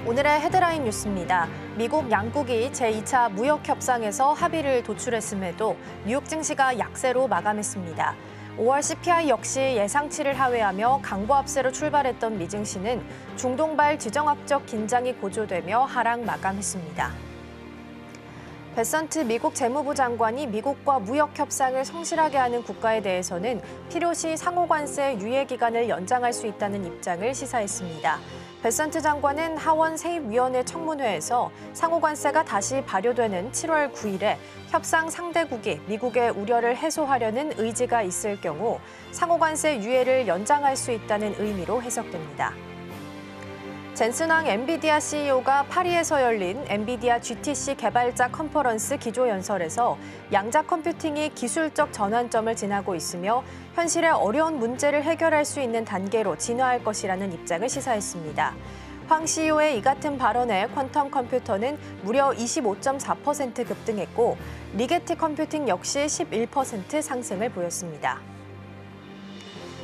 오늘의 헤드라인 뉴스입니다. 미국 양국이 제2차 무역협상에서 합의를 도출했음에도 뉴욕 증시가 약세로 마감했습니다. 5월 CPI 역시 예상치를 하회하며 강보합세로 출발했던 미 증시는 중동발 지정학적 긴장이 고조되며 하락 마감했습니다. 베선트 미국 재무부 장관이 미국과 무역 협상을 성실하게 하는 국가에 대해서는 필요시 상호관세 유예 기간을 연장할 수 있다는 입장을 시사했습니다. 베선트 장관은 하원 세입위원회 청문회에서 상호관세가 다시 발효되는 7월 9일에 협상 상대국이 미국의 우려를 해소하려는 의지가 있을 경우 상호관세 유예를 연장할 수 있다는 의미로 해석됩니다. 젠슨 황 엔비디아 CEO가 파리에서 열린 엔비디아 GTC 개발자 컨퍼런스 기조연설에서 양자 컴퓨팅이 기술적 전환점을 지나고 있으며 현실의 어려운 문제를 해결할 수 있는 단계로 진화할 것이라는 입장을 시사했습니다. 황 CEO의 이 같은 발언에 퀀텀 컴퓨터는 무려 25.4% 급등했고 리게티 컴퓨팅 역시 11% 상승을 보였습니다.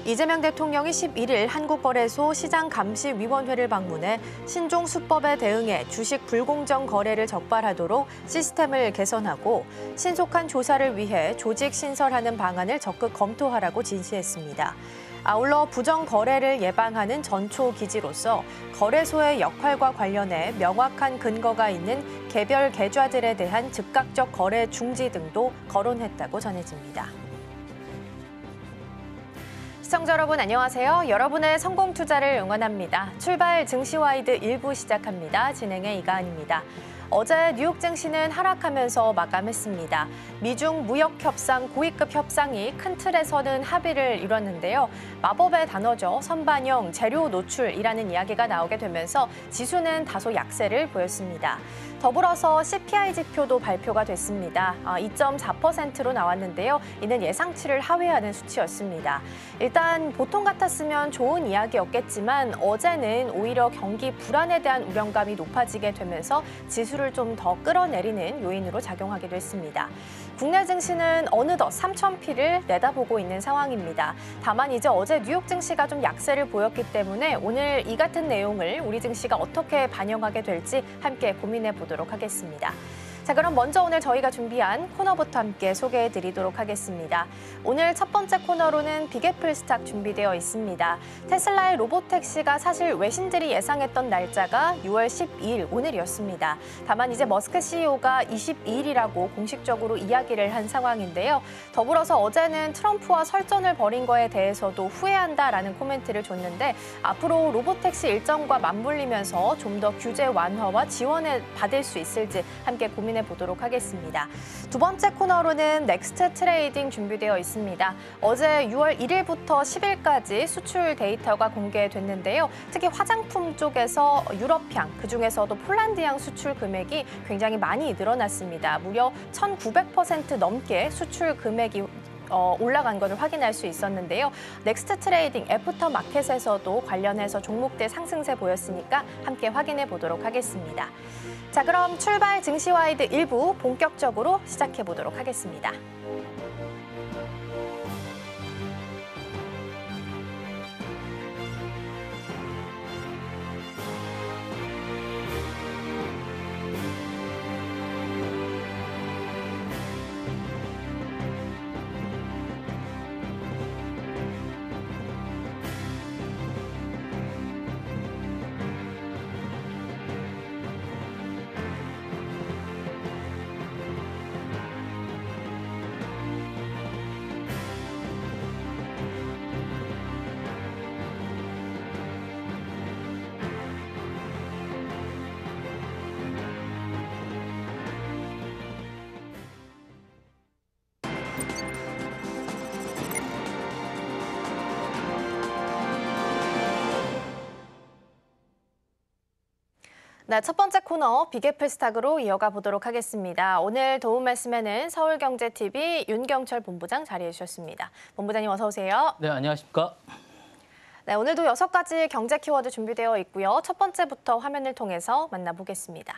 이재명 대통령이 11일 한국거래소 시장감시위원회를 방문해 신종 수법에 대응해 주식 불공정 거래를 적발하도록 시스템을 개선하고 신속한 조사를 위해 조직 신설하는 방안을 적극 검토하라고 지시했습니다. 아울러 부정 거래를 예방하는 전초 기지로서 거래소의 역할과 관련해 명확한 근거가 있는 개별 계좌들에 대한 즉각적 거래 중지 등도 거론했다고 전해집니다. 시청자 여러분 안녕하세요. 여러분의 성공 투자를 응원합니다. 출발 증시와이드 1부 시작합니다. 진행의 이가은입니다. 어제 뉴욕 증시는 하락하면서 마감했습니다. 미중 무역협상 고위급 협상이 큰 틀에서는 합의를 이뤘는데요. 마법의 단어죠. 선반영, 재료 노출이라는 이야기가 나오게 되면서 지수는 다소 약세를 보였습니다. 더불어서 CPI 지표도 발표가 됐습니다. 2.4%로 나왔는데요. 이는 예상치를 하회하는 수치였습니다. 일단 보통 같았으면 좋은 이야기였겠지만 어제는 오히려 경기 불안에 대한 우려감이 높아지게 되면서 지수를 좀 더 끌어내리는 요인으로 작용하기도 했습니다. 국내 증시는 어느덧 3,000피를 내다보고 있는 상황입니다. 다만 이제 어제 뉴욕 증시가 좀 약세를 보였기 때문에 오늘 이 같은 내용을 우리 증시가 어떻게 반영하게 될지 함께 고민해 보도록 하겠습니다. 자, 그럼 먼저 오늘 저희가 준비한 코너부터 함께 소개해 드리도록 하겠습니다. 오늘 첫 번째 코너로는 빅애플 스탁 준비되어 있습니다. 테슬라의 로보택시가 사실 외신들이 예상했던 날짜가 6월 12일 오늘이었습니다. 다만 이제 머스크 CEO가 22일이라고 공식적으로 이야기를 한 상황인데요. 더불어서 어제는 트럼프와 설전을 벌인 거에 대해서도 후회한다라는 코멘트를 줬는데 앞으로 로보택시 일정과 맞물리면서 좀 더 규제 완화와 지원을 받을 수 있을지 함께 고민해 보도록 하겠습니다. 두 번째 코너로는 넥스트 트레이딩 준비되어 있습니다. 어제 6월 1일부터 10일까지 수출 데이터가 공개됐는데요. 특히 화장품 쪽에서 유럽향, 그중에서도 폴란드향 수출 금액이 굉장히 많이 늘어났습니다. 무려 1,900% 넘게 수출 금액이 올라간 것을 확인할 수 있었는데요. 넥스트 트레이딩 애프터 마켓에서도 관련해서 종목들 상승세 보였으니까 함께 확인해 보도록 하겠습니다. 자, 그럼 출발 증시와이드 1부 본격적으로 시작해 보도록 하겠습니다. 네, 첫 번째 코너 빅애플 스탁으로 이어가 보도록 하겠습니다. 오늘 도움 말씀에는 서울경제TV 윤경철 본부장 자리해 주셨습니다. 본부장님 어서 오세요. 네, 안녕하십니까. 네, 오늘도 6가지 경제 키워드 준비되어 있고요. 첫 번째부터 화면을 통해서 만나보겠습니다.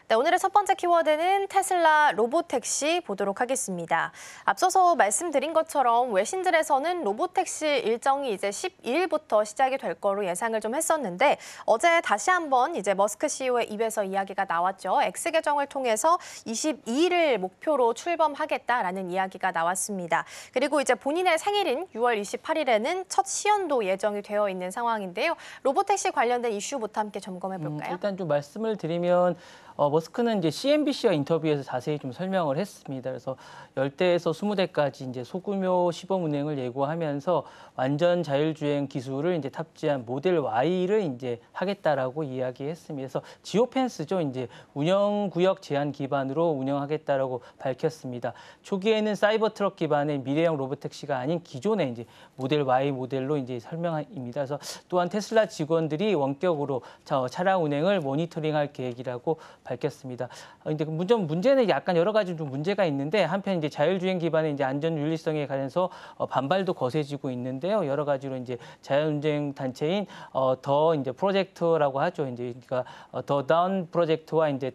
네, 오늘의 첫 번째 키워드는 테슬라 로보택시 보도록 하겠습니다. 앞서서 말씀드린 것처럼 외신들에서는 로보택시 일정이 이제 12일부터 시작이 될 거로 예상을 좀 했었는데 어제 다시 한번 이제 머스크 CEO의 입에서 이야기가 나왔죠. X 계정을 통해서 22일을 목표로 출범하겠다라는 이야기가 나왔습니다. 그리고 이제 본인의 생일인 6월 28일에는 첫 시연도 예정이 되어 있는 상황인데요. 로보택시 관련된 이슈부터 함께 점검해 볼까요? 일단 좀 말씀을 드리면 머스크는 이제 CNBC와 인터뷰에서 자세히 좀 설명을 했습니다. 그래서 10대에서 20대까지 이제 소규모 시범 운행을 예고하면서 완전 자율주행 기술을 이제 탑재한 모델 Y를 이제 하겠다라고 이야기했습니다. 그래서 지오펜스죠. 이제 운영 구역 제한 기반으로 운영하겠다라고 밝혔습니다. 초기에는 사이버 트럭 기반의 미래형 로보택시가 아닌 기존의 이제 모델 Y 모델로 이제 설명입니다. 그래서 또한 테슬라 직원들이 원격으로 차량 운행을 모니터링할 계획이라고 밝혔습니다. 이제 문제는 약간 여러 가지 좀 문제가 있는데 한편 이제 자율주행 기반의 이제 안전 윤리성에 관해서 반발도 거세지고 있는데요. 여러 가지로 이제 자율주행 단체인 더 이제 프로젝트라고 하죠. 이제 그러니까 더 다운 프로젝트와 이제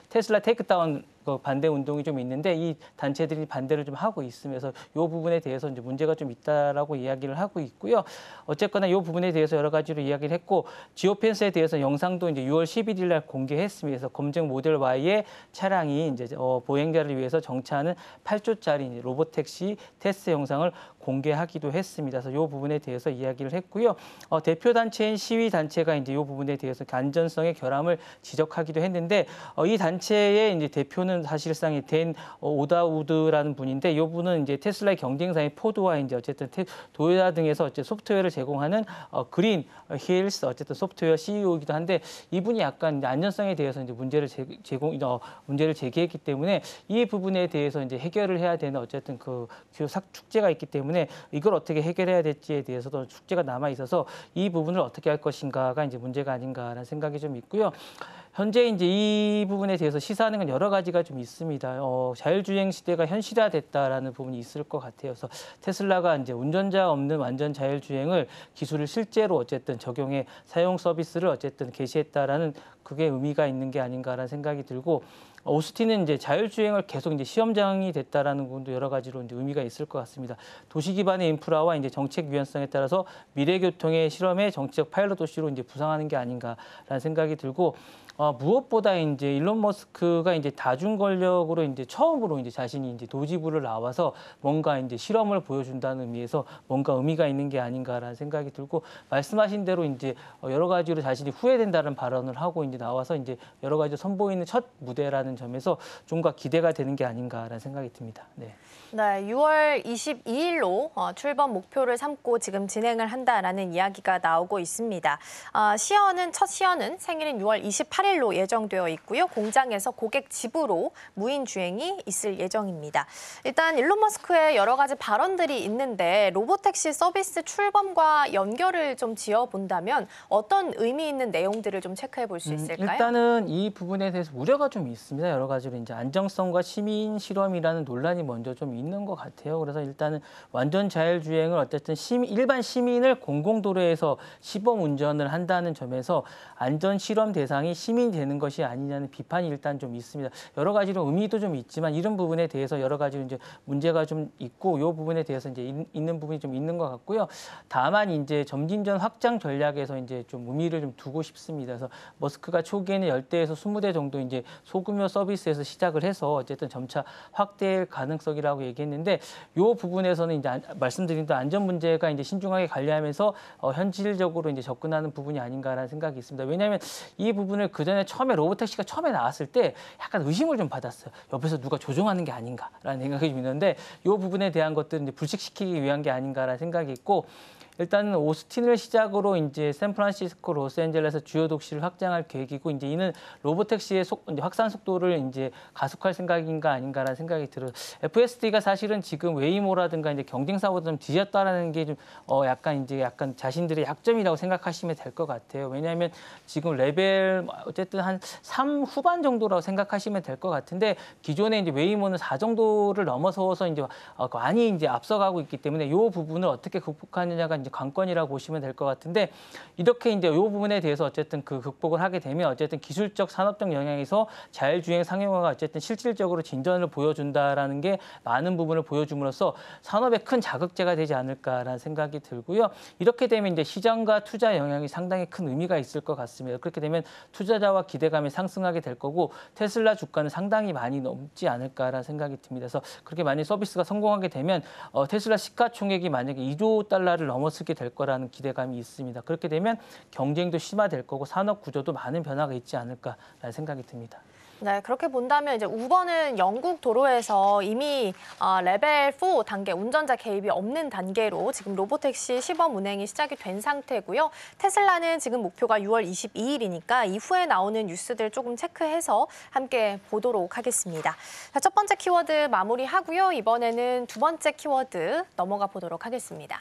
테슬라 테이크 다운 반대 운동이 좀 있는데 이 단체들이 반대를 좀 하고 있으면서 이 부분에 대해서 이제 문제가 좀 있다라고 이야기를 하고 있고요. 어쨌거나 이 부분에 대해서 여러 가지로 이야기를 했고 지오펜스에 대해서 영상도 이제 6월 11일 날 공개했습니다. 그래서 검증 모델 Y의 차량이 이제 보행자를 위해서 정차하는 8초짜리 로보택시 테스트 영상을 공개하기도 했습니다. 그래서 이 부분에 대해서 이야기를 했고요. 대표 단체인 시위 단체가 이제 이 부분에 대해서 안전성의 결함을 지적하기도 했는데 이 단체의 이제 대표는 사실상 댄 오다우드라는 분인데 이 분은 이제 테슬라의 경쟁사인 포드와 이제 어쨌든 도요타 등에서 어쨌든 소프트웨어를 제공하는 그린 힐스 어쨌든 소프트웨어 CEO이기도 한데 이분이 약간 안전성에 대해서 이제 문제를 제기했기 때문에 이 부분에 대해서 이제 해결을 해야 되는 어쨌든 그 축제가 있기 때문에 이걸 어떻게 해결해야 될지에 대해서도 숙제가 남아 있어서 이 부분을 어떻게 할 것인가가 이제 문제가 아닌가라는 생각이 좀 있고요. 현재 이제 이 부분에 대해서 시사하는 건 여러 가지가 좀 있습니다. 자율주행 시대가 현실화됐다라는 부분이 있을 것 같아요. 그래서 테슬라가 이제 운전자 없는 완전 자율주행을 기술을 실제로 어쨌든 적용해 사용 서비스를 어쨌든 개시했다라는 그게 의미가 있는 게 아닌가라는 생각이 들고 오스틴은 이제 자율주행을 계속 이제 시험장이 됐다라는 부분도 여러 가지로 이제 의미가 있을 것 같습니다. 도시 기반의 인프라와 이제 정책 유연성에 따라서 미래 교통의 실험의 정치적 파일럿 도시로 이제 부상하는 게 아닌가라는 생각이 들고 무엇보다 이제 일론 머스크가 이제 다중 권력으로 이제 처음으로 이제 자신이 이제 도지부를 나와서 뭔가 이제 실험을 보여준다는 의미에서 뭔가 의미가 있는 게 아닌가라는 생각이 들고 말씀하신 대로 이제 여러 가지로 자신이 후회된다는 발언을 하고 이제 나와서 이제 여러 가지 선보이는 첫 무대라는 점에서 좀더 기대가 되는 게 아닌가라는 생각이 듭니다. 네. 네, 6월 22일로 출범 목표를 삼고 지금 진행을 한다라는 이야기가 나오고 있습니다. 첫 시연은 생일인 6월 28일로 예정되어 있고요. 공장에서 고객 집으로 무인 주행이 있을 예정입니다. 일단 일론 머스크의 여러 가지 발언들이 있는데 로보택시 서비스 출범과 연결을 좀 지어본다면 어떤 의미 있는 내용들을 좀 체크해 볼 수 있을까요? 일단은 이 부분에 대해서 우려가 좀 있습니다. 여러 가지로 이제 안정성과 시민 실험이라는 논란이 먼저 좀 있는 것 같아요. 그래서 일단은 완전 자율주행을 어쨌든 일반 시민을 공공도로에서 시범 운전을 한다는 점에서 안전 실험 대상이 시민이 되는 것이 아니냐는 비판이 일단 좀 있습니다. 여러 가지로 의미도 좀 있지만 이런 부분에 대해서 여러 가지로 이제 문제가 좀 있고 이 부분에 대해서 이제 있는 부분이 좀 있는 것 같고요. 다만 이제 점진전 확장 전략에서 이제 좀 의미를 좀 두고 싶습니다. 그래서 머스크가 초기에는 10대에서 20대 정도 이제 소규모 서비스에서 시작을 해서 어쨌든 점차 확대할 가능성이라고 얘기했는데 이 부분에서는 이제 말씀드린 대로 안전 문제가 이제 신중하게 관리하면서 현실적으로 이제 접근하는 부분이 아닌가라는 생각이 있습니다. 왜냐하면 이 부분을 그 전에 로보택시가 처음에 나왔을 때 약간 의심을 좀 받았어요. 옆에서 누가 조종하는 게 아닌가라는 생각이 좀 있는데 이 부분에 대한 것들은 이제 불식시키기 위한 게 아닌가라는 생각이 있고. 일단은 오스틴을 시작으로 이제 샌프란시스코, 로스앤젤레스 주요 도시를 확장할 계획이고 이제 이는 로보택시의 이제 확산 속도를 이제 가속할 생각인가 아닌가라는 생각이 들어요. FSD가 사실은 지금 웨이모라든가 이제 경쟁사보다 좀 뒤졌다라는 게 좀 약간 자신들의 약점이라고 생각하시면 될 것 같아요. 왜냐하면 지금 레벨 어쨌든 한 3 후반 정도라고 생각하시면 될 것 같은데 기존에 이제 웨이모는 4 정도를 넘어서서 이제 많이 이제 앞서가고 있기 때문에 이 부분을 어떻게 극복하느냐가 이제 이제 관건이라고 보시면 될 것 같은데 이렇게 이제 이 부분에 대해서 어쨌든 그 극복을 하게 되면 어쨌든 기술적 산업적 영향에서 자율주행 상용화가 어쨌든 실질적으로 진전을 보여준다라는 게 많은 부분을 보여줌으로써 산업에 큰 자극제가 되지 않을까라는 생각이 들고요. 이렇게 되면 이제 시장과 투자 영향이 상당히 큰 의미가 있을 것 같습니다. 그렇게 되면 투자자와 기대감이 상승하게 될 거고 테슬라 주가는 상당히 많이 넘지 않을까라는 생각이 듭니다. 그래서 그렇게 만약 서비스가 성공하게 되면 테슬라 시가총액이 만약에 2조 달러를 넘어서게 될 거라는 기대감이 있습니다. 그렇게 되면 경쟁도 심화될 거고 산업 구조도 많은 변화가 있지 않을까라는 생각이 듭니다. 네, 그렇게 본다면 이제 우버는 영국 도로에서 이미 레벨 4 단계 운전자 개입이 없는 단계로 지금 로보택시 시범 운행이 시작이 된 상태고요. 테슬라는 지금 목표가 6월 22일이니까 이후에 나오는 뉴스들 조금 체크해서 함께 보도록 하겠습니다. 자, 첫 번째 키워드 마무리하고요. 이번에는 두 번째 키워드 넘어가 보도록 하겠습니다.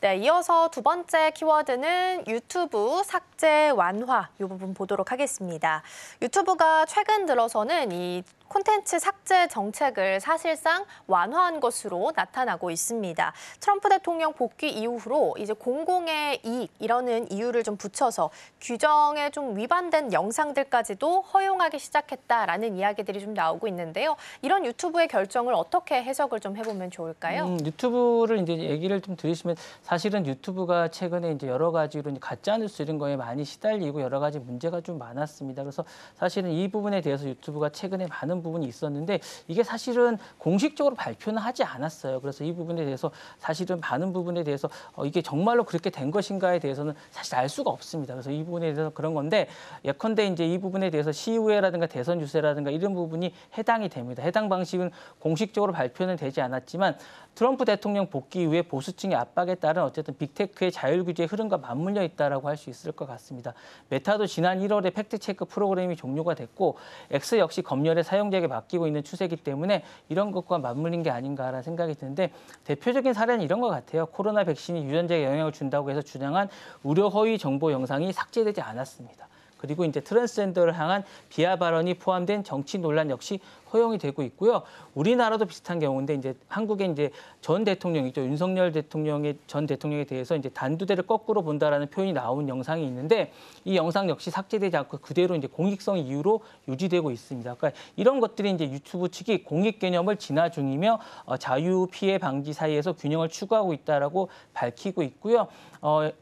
네, 이어서 두 번째 키워드는 유튜브 삭제 완화 이 부분 보도록 하겠습니다. 유튜브가 최근 들어서는 이 콘텐츠 삭제 정책을 사실상 완화한 것으로 나타나고 있습니다. 트럼프 대통령 복귀 이후로 이제 공공의 이익이라는 이유를 좀 붙여서 규정에 좀 위반된 영상들까지도 허용하기 시작했다라는 이야기들이 좀 나오고 있는데요. 이런 유튜브의 결정을 어떻게 해석을 좀 해보면 좋을까요? 유튜브를 이제 얘기를 좀 들으시면 사실은 유튜브가 최근에 이제 여러 가지로 이제 가짜뉴스 이런 거에 많이 시달리고 여러 가지 문제가 좀 많았습니다. 그래서 사실은 이 부분에 대해서 유튜브가 최근에 많은 부분이 있었는데 이게 사실은 공식적으로 발표는 하지 않았어요. 그래서 이 부분에 대해서 사실은 많은 부분에 대해서 이게 정말로 그렇게 된 것인가에 대해서는 사실 알 수가 없습니다. 그래서 이 부분에 대해서 그런 건데 예컨대 이제 이 부분에 대해서 시의회라든가 대선 유세라든가 이런 부분이 해당이 됩니다. 해당 방식은 공식적으로 발표는 되지 않았지만 트럼프 대통령 복귀 이후에 보수층의 압박에 따른 어쨌든 빅테크의 자율 규제의 흐름과 맞물려 있다라고 할 수 있을 것 같습니다. 메타도 지난 1월에 팩트체크 프로그램이 종료가 됐고 X 역시 검열의 사용자에게 맡기고 있는 추세이기 때문에 이런 것과 맞물린 게 아닌가라는 생각이 드는데 대표적인 사례는 이런 것 같아요. 코로나 백신이 유전자에 영향을 준다고 해서 주장한 의료 허위 정보 영상이 삭제되지 않았습니다. 그리고 이제 트랜스젠더를 향한 비하 발언이 포함된 정치 논란 역시 허용이 되고 있고요. 우리나라도 비슷한 경우인데 이제 한국의 이제 전 대통령이죠. 윤석열 대통령의 전 대통령에 대해서 이제 단두대를 거꾸로 본다라는 표현이 나온 영상이 있는데 이 영상 역시 삭제되지 않고 그대로 이제 공익성 이유로 유지되고 있습니다. 그러니까 이런 것들이 이제 유튜브 측이 공익 개념을 진화 중이며 자유 피해 방지 사이에서 균형을 추구하고 있다라고 밝히고 있고요.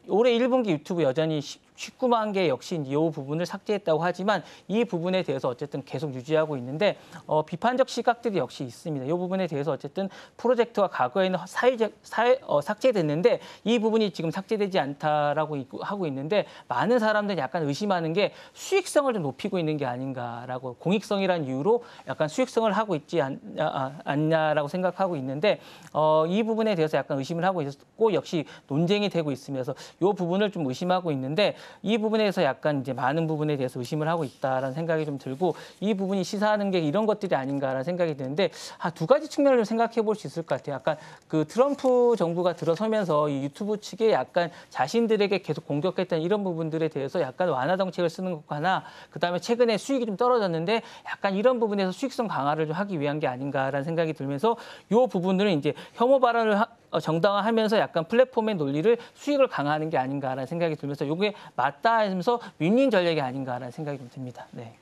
올해 1분기 유튜브 여전히 19만 개 역시 이 부분을 삭제했다고 하지만 이 부분에 대해서 어쨌든 계속 유지하고 있는데 비판적 시각들이 역시 있습니다. 이 부분에 대해서 어쨌든 프로젝트가 과거에는 삭제됐는데 이 부분이 지금 삭제되지 않다라고 하고 있는데 많은 사람들이 약간 의심하는 게 수익성을 좀 높이고 있는 게 아닌가라고 공익성이라는 이유로 약간 수익성을 하고 있지 않냐라고 생각하고 있는데 이 부분에 대해서 약간 의심을 하고 있고 역시 논쟁이 되고 있습니다. 그래서 이 부분을 좀 의심하고 있는데 이 부분에서 약간 이제 많은 부분에 대해서 의심을 하고 있다라는 생각이 좀 들고 이 부분이 시사하는 게 이런 것들이 아닌가라는 생각이 드는데 두 가지 측면을 좀 생각해 볼 수 있을 것 같아요. 약간 그 트럼프 정부가 들어서면서 이 유튜브 측에 약간 자신들에게 계속 공격했던 이런 부분들에 대해서 약간 완화 정책을 쓰는 것 하나 그다음에 최근에 수익이 좀 떨어졌는데 약간 이런 부분에서 수익성 강화를 좀 하기 위한 게 아닌가라는 생각이 들면서 이 부분들은 이제 혐오 발언을 정당화하면서 약간 플랫폼의 논리를 수익을 강화하는 게 아닌가라는 생각이 들면서 이게 맞다 하면서 윈윈 전략이 아닌가라는 생각이 좀 듭니다. 네.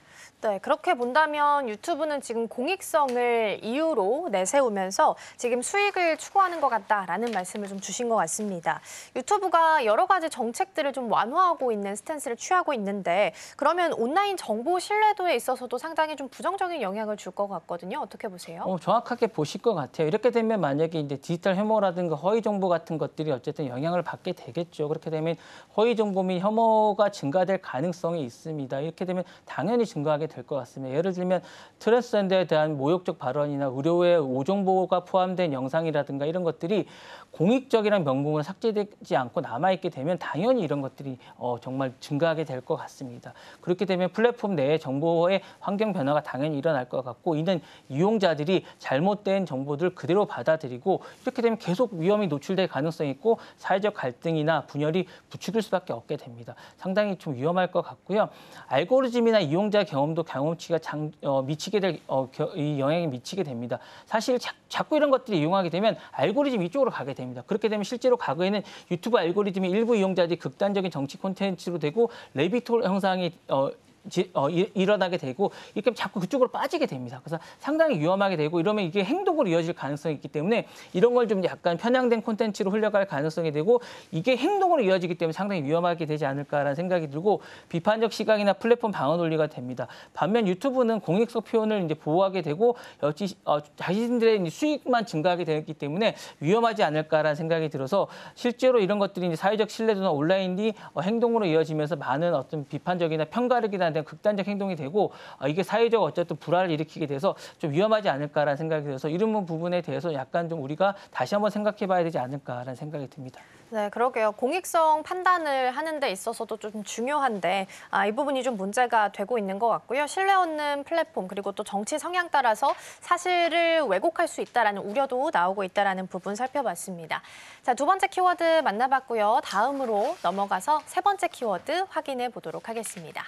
네, 그렇게 본다면 유튜브는 지금 공익성을 이유로 내세우면서 지금 수익을 추구하는 것 같다라는 말씀을 좀 주신 것 같습니다. 유튜브가 여러 가지 정책들을 좀 완화하고 있는 스탠스를 취하고 있는데 그러면 온라인 정보 신뢰도에 있어서도 상당히 좀 부정적인 영향을 줄 것 같거든요. 어떻게 보세요? 정확하게 보실 것 같아요. 이렇게 되면 만약에 이제 디지털 혐오라든가 허위 정보 같은 것들이 어쨌든 영향을 받게 되겠죠. 그렇게 되면 허위 정보 및 혐오가 증가될 가능성이 있습니다. 이렇게 되면 당연히 증가하게 될 것 같습니다. 예를 들면 트랜스젠더에 대한 모욕적 발언이나 의료의 오정보가 포함된 영상이라든가 이런 것들이 공익적이라는 명분으로 삭제되지 않고 남아있게 되면 당연히 이런 것들이 정말 증가하게 될 것 같습니다. 그렇게 되면 플랫폼 내에 정보의 환경 변화가 당연히 일어날 것 같고 이는 이용자들이 잘못된 정보들을 그대로 받아들이고 이렇게 되면 계속 위험이 노출될 가능성이 있고 사회적 갈등이나 분열이 부추길 수밖에 없게 됩니다. 상당히 좀 위험할 것 같고요. 알고리즘이나 이용자 경험 경험치가 미치게 될 이 영향이 미치게 됩니다. 사실 자꾸 이런 것들을 이용하게 되면 알고리즘 이쪽으로 가게 됩니다. 그렇게 되면 실제로 과거에는 유튜브 알고리즘이 일부 이용자들이 극단적인 정치 콘텐츠로 되고 레빗홀 형상이 일어나게 되고 이렇게 자꾸 그쪽으로 빠지게 됩니다. 그래서 상당히 위험하게 되고 이러면 이게 행동으로 이어질 가능성이 있기 때문에 이런 걸 좀 약간 편향된 콘텐츠로 흘려갈 가능성이 되고 이게 행동으로 이어지기 때문에 상당히 위험하게 되지 않을까라는 생각이 들고 비판적 시각이나 플랫폼 방어 논리가 됩니다. 반면 유튜브는 공익적 표현을 이제 보호하게 되고 자신들의 수익만 증가하게 되기 때문에 위험하지 않을까라는 생각이 들어서 실제로 이런 것들이 이제 사회적 신뢰도나 온라인이 행동으로 이어지면서 많은 어떤 비판적이나 편가르기나 극단적 행동이 되고 이게 사회적 어쨌든 불화를 일으키게 돼서 좀 위험하지 않을까라는 생각이 들어서 이런 부분에 대해서 약간 좀 우리가 다시 한번 생각해봐야 되지 않을까라는 생각이 듭니다. 네, 그러게요. 공익성 판단을 하는 데 있어서도 좀 중요한데 이 부분이 좀 문제가 되고 있는 것 같고요. 신뢰 얻는 플랫폼 그리고 또 정치 성향 따라서 사실을 왜곡할 수 있다라는 우려도 나오고 있다라는 부분 살펴봤습니다. 자, 두 번째 키워드 만나봤고요. 다음으로 넘어가서 세 번째 키워드 확인해 보도록 하겠습니다.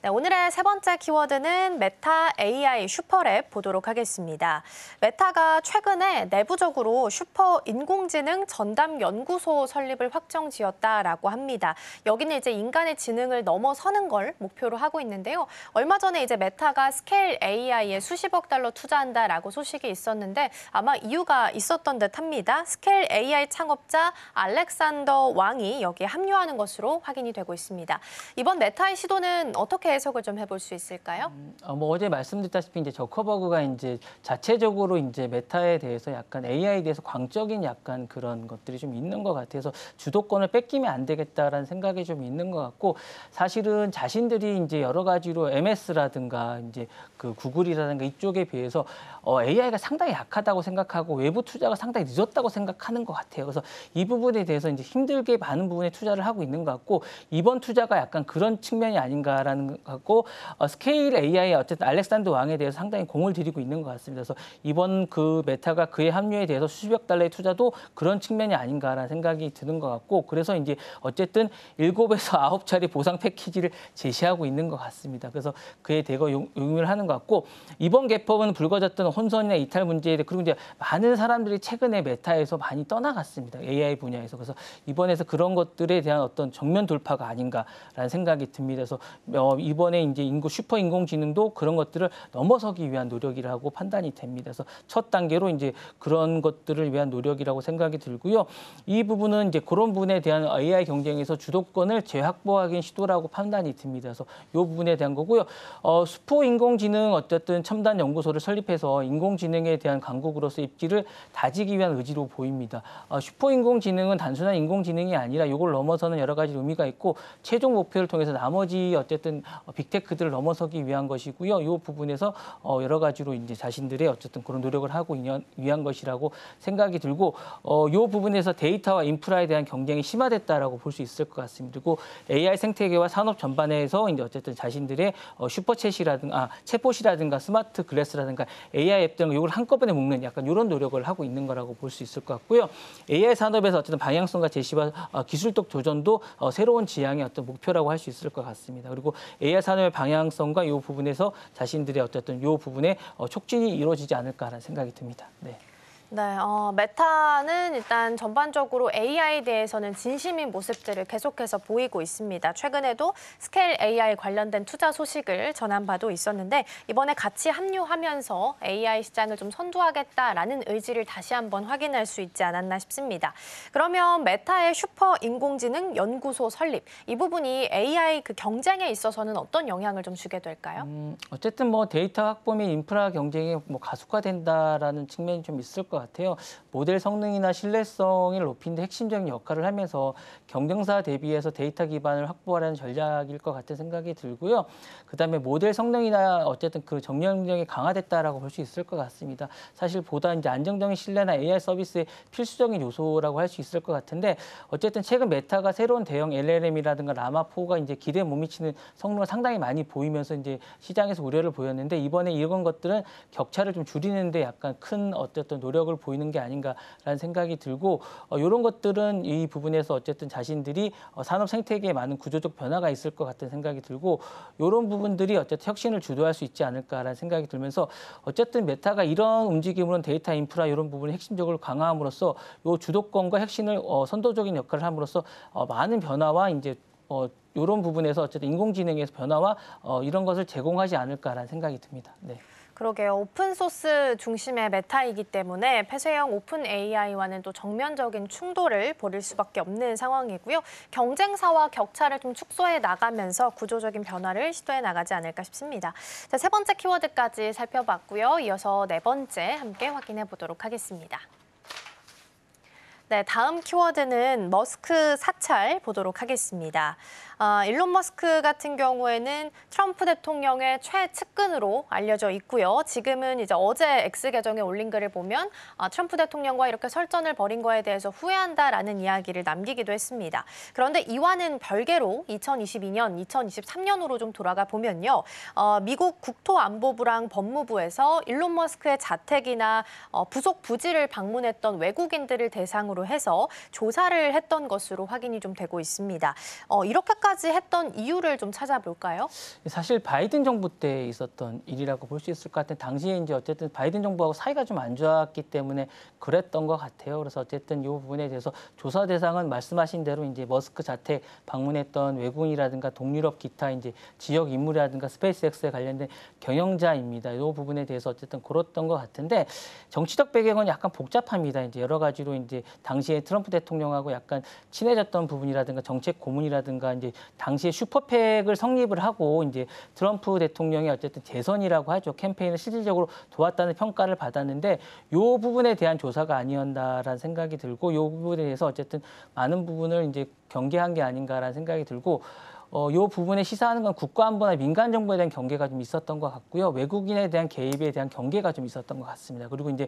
네, 오늘의 세 번째 키워드는 메타 AI 슈퍼랩 보도록 하겠습니다. 메타가 최근에 내부적으로 슈퍼 인공지능 전담 연구소 설립을 확정지었다라고 합니다. 여기는 이제 인간의 지능을 넘어서는 걸 목표로 하고 있는데요. 얼마 전에 이제 메타가 스케일 AI에 수십억 달러 투자한다라고 소식이 있었는데 아마 이유가 있었던 듯합니다. 스케일 AI 창업자 알렉산더 왕이 여기에 합류하는 것으로 확인이 되고 있습니다. 이번 메타의 시도는 어떻게 해석을 좀 해볼 수 있을까요? 어제 말씀드렸다시피 이제 저커버그가 이제 자체적으로 이제 메타에 대해서 약간 AI에 대해서 광적인 약간 그런 것들이 좀 있는 것 같아서 주도권을 뺏기면 안 되겠다라는 생각이 좀 있는 것 같고 사실은 자신들이 이제 여러 가지로 MS라든가 이제 그 구글이라든가 이쪽에 비해서 AI가 상당히 약하다고 생각하고 외부 투자가 상당히 늦었다고 생각하는 것 같아요. 그래서 이 부분에 대해서 이제 힘들게 많은 부분에 투자를 하고 있는 것 같고 이번 투자가 약간 그런 측면이 아닌가라는 것 같고 스케일 AI 어쨌든 알렉산더 왕에 대해서 상당히 공을 들이고 있는 것 같습니다. 그래서 이번 그 메타가 그의 합류에 대해서 수십억 달러의 투자도 그런 측면이 아닌가라는 생각이 드는 것 같고 그래서 이제 어쨌든 7에서 9차례 보상 패키지를 제시하고 있는 것 같습니다. 그래서 그에 대거 용인을 하는 것 같고 이번 개법은 불거졌던 혼선이나 이탈 문제에 대해 그리고 이제 많은 사람들이 최근에 메타에서 많이 떠나갔습니다. AI 분야에서. 그래서 이번에서 그런 것들에 대한 어떤 정면 돌파가 아닌가라는 생각이 듭니다. 그래서 이번에 이제 슈퍼 인공지능도 그런 것들을 넘어서기 위한 노력이라고 판단이 됩니다. 그래서 첫 단계로 이제 그런 것들을 위한 노력이라고 생각이 들고요. 이 부분은 이제 그런 부분에 대한 AI 경쟁에서 주도권을 재확보하기 시도라고 판단이 듭니다. 그래서 이 부분에 대한 거고요. 슈퍼 인공지능 어쨌든 첨단 연구소를 설립해서 인공지능에 대한 강국으로서 입지를 다지기 위한 의지로 보입니다. 슈퍼 인공지능은 단순한 인공지능이 아니라 이걸 넘어서는 여러 가지 의미가 있고 최종 목표를 통해서 나머지 어쨌든 빅테크들을 넘어서기 위한 것이고요. 이 부분에서 여러 가지로 이제 자신들의 어쨌든 그런 노력을 하고 위한 것이라고 생각이 들고 이 부분에서 데이터와 인프라에 대한 경쟁이 심화됐다라고 볼 수 있을 것 같습니다. 그리고 AI 생태계와 산업 전반에서 이제 어쨌든 자신들의 슈퍼챗이라든가 챗봇이라든가 스마트 글래스라든가 AI 앱 등 이걸 한꺼번에 묶는 약간 이런 노력을 하고 있는 거라고 볼 수 있을 것 같고요. AI 산업에서 어쨌든 방향성과 제시와 기술적 도전도 새로운 지향의 어떤 목표라고 할 수 있을 것 같습니다. 그리고 AI 산업의 방향성과 이 부분에서 자신들의 어쨌든 이 부분에 촉진이 이루어지지 않을까라는 생각이 듭니다. 네. 네, 메타는 일단 전반적으로 AI에 대해서는 진심인 모습들을 계속해서 보이고 있습니다. 최근에도 스케일 AI 관련된 투자 소식을 전한 바도 있었는데 이번에 같이 합류하면서 AI 시장을 좀 선도하겠다라는 의지를 다시 한번 확인할 수 있지 않았나 싶습니다. 그러면 메타의 슈퍼 인공지능 연구소 설립, 이 부분이 AI 그 경쟁에 있어서는 어떤 영향을 좀 주게 될까요? 어쨌든 뭐 데이터 확보 및 인프라 경쟁이 뭐 가속화된다라는 측면이 좀 있을 것 같아요. 모델 성능이나 신뢰성을 높이는 데 핵심적인 역할을 하면서 경쟁사 대비해서 데이터 기반을 확보하라는 전략일 것 같은 생각이 들고요. 그다음에 모델 성능이나 어쨌든 그 정렬력이 강화됐다라고 볼 수 있을 것 같습니다. 사실 보다 이제 안정적인 신뢰나 AI 서비스의 필수적인 요소라고 할 수 있을 것 같은데 어쨌든 최근 메타가 새로운 대형 LLM이라든가 라마4가 이제 기대에 못 미치는 성능을 상당히 많이 보이면서 이제 시장에서 우려를 보였는데 이번에 이런 것들은 격차를 좀 줄이는데 약간 큰 어쨌든 노력을 의지력을 보이는 게 아닌가라는 생각이 들고 이런 것들은 이 부분에서 어쨌든 자신들이 산업 생태계에 많은 구조적 변화가 있을 것 같은 생각이 들고 이런 부분들이 어쨌든 혁신을 주도할 수 있지 않을까라는 생각이 들면서 어쨌든 메타가 이런 움직임으로는 데이터 인프라 이런 부분을 핵심적으로 강화함으로써 이 주도권과 혁신을 선도적인 역할을 함으로써 많은 변화와 이제 이런 부분에서 어쨌든 인공지능에서 변화와 이런 것을 제공하지 않을까라는 생각이 듭니다. 네. 그러게요. 오픈소스 중심의 메타이기 때문에 폐쇄형 오픈 AI와는 또 정면적인 충돌을 벌일 수밖에 없는 상황이고요. 경쟁사와 격차를 좀 축소해 나가면서 구조적인 변화를 시도해 나가지 않을까 싶습니다. 자, 세 번째 키워드까지 살펴봤고요. 이어서 네 번째 함께 확인해 보도록 하겠습니다. 네, 다음 키워드는 머스크 사찰 보도록 하겠습니다. 일론 머스크 같은 경우에는 트럼프 대통령의 최측근으로 알려져 있고요. 지금은 이제 어제 X 계정에 올린 글을 보면 트럼프 대통령과 이렇게 설전을 벌인 거에 대해서 후회한다라는 이야기를 남기기도 했습니다. 그런데 이와는 별개로 2022년, 2023년으로 좀 돌아가 보면요. 미국 국토안보부랑 법무부에서 일론 머스크의 자택이나 부속 부지를 방문했던 외국인들을 대상으로 해서 조사를 했던 것으로 확인이 좀 되고 있습니다. 이렇게까지 했던 이유를 좀 찾아볼까요? 사실 바이든 정부 때 있었던 일이라고 볼 수 있을 것 같은 당시에 이제 어쨌든 바이든 정부하고 사이가 좀 안 좋았기 때문에 그랬던 것 같아요. 그래서 어쨌든 이 부분에 대해서 조사 대상은 말씀하신 대로 이제 머스크 자택 방문했던 외국인이라든가 동유럽 기타 이제 지역 인물이라든가 스페이스X에 관련된 경영자입니다. 이 부분에 대해서 어쨌든 그랬던 것 같은데 정치적 배경은 약간 복잡합니다. 이제 여러 가지로 이제 당시에 트럼프 대통령하고 약간 친해졌던 부분이라든가 정책 고문이라든가 이제 당시에 슈퍼팩을 성립을 하고 이제 트럼프 대통령이 어쨌든 대선이라고 하죠. 캠페인을 실질적으로 도왔다는 평가를 받았는데 이 부분에 대한 조사가 아니었나라는 생각이 들고 이 부분에 대해서 어쨌든 많은 부분을 이제 경계한 게 아닌가라는 생각이 들고 이 부분에 시사하는 건 국가안보나 민간 정보에 대한 경계가 좀 있었던 것 같고요. 외국인에 대한 개입에 대한 경계가 좀 있었던 것 같습니다. 그리고 이제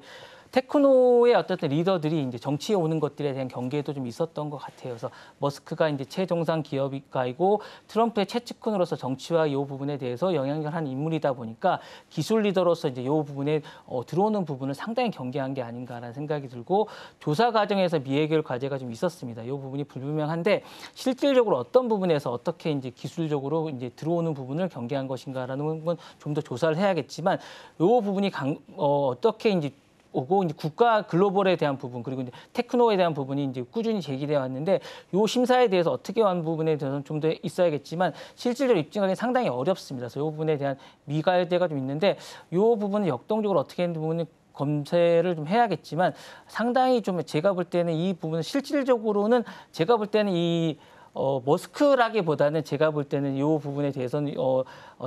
테크노의 어떤 리더들이 이제 정치에 오는 것들에 대한 경계도 좀 있었던 것 같아요. 그래서 머스크가 이제 최정상 기업가이고 트럼프의 최측근으로서 정치와 이 부분에 대해서 영향력을 한 인물이다 보니까 기술 리더로서 이제 이 부분에 들어오는 부분을 상당히 경계한 게 아닌가라는 생각이 들고 조사 과정에서 미해결 과제가 좀 있었습니다. 이 부분이 불분명한데 실질적으로 어떤 부분에서 어떻게 이제 기술적으로 이제 들어오는 부분을 경계한 것인가라는 건 좀 더 조사를 해야겠지만 이 부분이 어떻게 이제 오고 이제 국가 글로벌에 대한 부분 그리고 이제 테크노에 대한 부분이 이제 꾸준히 제기되어 왔는데 이 심사에 대해서 어떻게 한 부분에 대해서는 좀 더 있어야겠지만 실질적으로 입증하기 상당히 어렵습니다. 그래서 이 부분에 대한 미가열대가 좀 있는데 이 부분은 역동적으로 어떻게 하는 부분은 검색을 좀 해야겠지만 상당히 좀 제가 볼 때는 이 부분은 실질적으로는 제가 볼 때는 이 머스크라기보다는 제가 볼 때는 이 부분에 대해서는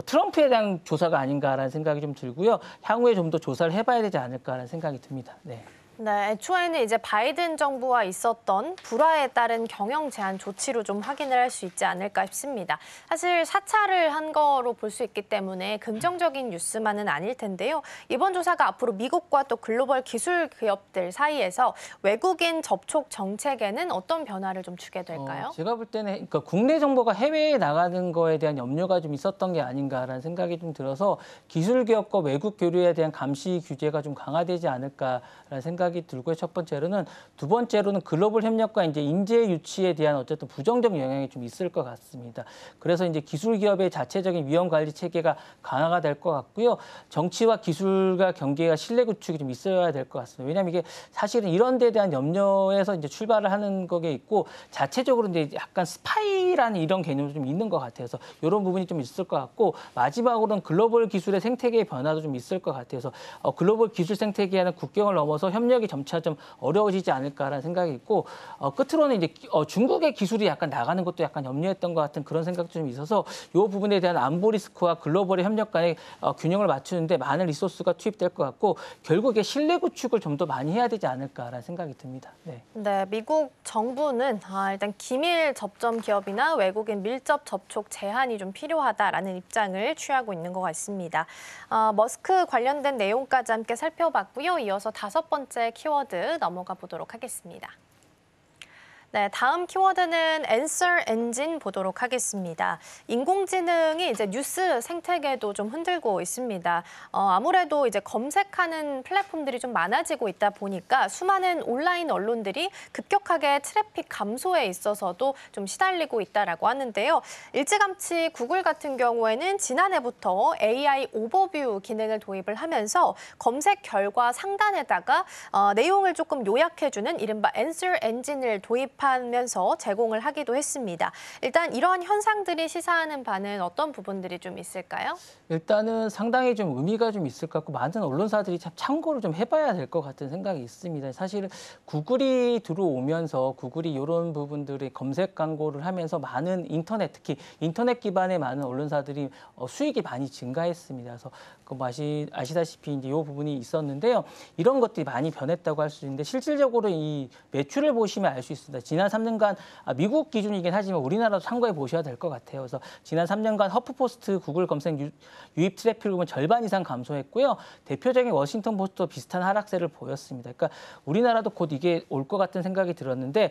트럼프에 대한 조사가 아닌가라는 생각이 좀 들고요. 향후에 좀 더 조사를 해봐야 되지 않을까라는 생각이 듭니다. 네. 네, 애초에는 이제 바이든 정부와 있었던 불화에 따른 경영 제한 조치로 좀 확인을 할 수 있지 않을까 싶습니다. 사실 사찰을 한 거로 볼 수 있기 때문에 긍정적인 뉴스만은 아닐 텐데요. 이번 조사가 앞으로 미국과 또 글로벌 기술 기업들 사이에서 외국인 접촉 정책에는 어떤 변화를 좀 주게 될까요? 제가 볼 때는 그러니까 국내 정보가 해외에 나가는 거에 대한 염려가 좀 있었던 게 아닌가라는 생각이 좀 들어서 기술 기업과 외국 교류에 대한 감시 규제가 좀 강화되지 않을까라는 생각이 들고요. 첫 번째로는 두 번째로는 글로벌 협력과 이제 인재 유치에 대한 어쨌든 부정적 영향이 좀 있을 것 같습니다. 그래서 이제 기술 기업의 자체적인 위험 관리 체계가 강화가 될 것 같고요. 정치와 기술과 경계가 신뢰 구축이 좀 있어야 될 것 같습니다. 왜냐하면 이게 사실은 이런 데에 대한 염려에서 이제 출발을 하는 거게 있고 자체적으로 이제 약간 스파이라는 이런 개념도 좀 있는 것 같아요. 그래서 이런 부분이 좀 있을 것 같고 마지막으로는 글로벌 기술의 생태계의 변화도 좀 있을 것 같아요. 그래서 글로벌 기술 생태계는 국경을 넘어서 협력이 점차 좀 어려워지지 않을까라는 생각이 있고 끝으로는 이제 중국의 기술이 약간 나가는 것도 약간 염려했던 것 같은 그런 생각도 좀 있어서 이 부분에 대한 안보 리스크와 글로벌의 협력 간의 균형을 맞추는데 많은 리소스가 투입될 것 같고 결국에 신뢰 구축을 좀 더 많이 해야 되지 않을까라는 생각이 듭니다. 네. 네, 미국 정부는 일단 기밀 접점 기업이나 외국인 밀접 접촉 제한이 좀 필요하다라는 입장을 취하고 있는 것 같습니다. 머스크 관련된 내용까지 함께 살펴봤고요. 이어서 다섯 번째 키워드 넘어가 보도록 하겠습니다. 네, 다음 키워드는 Answer Engine 보도록 하겠습니다. 인공지능이 이제 뉴스 생태계도 좀 흔들고 있습니다. 아무래도 이제 검색하는 플랫폼들이 좀 많아지고 있다 보니까 수많은 온라인 언론들이 급격하게 트래픽 감소에 있어서도 좀 시달리고 있다라고 하는데요. 일찌감치 구글 같은 경우에는 지난해부터 AI 오버뷰 기능을 도입을 하면서 검색 결과 상단에다가 내용을 조금 요약해주는 이른바 Answer Engine을 도입하면서 제공을 하기도 했습니다. 일단 이러한 현상들이 시사하는 바는 어떤 부분들이 좀 있을까요? 일단은 상당히 좀 의미가 좀 있을 것 같고 많은 언론사들이 참 참고를 좀 해봐야 될 것 같은 생각이 있습니다. 사실 구글이 들어오면서 구글이 이런 부분들의 검색 광고를 하면서 많은 인터넷, 특히 인터넷 기반의 많은 언론사들이 수익이 많이 증가했습니다. 그래서 아시다시피 이제 이 부분이 있었는데요. 이런 것들이 많이 변했다고 할 수 있는데 실질적으로 이 매출을 보시면 알 수 있습니다. 지난 3년간 미국 기준이긴 하지만 우리나라도 참고해 보셔야 될 것 같아요. 그래서 지난 3년간 허프포스트 구글 검색 유입 트래픽을 보면 절반 이상 감소했고요. 대표적인 워싱턴 포스트도 비슷한 하락세를 보였습니다. 그러니까 우리나라도 곧 이게 올 것 같은 생각이 들었는데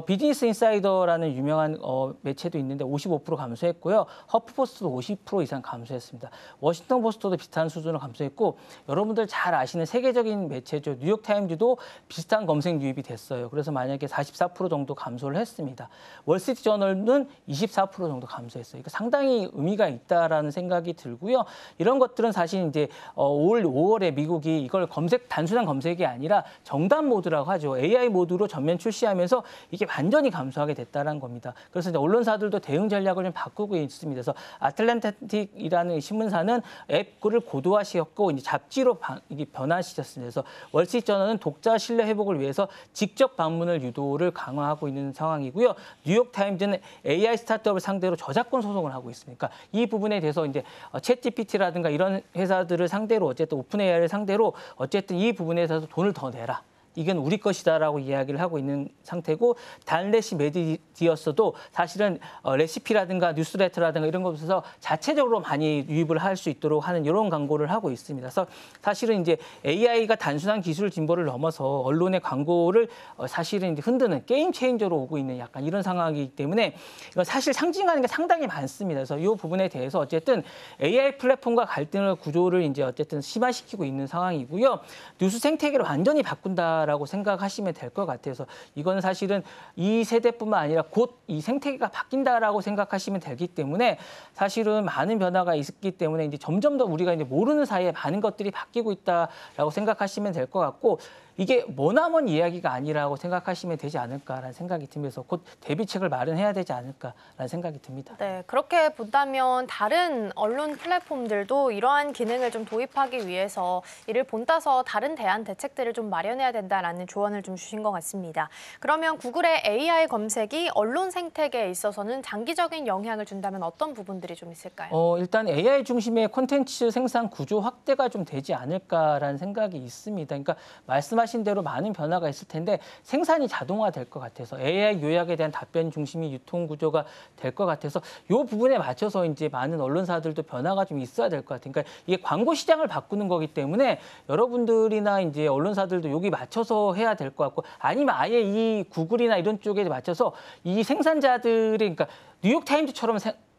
비즈니스 인사이더라는 유명한 매체도 있는데 55% 감소했고요. 허프포스트도 50% 이상 감소했습니다. 워싱턴 포스트도 비슷한 수준으로 감소했고 여러분들 잘 아시는 세계적인 매체죠. 뉴욕타임즈도 비슷한 검색 유입이 됐어요. 그래서 만약에 44% 정도 감소를 했습니다. 월스트리트저널은 24% 정도 감소했어요. 그러니까 상당히 의미가 있다라는 생각이 들고요. 이런 것들은 사실 이제 올 5월에 미국이 이걸 단순한 검색이 아니라 정답 모드라고 하죠. AI 모드로 전면 출시하면서 이게 완전히 감소하게 됐다는 겁니다. 그래서 이제 언론사들도 대응 전략을 좀 바꾸고 있습니다. 그래서 아틀랜틱이라는 신문사는 앱을 고도화시켰고 이제 잡지로 이게 변화시켰습니다. 그래서 월스트리트저널은 독자 신뢰 회복을 위해서 직접 방문을 유도를 강화하고 있는 상황이고요. 뉴욕타임즈는 AI 스타트업을 상대로 저작권 소송을 하고 있습니다. 그러니까 이 부분에 대해서 이제 챗GPT라든가 이런 회사들을 상대로 어쨌든 오픈 AI를 상대로 어쨌든 이 부분에 대해서 돈을 더 내라. 이건 우리 것이다라고 이야기를 하고 있는 상태고 단레시 메디어스도 사실은 레시피라든가 뉴스레터라든가 이런 것에서 자체적으로 많이 유입을 할 수 있도록 하는 이런 광고를 하고 있습니다. 그래서 사실은 이제 AI가 단순한 기술 진보를 넘어서 언론의 광고를 사실은 이제 흔드는 게임 체인저로 오고 있는 약간 이런 상황이기 때문에 이건 사실 상징하는 게 상당히 많습니다. 그래서 이 부분에 대해서 어쨌든 AI 플랫폼과 갈등을 구조를 이제 어쨌든 심화시키고 있는 상황이고요. 뉴스 생태계를 완전히 바꾼다. 라고 생각하시면 될 것 같아요. 그래서 이건 사실은 이 세대뿐만 아니라 곧 이 생태계가 바뀐다라고 생각하시면 되기 때문에 사실은 많은 변화가 있기 때문에 이제 점점 더 우리가 이제 모르는 사이에 많은 것들이 바뀌고 있다라고 생각하시면 될 것 같고 이게 머나먼 이야기가 아니라고 생각하시면 되지 않을까라는 생각이 들면서 곧 대비책을 마련해야 되지 않을까라는 생각이 듭니다. 네, 그렇게 본다면 다른 언론 플랫폼들도 이러한 기능을 좀 도입하기 위해서 이를 본따서 다른 대안 대책들을 좀 마련해야 된다라는 조언을 좀 주신 것 같습니다. 그러면 구글의 AI 검색이 언론 생태계에 있어서는 장기적인 영향을 준다면 어떤 부분들이 좀 있을까요? 일단 AI 중심의 콘텐츠 생산 구조 확대가 좀 되지 않을까라는 생각이 있습니다. 그러니까 말씀하신 대로 많은 변화가 있을 텐데 생산이 자동화될 것 같아서 AI 요약에 대한 답변 중심이 유통 구조가 될 것 같아서 이 부분에 맞춰서 이제 많은 언론사들도 변화가 좀 있어야 될 것 같아요. 그러니까 이게 광고 시장을 바꾸는 거기 때문에 여러분들이나 이제 언론사들도 여기 맞춰서 해야 될 것 같고 아니면 아예 이 구글이나 이런 쪽에 맞춰서 이 생산자들이 그러니까 뉴욕타임즈처럼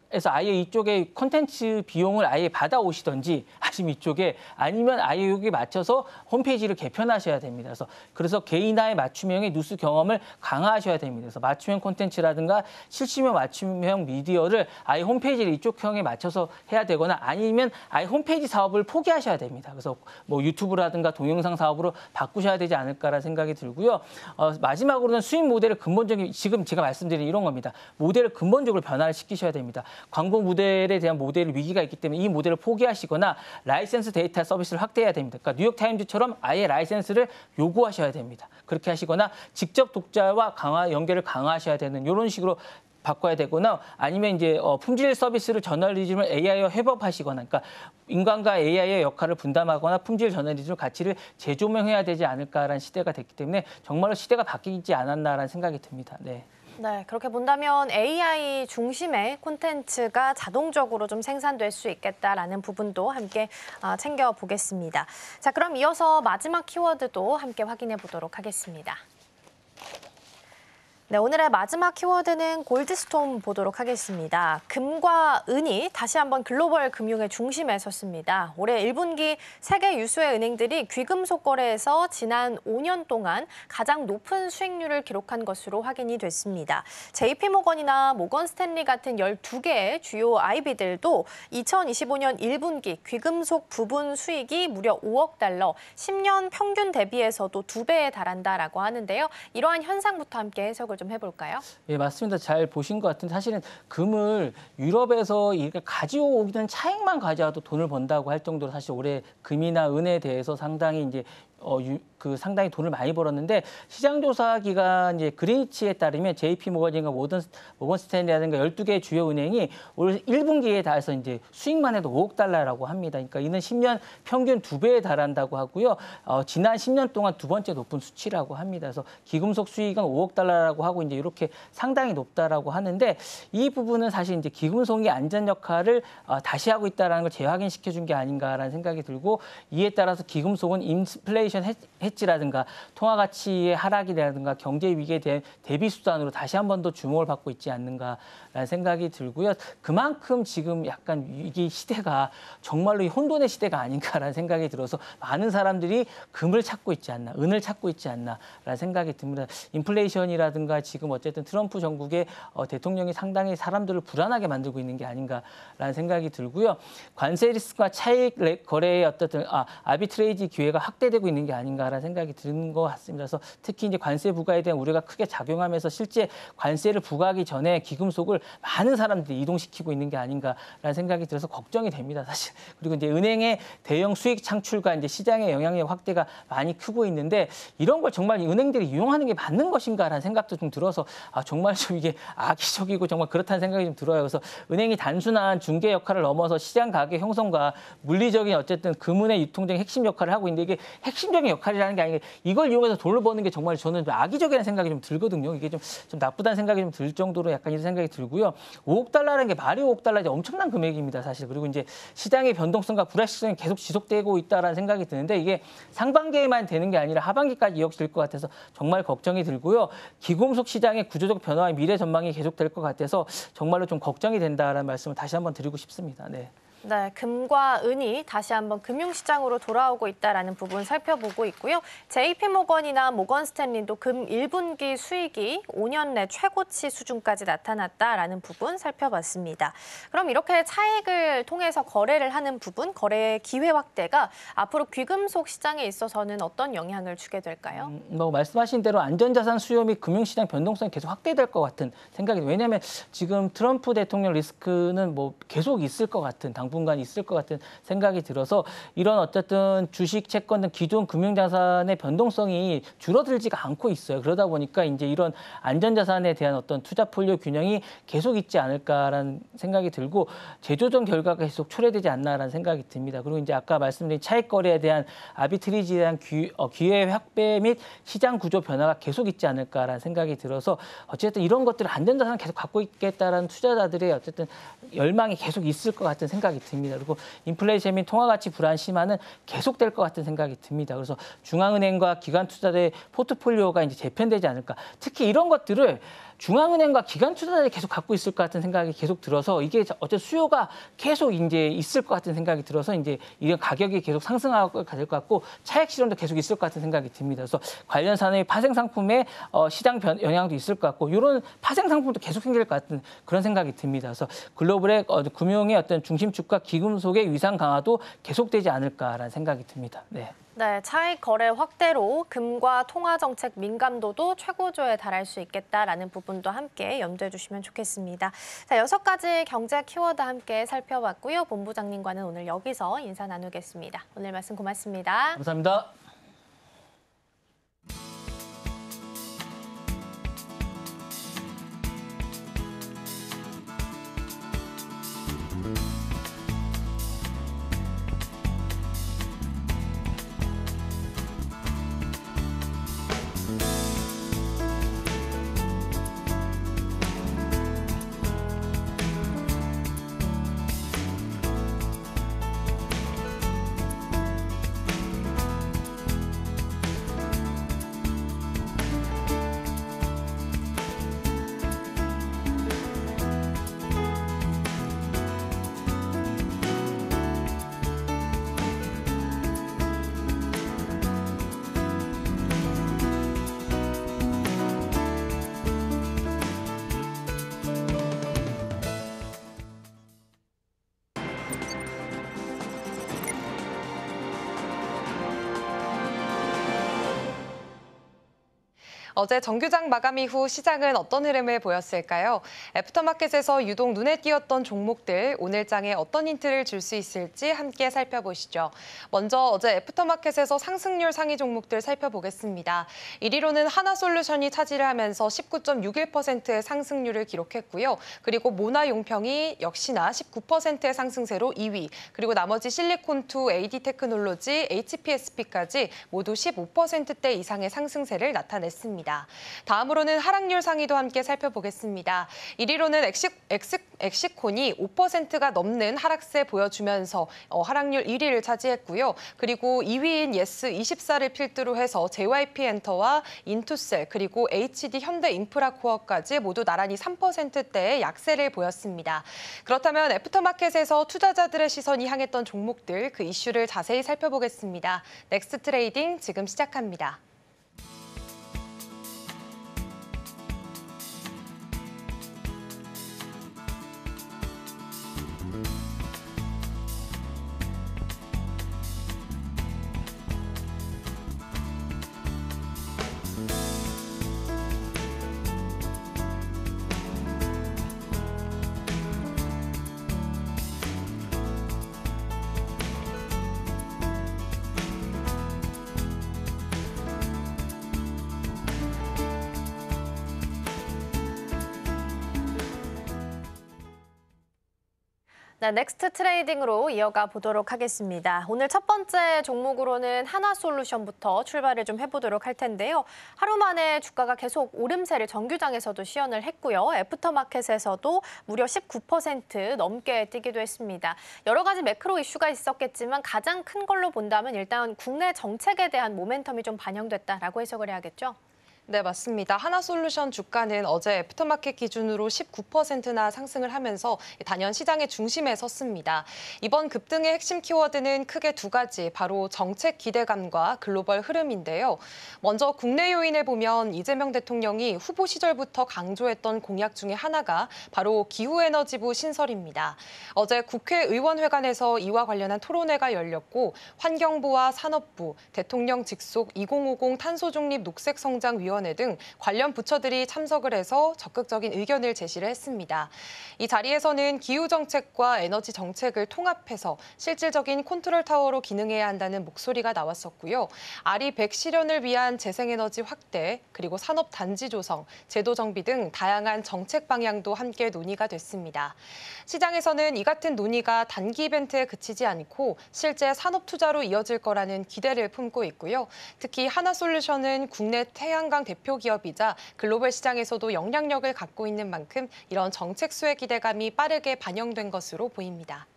그래서 아예 이쪽에 콘텐츠 비용을 아예 받아오시던지 아니면 이쪽에 아니면 아예 여기 맞춰서 홈페이지를 개편하셔야 됩니다. 그래서 개인화의 맞춤형의 뉴스 경험을 강화하셔야 됩니다. 그래서 맞춤형 콘텐츠라든가 실시간 맞춤형 미디어를 아예 홈페이지를 이쪽형에 맞춰서 해야 되거나 아니면 아예 홈페이지 사업을 포기하셔야 됩니다. 그래서 뭐 유튜브라든가 동영상 사업으로 바꾸셔야 되지 않을까라는 생각이 들고요. 마지막으로는 수익 모델을 근본적인 지금 제가 말씀드린 이런 겁니다. 모델을 근본적으로 변화를 시키셔야 됩니다. 광고 모델에 대한 모델 위기가 있기 때문에 이 모델을 포기하시거나 라이센스 데이터 서비스를 확대해야 됩니다. 그러니까 뉴욕타임즈처럼 아예 라이센스를 요구하셔야 됩니다. 그렇게 하시거나 직접 독자와 연결을 강화하셔야 되는 이런 식으로 바꿔야 되거나 아니면 이제 품질 서비스를 저널리즘을 AI와 협업하시거나 그러니까 인간과 AI의 역할을 분담하거나 품질 저널리즘 가치를 재조명해야 되지 않을까라는 시대가 됐기 때문에 정말로 시대가 바뀌지 않았나라는 생각이 듭니다. 네. 네, 그렇게 본다면 AI 중심의 콘텐츠가 자동적으로 좀 생산될 수 있겠다라는 부분도 함께 챙겨보겠습니다. 자, 그럼 이어서 마지막 키워드도 함께 확인해 보도록 하겠습니다. 네, 오늘의 마지막 키워드는 골드스톰 보도록 하겠습니다. 금과 은이 다시 한번 글로벌 금융의 중심에 섰습니다. 올해 1분기 세계 유수의 은행들이 귀금속 거래에서 지난 5년 동안 가장 높은 수익률을 기록한 것으로 확인이 됐습니다. JP모건이나 모건스탠리 같은 12개의 주요 IB들도 2025년 1분기 귀금속 부분 수익이 무려 5억 달러, 10년 평균 대비해서도 2배에 달한다라고 하는데요. 이러한 현상부터 함께 해석을 좀 해볼까요? 예, 맞습니다. 잘 보신 것 같은데 사실은 금을 유럽에서 이렇게 가져오기는 차익만 가져와도 돈을 번다고 할 정도로 사실 올해 금이나 은에 대해서 상당히 이제 상당히 돈을 많이 벌었는데 시장 조사 기관 이제 그린위치에 따르면 JP모건이나 모건스탠리라든가 12개 주요 은행이 올 1분기에 달해서 이제 수익만 해도 5억 달러라고 합니다. 그러니까 이는 10년 평균 2배에 달한다고 하고요. 지난 10년 동안 두 번째 높은 수치라고 합니다. 그래서 기금속 수익은 5억 달러라고 하고 이제 이렇게 상당히 높다라고 하는데 이 부분은 사실 이제 기금속이 안전 역할을 다시 하고 있다라는 걸 재확인시켜 준 게 아닌가라는 생각이 들고 이에 따라서 기금속은 인플레이션 해지라든가 통화 가치의 하락이라든가 경제 위기에 대한 대비 수단으로 다시 한 번 더 주목을 받고 있지 않는가라는 생각이 들고요. 그만큼 지금 약간 위기 시대가 정말로 혼돈의 시대가 아닌가라는 생각이 들어서 많은 사람들이 금을 찾고 있지 않나, 은을 찾고 있지 않나라는 생각이 듭니다. 인플레이션이라든가 지금 어쨌든 트럼프 정국의 대통령이 상당히 사람들을 불안하게 만들고 있는 게 아닌가라는 생각이 들고요. 관세 리스크와 차익 거래의 어떤 아비트레이지 기회가 확대되고 있는 게 아닌가라는 생각이 드는 것 같습니다. 그래서 특히 이제 관세 부과에 대한 우려가 크게 작용하면서 실제 관세를 부과하기 전에 기금속을 많은 사람들이 이동시키고 있는 게 아닌가라는 생각이 들어서 걱정이 됩니다, 사실. 그리고 이제 은행의 대형 수익 창출과 이제 시장의 영향력 확대가 많이 크고 있는데 이런 걸 정말 은행들이 이용하는 게 맞는 것인가라는 생각도 좀 들어서 정말 좀 이게 악의적이고 정말 그렇다는 생각이 좀 들어요. 그래서 은행이 단순한 중개 역할을 넘어서 시장 가격 형성과 물리적인 어쨌든 금은의 유통적인 핵심 역할을 하고 있는데 이게 핵심적인 역할이라는 게 아니라 이걸 이용해서 돈을 버는 게 정말 저는 악의적이라는 생각이 좀 들거든요. 이게 좀 나쁘다는 생각이 좀 들 정도로 약간 이런 생각이 들고요. 5억 달러라는 게 말이 5억 달러 이제 엄청난 금액입니다, 사실. 그리고 이제 시장의 변동성과 불확실성이 계속 지속되고 있다라는 생각이 드는데 이게 상반기에만 되는 게 아니라 하반기까지 이어질 것 같아서 정말 걱정이 들고요. 기금속 시장의 구조적 변화와 미래 전망이 계속될 것 같아서 정말로 좀 걱정이 된다라는 말씀을 다시 한번 드리고 싶습니다. 네. 네, 금과 은이 다시 한번 금융시장으로 돌아오고 있다는 부분 살펴보고 있고요. JP모건이나 모건스탠리도 금 1분기 수익이 5년 내 최고치 수준까지 나타났다라는 부분 살펴봤습니다. 그럼 이렇게 차익을 통해서 거래를 하는 부분, 거래의 기회 확대가 앞으로 귀금속 시장에 있어서는 어떤 영향을 주게 될까요? 말씀하신 대로 안전자산 수요 및 금융시장 변동성이 계속 확대될 것 같은 생각이 왜냐하면 지금 트럼프 대통령 리스크는 계속 있을 것 같은 당분간 있을 것 같은 생각이 들어서 이런 어쨌든 주식, 채권 등 기존 금융자산의 변동성이 줄어들지가 않고 있어요. 그러다 보니까 이제 이런 안전자산에 대한 어떤 투자 폴리오 균형이 계속 있지 않을까라는 생각이 들고 재조정 결과가 계속 초래되지 않나라는 생각이 듭니다. 그리고 이제 아까 말씀드린 차익 거래에 대한 아비트리지에 대한 기회 확대 및 시장 구조 변화가 계속 있지 않을까라는 생각이 들어서 어쨌든 이런 것들을 안전자산을 계속 갖고 있겠다라는 투자자들의 어쨌든 열망이 계속 있을 것 같은 생각이 듭니다. 그리고 인플레이션 및 통화 가치 불안 심화는 계속될 것 같은 생각이 듭니다. 그래서 중앙은행과 기관 투자자의 포트폴리오가 이제 재편되지 않을까. 특히 이런 것들을 중앙은행과 기관 투자자들이 계속 갖고 있을 것 같은 생각이 계속 들어서 이게 어쨌든 수요가 계속 이제 있을 것 같은 생각이 들어서 이제 이런 가격이 계속 상승하고 될 것 같고 차익 실현도 계속 있을 것 같은 생각이 듭니다. 그래서 관련 산업의 파생 상품의 시장 영향도 있을 것 같고 이런 파생 상품도 계속 생길 것 같은 그런 생각이 듭니다. 그래서 글로벌의 금융의 어떤 중심축과 기금속의 위상 강화도 계속되지 않을까라는 생각이 듭니다. 네. 네, 차익 거래 확대로 금과 통화 정책 민감도도 최고조에 달할 수 있겠다라는 부분도 함께 염두해 주시면 좋겠습니다. 자, 6가지 경제 키워드 함께 살펴봤고요. 본부장님과는 오늘 여기서 인사 나누겠습니다. 오늘 말씀 고맙습니다. 감사합니다. 어제 정규장 마감 이후 시장은 어떤 흐름을 보였을까요? 애프터마켓에서 유독 눈에 띄었던 종목들, 오늘장에 어떤 힌트를 줄 수 있을지 함께 살펴보시죠. 먼저 어제 애프터마켓에서 상승률 상위 종목들 살펴보겠습니다. 1위로는 하나솔루션이 차지를 하면서 19.61%의 상승률을 기록했고요. 그리고 모나용평이 역시나 19%의 상승세로 2위, 그리고 나머지 실리콘2, AD테크놀로지, HPSP까지 모두 15%대 이상의 상승세를 나타냈습니다. 다음으로는 하락률 상위도 함께 살펴보겠습니다. 1위로는 엑시콘이 5%가 넘는 하락세 보여주면서 하락률 1위를 차지했고요. 그리고 2위인 예스24를 필두로 해서 JYP엔터와 인투셀 그리고 HD 현대인프라코어까지 모두 나란히 3%대의 약세를 보였습니다. 그렇다면 애프터마켓에서 투자자들의 시선이 향했던 종목들, 그 이슈를 자세히 살펴보겠습니다. 넥스트 트레이딩 지금 시작합니다. 네, 넥스트 트레이딩으로 이어가 보도록 하겠습니다. 오늘 첫 번째 종목으로는 하나솔루션부터 출발을 좀 해보도록 할 텐데요. 하루 만에 주가가 계속 오름세를 정규장에서도 시연을 했고요. 애프터마켓에서도 무려 19% 넘게 뛰기도 했습니다. 여러 가지 매크로 이슈가 있었겠지만 가장 큰 걸로 본다면 일단 국내 정책에 대한 모멘텀이 좀 반영됐다라고 해석을 해야겠죠. 네, 맞습니다. 하나솔루션 주가는 어제 애프터마켓 기준으로 19%나 상승을 하면서 단연 시장의 중심에 섰습니다. 이번 급등의 핵심 키워드는 크게 두 가지, 바로 정책 기대감과 글로벌 흐름인데요. 먼저 국내 요인을 보면 이재명 대통령이 후보 시절부터 강조했던 공약 중에 하나가 바로 기후에너지부 신설입니다. 어제 국회의원회관에서 이와 관련한 토론회가 열렸고 환경부와 산업부, 대통령 직속 2050 탄소중립 녹색성장위원회 등 관련 부처들이 참석을 해서 적극적인 의견을 제시를 했습니다. 이 자리에서는 기후 정책과 에너지 정책을 통합해서 실질적인 컨트롤 타워로 기능해야 한다는 목소리가 나왔었고요. RE100 실현을 위한 재생에너지 확대, 그리고 산업 단지 조성, 제도 정비 등 다양한 정책 방향도 함께 논의가 됐습니다. 시장에서는 이 같은 논의가 단기 이벤트에 그치지 않고 실제 산업 투자로 이어질 거라는 기대를 품고 있고요. 특히 하나솔루션은 국내 태양광 대표 기업이자 글로벌 시장에서도 영향력을 갖고 있는 만큼 이런 정책 수혜 기대감이 빠르게 반영된 것으로 보입니다.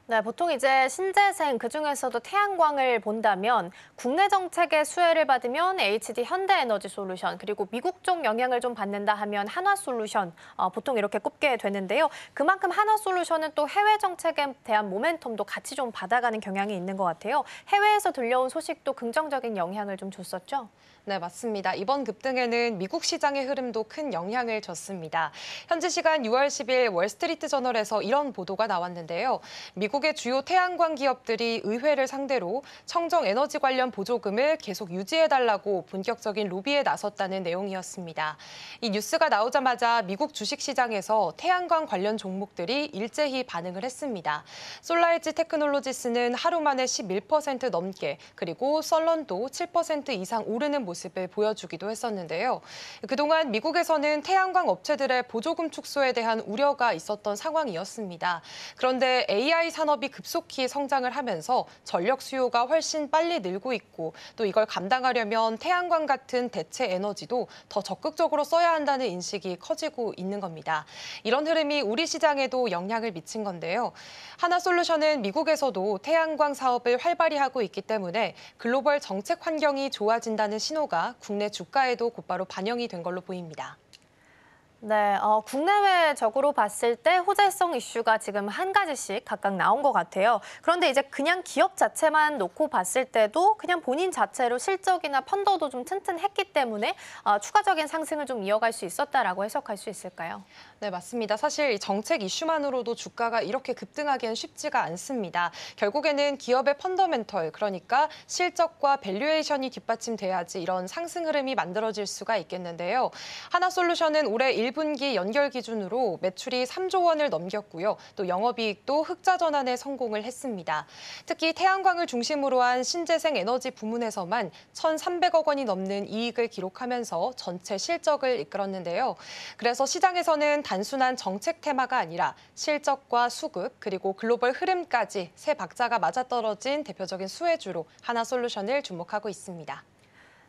네, 보통 이제 신재생 그중에서도 태양광을 본다면 국내 정책의 수혜를 받으면 HD 현대에너지솔루션 그리고 미국 쪽 영향을 좀 받는다 하면 하나솔루션 보통 이렇게 꼽게 되는데요. 그만큼 하나솔루션은 또 해외 정책에 대한 모멘텀도 같이 좀 받아가는 경향이 있는 것 같아요. 해외에서 들려온 소식도 긍정적인 영향을 좀 줬었죠. 네, 맞습니다. 이번 급등에는 미국 시장의 흐름도 큰 영향을 줬습니다. 현지 시간 6월 10일 월스트리트 저널에서 이런 보도가 나왔는데요. 미국의 주요 태양광 기업들이 의회를 상대로 청정 에너지 관련 보조금을 계속 유지해달라고 본격적인 로비에 나섰다는 내용이었습니다. 이 뉴스가 나오자마자 미국 주식시장에서 태양광 관련 종목들이 일제히 반응을 했습니다. 솔라에지 테크놀로지스는 하루 만에 11% 넘게, 그리고 썰런도 7% 이상 오르는 모습을 보여주기도 했었는데요. 그동안 미국에서는 태양광 업체들의 보조금 축소에 대한 우려가 있었던 상황이었습니다. 그런데 AI 산업이 급속히 성장을 하면서 전력 수요가 훨씬 빨리 늘고 있고 또 이걸 감당하려면 태양광 같은 대체 에너지도 더 적극적으로 써야 한다는 인식이 커지고 있는 겁니다. 이런 흐름이 우리 시장에도 영향을 미친 건데요. 하나솔루션은 미국에서도 태양광 사업을 활발히 하고 있기 때문에 글로벌 정책 환경이 좋아진다는 신호가 국내 주가에도 곧바로 반영이 된 걸로 보입니다. 네, 국내외적으로 봤을 때 호재성 이슈가 지금 한 가지씩 각각 나온 것 같아요. 그런데 이제 그냥 기업 자체만 놓고 봤을 때도 그냥 본인 자체로 실적이나 펀더도 좀 튼튼했기 때문에 추가적인 상승을 좀 이어갈 수 있었다라고 해석할 수 있을까요? 네, 맞습니다. 사실 이 정책 이슈만으로도 주가가 이렇게 급등하기는 쉽지가 않습니다. 결국에는 기업의 펀더멘털, 그러니까 실적과 밸류에이션이 뒷받침돼야지 이런 상승 흐름이 만들어질 수가 있겠는데요. 하나솔루션은 올해 1분기 연결 기준으로 매출이 3조 원을 넘겼고요. 또 영업이익도 흑자 전환에 성공을 했습니다. 특히 태양광을 중심으로 한 신재생 에너지 부문에서만 1,300억 원이 넘는 이익을 기록하면서 전체 실적을 이끌었는데요. 그래서 시장에서는 단순한 정책 테마가 아니라 실적과 수급 그리고 글로벌 흐름까지 세 박자가 맞아떨어진 대표적인 수혜주로 하나솔루션을 주목하고 있습니다.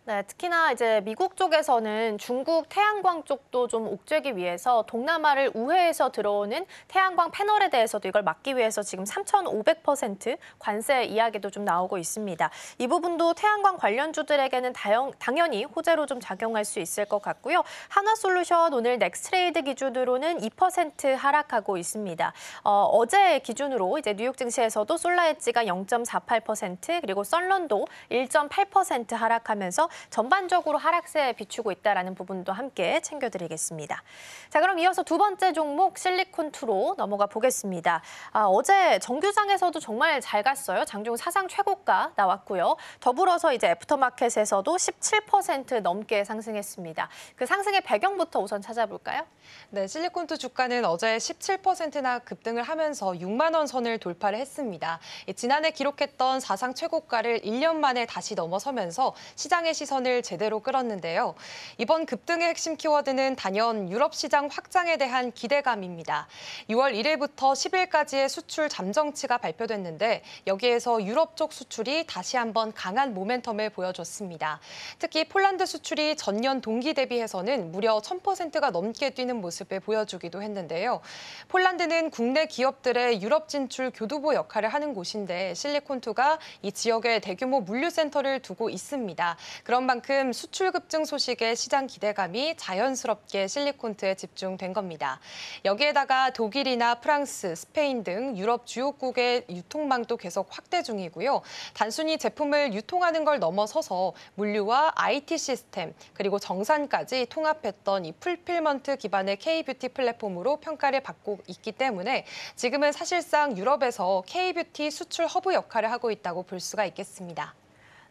네, 특히나 이제 미국 쪽에서는 중국 태양광 쪽도 좀 옥죄기 위해서 동남아를 우회해서 들어오는 태양광 패널에 대해서도 이걸 막기 위해서 지금 3,500% 관세 이야기도 좀 나오고 있습니다. 이 부분도 태양광 관련주들에게는 당연히 호재로 좀 작용할 수 있을 것 같고요. 하나솔루션 오늘 넥스트레이드 기준으로는 2% 하락하고 있습니다. 어제 기준으로 이제 뉴욕 증시에서도 솔라엣지가 0.48% 그리고 썬런도 1.8% 하락하면서 전반적으로 하락세에 비추고 있다는 부분도 함께 챙겨드리겠습니다. 자, 그럼 이어서 두 번째 종목 실리콘2로 넘어가 보겠습니다. 어제 정규장에서도 정말 잘 갔어요. 장중 사상 최고가 나왔고요. 더불어서 이제 애프터마켓에서도 17% 넘게 상승했습니다. 그 상승의 배경부터 우선 찾아볼까요? 네, 실리콘2 주가는 어제 17%나 급등을 하면서 6만 원 선을 돌파를 했습니다. 지난해 기록했던 사상 최고가를 1년 만에 다시 넘어서면서 시장의 시선을 제대로 끌었는데요. 이번 급등의 핵심 키워드는 단연 유럽 시장 확장에 대한 기대감입니다. 6월 1일부터 10일까지의 수출 잠정치가 발표됐는데 여기에서 유럽 쪽 수출이 다시 한번 강한 모멘텀을 보여줬습니다. 특히 폴란드 수출이 전년 동기 대비해서는 무려 1000%가 넘게 뛰는 모습을 보여주기도 했는데요. 폴란드는 국내 기업들의 유럽 진출 교두보 역할을 하는 곳인데 실리콘2가 이 지역에 대규모 물류센터를 두고 있습니다. 그런 만큼 수출 급증 소식에 시장 기대감이 자연스럽게 실리콘2에 집중된 겁니다. 여기에다가 독일이나 프랑스, 스페인 등 유럽 주요국의 유통망도 계속 확대 중이고요. 단순히 제품을 유통하는 걸 넘어서서 물류와 IT 시스템 그리고 정산까지 통합했던 이 풀필먼트 기반의 K-뷰티 플랫폼으로 평가를 받고 있기 때문에 지금은 사실상 유럽에서 K-뷰티 수출 허브 역할을 하고 있다고 볼 수가 있겠습니다.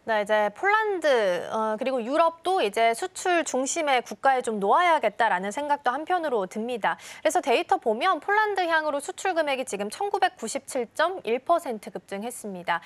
네, 이제 폴란드 그리고 유럽도 이제 수출 중심의 국가에 좀 놓아야겠다라는 생각도 한편으로 듭니다. 그래서 데이터 보면 폴란드 향으로 수출 금액이 지금 1997.1% 급증했습니다.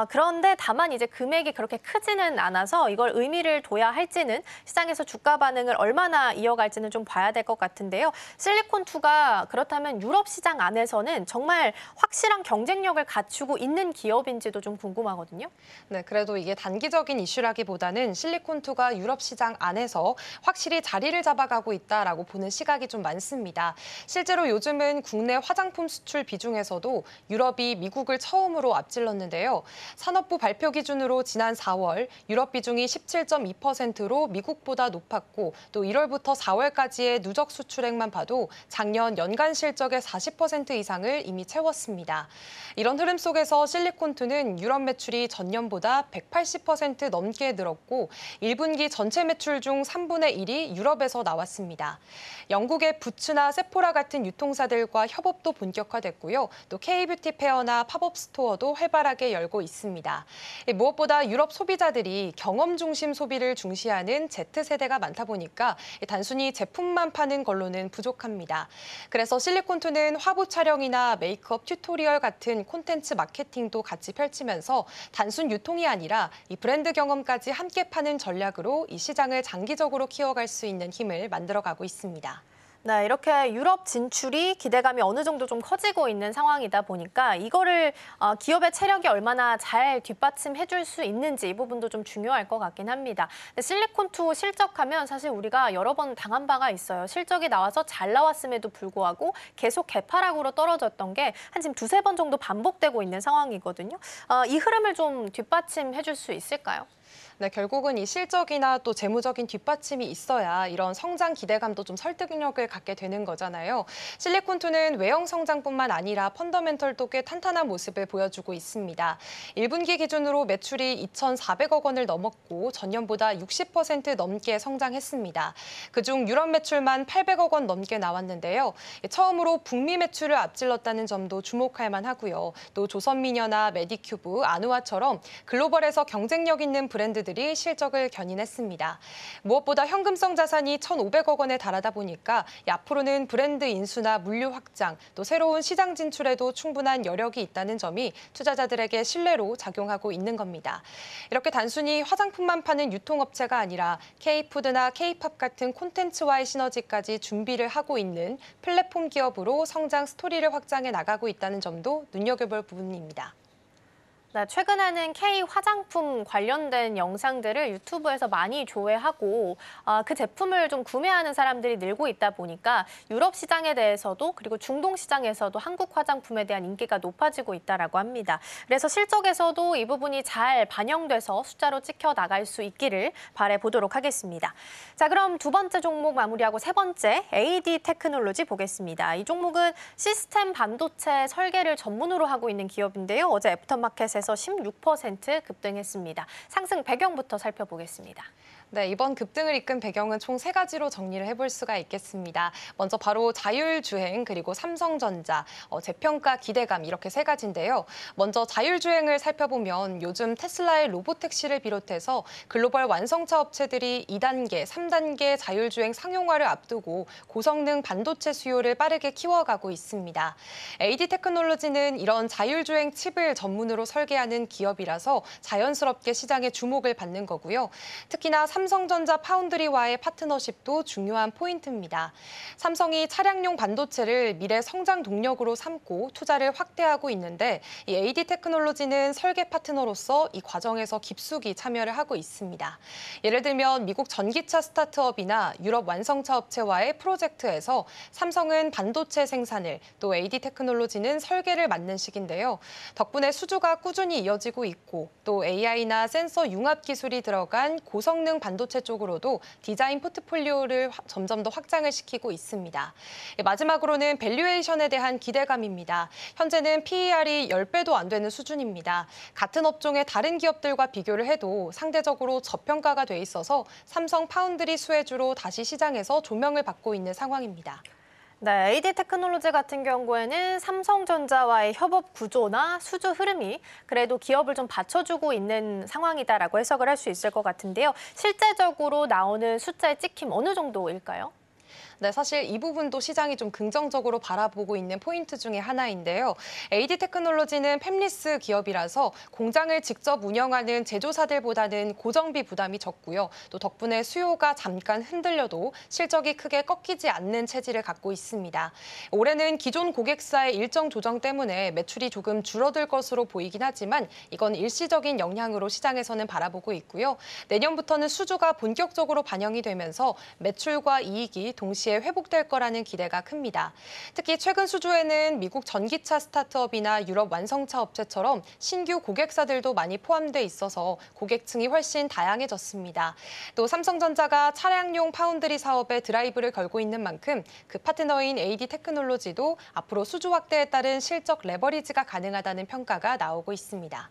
그런데 다만 이제 금액이 그렇게 크지는 않아서 이걸 의미를 둬야 할지는 시장에서 주가 반응을 얼마나 이어갈지는 좀 봐야 될 것 같은데요. 실리콘2가 그렇다면 유럽 시장 안에서는 정말 확실한 경쟁력을 갖추고 있는 기업인지도 좀 궁금하거든요. 네, 그래도 이게 단기적인 이슈라기보다는 실리콘2가 유럽 시장 안에서 확실히 자리를 잡아가고 있다라고 보는 시각이 좀 많습니다. 실제로 요즘은 국내 화장품 수출 비중에서도 유럽이 미국을 처음으로 앞질렀는데요. 산업부 발표 기준으로 지난 4월 유럽 비중이 17.2%로 미국보다 높았고 또 1월부터 4월까지의 누적 수출액만 봐도 작년 연간 실적의 40% 이상을 이미 채웠습니다. 이런 흐름 속에서 실리콘2는 유럽 매출이 전년보다 180% 넘게 늘었고 1분기 전체 매출 중 3분의 1이 유럽에서 나왔습니다. 영국의 부츠나 세포라 같은 유통사들과 협업도 본격화됐고요. 또 K-뷰티 페어나 팝업 스토어도 활발하게 열고 있습니다. 무엇보다 유럽 소비자들이 경험 중심 소비를 중시하는 Z세대가 많다 보니까 단순히 제품만 파는 걸로는 부족합니다. 그래서 실리콘2는 화보 촬영이나 메이크업 튜토리얼 같은 콘텐츠 마케팅도 같이 펼치면서 단순 유통이 아니라 이 브랜드 경험까지 함께 파는 전략으로 이 시장을 장기적으로 키워갈 수 있는 힘을 만들어가고 있습니다. 네, 이렇게 유럽 진출이 기대감이 어느 정도 좀 커지고 있는 상황이다 보니까 이거를 기업의 체력이 얼마나 잘 뒷받침해 줄 수 있는지 이 부분도 좀 중요할 것 같긴 합니다. 실리콘2 실적하면 사실 우리가 여러 번 당한 바가 있어요. 실적이 나와서 잘 나왔음에도 불구하고 계속 개파락으로 떨어졌던 게 한 지금 두세 번 정도 반복되고 있는 상황이거든요. 이 흐름을 좀 뒷받침해 줄 수 있을까요? 네, 결국은 이 실적이나 또 재무적인 뒷받침이 있어야 이런 성장 기대감도 좀 설득력을 갖게 되는 거잖아요. 실리콘투는 외형 성장뿐만 아니라 펀더멘털도 꽤 탄탄한 모습을 보여주고 있습니다. 1분기 기준으로 매출이 2,400억 원을 넘었고 전년보다 60% 넘게 성장했습니다. 그중 유럽 매출만 800억 원 넘게 나왔는데요. 처음으로 북미 매출을 앞질렀다는 점도 주목할 만하고요. 또 조선미녀나 메디큐브, 아누아처럼 글로벌에서 경쟁력 있는 브랜드들이 실적을 견인했습니다. 무엇보다 현금성 자산이 1,500억 원에 달하다 보니까 앞으로는 브랜드 인수나 물류 확장, 또 새로운 시장 진출에도 충분한 여력이 있다는 점이 투자자들에게 신뢰로 작용하고 있는 겁니다. 이렇게 단순히 화장품만 파는 유통업체가 아니라 K푸드나 K팝 같은 콘텐츠와의 시너지까지 준비를 하고 있는 플랫폼 기업으로 성장 스토리를 확장해 나가고 있다는 점도 눈여겨볼 부분입니다. 네, 최근에는 K 화장품 관련된 영상들을 유튜브에서 많이 조회하고 그 제품을 좀 구매하는 사람들이 늘고 있다 보니까 유럽 시장에 대해서도 그리고 중동 시장에서도 한국 화장품에 대한 인기가 높아지고 있다라고 합니다. 그래서 실적에서도 이 부분이 잘 반영돼서 숫자로 찍혀 나갈 수 있기를 바라보도록 하겠습니다. 자, 그럼 두 번째 종목 마무리하고 세 번째 AD 테크놀로지 보겠습니다. 이 종목은 시스템 반도체 설계를 전문으로 하고 있는 기업인데요. 어제 애프터마켓에서 16% 급등했습니다. 상승 배경부터 살펴보겠습니다. 네, 이번 급등을 이끈 배경은 총 3가지로 정리를 해볼 수가 있겠습니다. 먼저 바로 자율주행 그리고 삼성전자, 재평가 기대감 이렇게 3가지인데요. 먼저 자율주행을 살펴보면 요즘 테슬라의 로보택시를 비롯해서 글로벌 완성차 업체들이 2단계, 3단계 자율주행 상용화를 앞두고 고성능 반도체 수요를 빠르게 키워가고 있습니다. AD 테크놀로지는 이런 자율주행 칩을 전문으로 설계하는 기업이라서 자연스럽게 시장의 주목을 받는 거고요. 특히나 삼성전자 파운드리와의 파트너십도 중요한 포인트입니다. 삼성이 차량용 반도체를 미래 성장 동력으로 삼고 투자를 확대하고 있는데 이 AD 테크놀로지는 설계 파트너로서 이 과정에서 깊숙이 참여를 하고 있습니다. 예를 들면 미국 전기차 스타트업이나 유럽 완성차 업체와의 프로젝트에서 삼성은 반도체 생산을 또 AD 테크놀로지는 설계를 맡는 식인데요. 덕분에 수주가 꾸준히 이어지고 있고 또 AI나 센서 융합 기술이 들어간 고성능 반도체 쪽으로도 디자인 포트폴리오를 점점 더 확장을 시키고 있습니다. 마지막으로는 밸류에이션에 대한 기대감입니다. 현재는 PER이 10배도 안 되는 수준입니다. 같은 업종의 다른 기업들과 비교를 해도 상대적으로 저평가가 돼 있어서 삼성 파운드리 수혜주로 다시 시장에서 조명을 받고 있는 상황입니다. 네, AD 테크놀로지 같은 경우에는 삼성전자와의 협업 구조나 수주 흐름이 그래도 기업을 좀 받쳐주고 있는 상황이다라고 해석을 할 수 있을 것 같은데요. 실제적으로 나오는 숫자의 찍힘 어느 정도일까요? 네, 사실 이 부분도 시장이 좀 긍정적으로 바라보고 있는 포인트 중에 하나인데요. AD 테크놀로지는 팹리스 기업이라서 공장을 직접 운영하는 제조사들보다는 고정비 부담이 적고요. 또 덕분에 수요가 잠깐 흔들려도 실적이 크게 꺾이지 않는 체질을 갖고 있습니다. 올해는 기존 고객사의 일정 조정 때문에 매출이 조금 줄어들 것으로 보이긴 하지만 이건 일시적인 영향으로 시장에서는 바라보고 있고요. 내년부터는 수주가 본격적으로 반영이 되면서 매출과 이익이 동시에 회복될 거라는 기대가 큽니다. 특히 최근 수주에는 미국 전기차 스타트업이나 유럽 완성차 업체처럼 신규 고객사들도 많이 포함돼 있어서 고객층이 훨씬 다양해졌습니다. 또 삼성전자가 차량용 파운드리 사업에 드라이브를 걸고 있는 만큼 그 파트너인 AD 테크놀로지도 앞으로 수주 확대에 따른 실적 레버리지가 가능하다는 평가가 나오고 있습니다.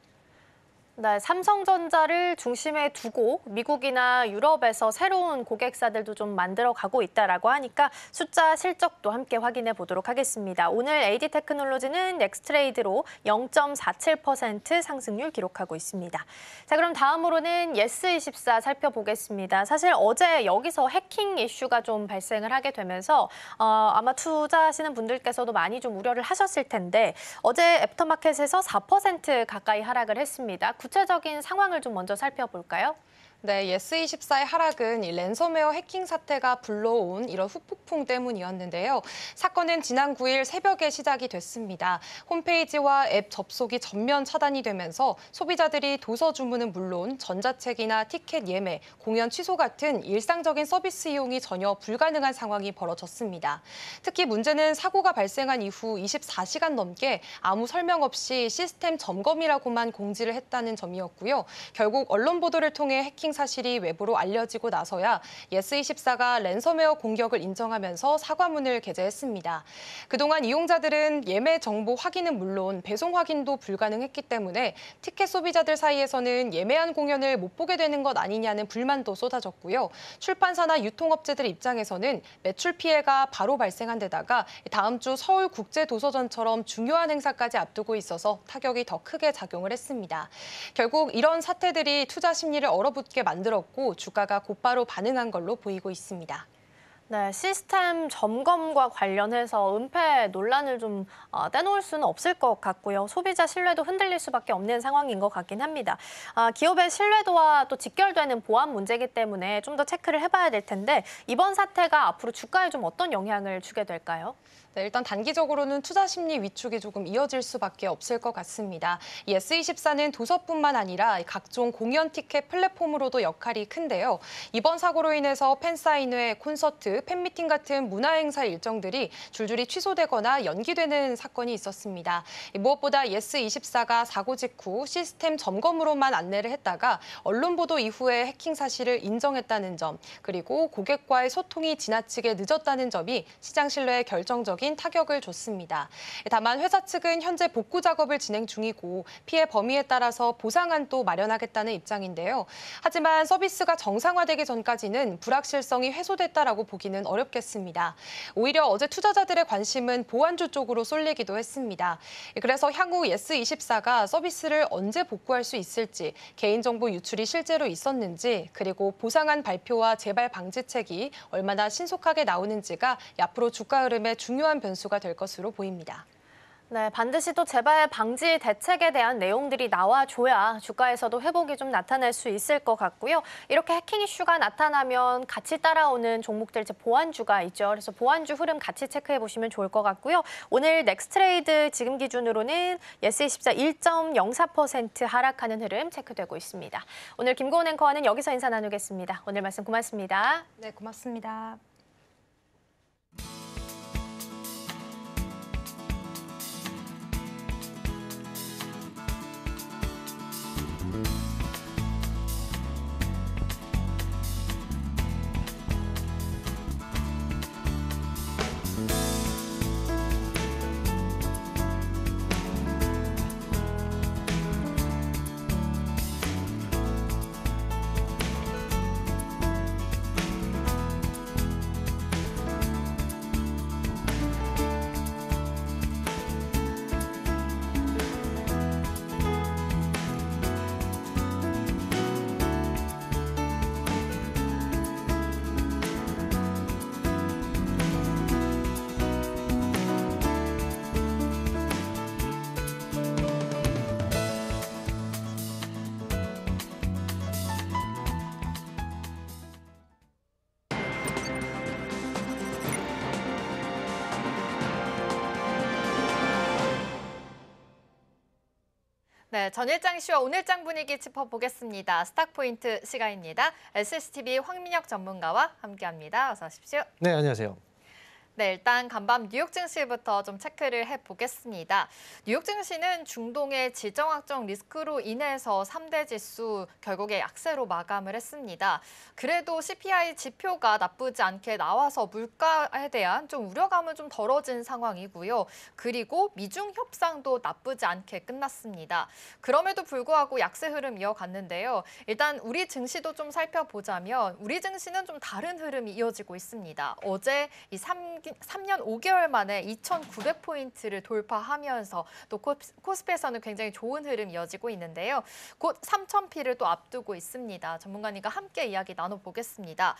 네, 삼성전자를 중심에 두고 미국이나 유럽에서 새로운 고객사들도 좀 만들어가고 있다라고 하니까 숫자 실적도 함께 확인해 보도록 하겠습니다. 오늘 AD 테크놀로지는 넥스트레이드로 0.47% 상승률 기록하고 있습니다. 자, 그럼 다음으로는 예스24 살펴보겠습니다. 사실 어제 여기서 해킹 이슈가 좀 발생을 하게 되면서 아마 투자하시는 분들께서도 많이 좀 우려를 하셨을 텐데 어제 애프터마켓에서 4% 가까이 하락을 했습니다. 구체적인 상황을 좀 먼저 살펴볼까요? 네, 예스24의 하락은 이 랜섬웨어 해킹 사태가 불러온 이런 후폭풍 때문이었는데요. 사건은 지난 9일 새벽에 시작이 됐습니다. 홈페이지와 앱 접속이 전면 차단이 되면서 소비자들이 도서 주문은 물론 전자책이나 티켓 예매, 공연 취소 같은 일상적인 서비스 이용이 전혀 불가능한 상황이 벌어졌습니다. 특히 문제는 사고가 발생한 이후 24시간 넘게 아무 설명 없이 시스템 점검이라고만 공지를 했다는 점이었고요. 결국 언론 보도를 통해 해킹 사실이 외부로 알려지고 나서야 예스24가 랜섬웨어 공격을 인정하면서 사과문을 게재했습니다. 그동안 이용자들은 예매 정보 확인은 물론 배송 확인도 불가능했기 때문에 티켓 소비자들 사이에서는 예매한 공연을 못 보게 되는 것 아니냐는 불만도 쏟아졌고요. 출판사나 유통업체들 입장에서는 매출 피해가 바로 발생한 데다가 다음 주 서울국제도서전처럼 중요한 행사까지 앞두고 있어서 타격이 더 크게 작용을 했습니다. 결국 이런 사태들이 투자 심리를 얼어붙게 만들었고 주가가 곧바로 반응한 걸로 보이고 있습니다. 네, 시스템 점검과 관련해서 은폐 논란을 좀 떼놓을 수는 없을 것 같고요. 소비자 신뢰도 흔들릴 수밖에 없는 상황인 것 같긴 합니다. 기업의 신뢰도와 또 직결되는 보안 문제이기 때문에 좀 더 체크를 해봐야 될 텐데 이번 사태가 앞으로 주가에 좀 어떤 영향을 주게 될까요? 네, 일단 단기적으로는 투자 심리 위축이 조금 이어질 수밖에 없을 것 같습니다. 예스24는 도서뿐만 아니라 각종 공연 티켓 플랫폼으로도 역할이 큰데요. 이번 사고로 인해서 팬사인회, 콘서트, 팬미팅 같은 문화행사 일정들이 줄줄이 취소되거나 연기되는 사건이 있었습니다. 무엇보다 예스24가 사고 직후 시스템 점검으로만 안내를 했다가 언론 보도 이후에 해킹 사실을 인정했다는 점, 그리고 고객과의 소통이 지나치게 늦었다는 점이 시장 신뢰에 결정적인 타격을 줬습니다. 다만 회사 측은 현재 복구 작업을 진행 중이고 피해 범위에 따라서 보상안도 마련하겠다는 입장인데요. 하지만 서비스가 정상화되기 전까지는 불확실성이 해소됐다라고 보기는 어렵겠습니다. 오히려 어제 투자자들의 관심은 보안주 쪽으로 쏠리기도 했습니다. 그래서 향후 예스24가 서비스를 언제 복구할 수 있을지, 개인정보 유출이 실제로 있었는지, 그리고 보상안 발표와 재발 방지책이 얼마나 신속하게 나오는지가 앞으로 주가 흐름의 중요한 변수가 될 것으로 보입니다. 네, 반드시 또 재발 방지 대책에 대한 내용들이 나와줘야 주가에서도 회복이 좀 나타날 수 있을 것 같고요. 이렇게 해킹 이슈가 나타나면 같이 따라오는 종목들, 보안주가 있죠. 그래서 보안주 흐름 같이 체크해 보시면 좋을 것 같고요. 오늘 넥스트레이드 지금 기준으로는 예스24 1.04% 하락하는 흐름 체크되고 있습니다. 오늘 김고은 앵커와는 여기서 인사 나누겠습니다. 오늘 말씀 고맙습니다. 네, 고맙습니다. 네, 전일장 이슈와 오늘장 분위기 짚어보겠습니다. 스탁포인트 시간입니다. SSTV 황민혁 전문가와 함께합니다. 어서 오십시오. 네, 안녕하세요. 네, 일단 간밤 뉴욕 증시부터 좀 체크를 해보겠습니다. 뉴욕 증시는 중동의 지정학적 리스크로 인해서 3대 지수 결국에 약세로 마감을 했습니다. 그래도 CPI 지표가 나쁘지 않게 나와서 물가에 대한 좀 우려감은 좀 덜어진 상황이고요. 그리고 미중 협상도 나쁘지 않게 끝났습니다. 그럼에도 불구하고 약세 흐름 이어갔는데요. 일단 우리 증시도 좀 살펴보자면 우리 증시는 좀 다른 흐름이 이어지고 있습니다. 어제 이 3개 3년 5개월 만에 2,900포인트를 돌파하면서 또 코스피에서는 굉장히 좋은 흐름 이어지고 있는데요. 곧 3,000피를 또 앞두고 있습니다. 전문가님과 함께 이야기 나눠보겠습니다.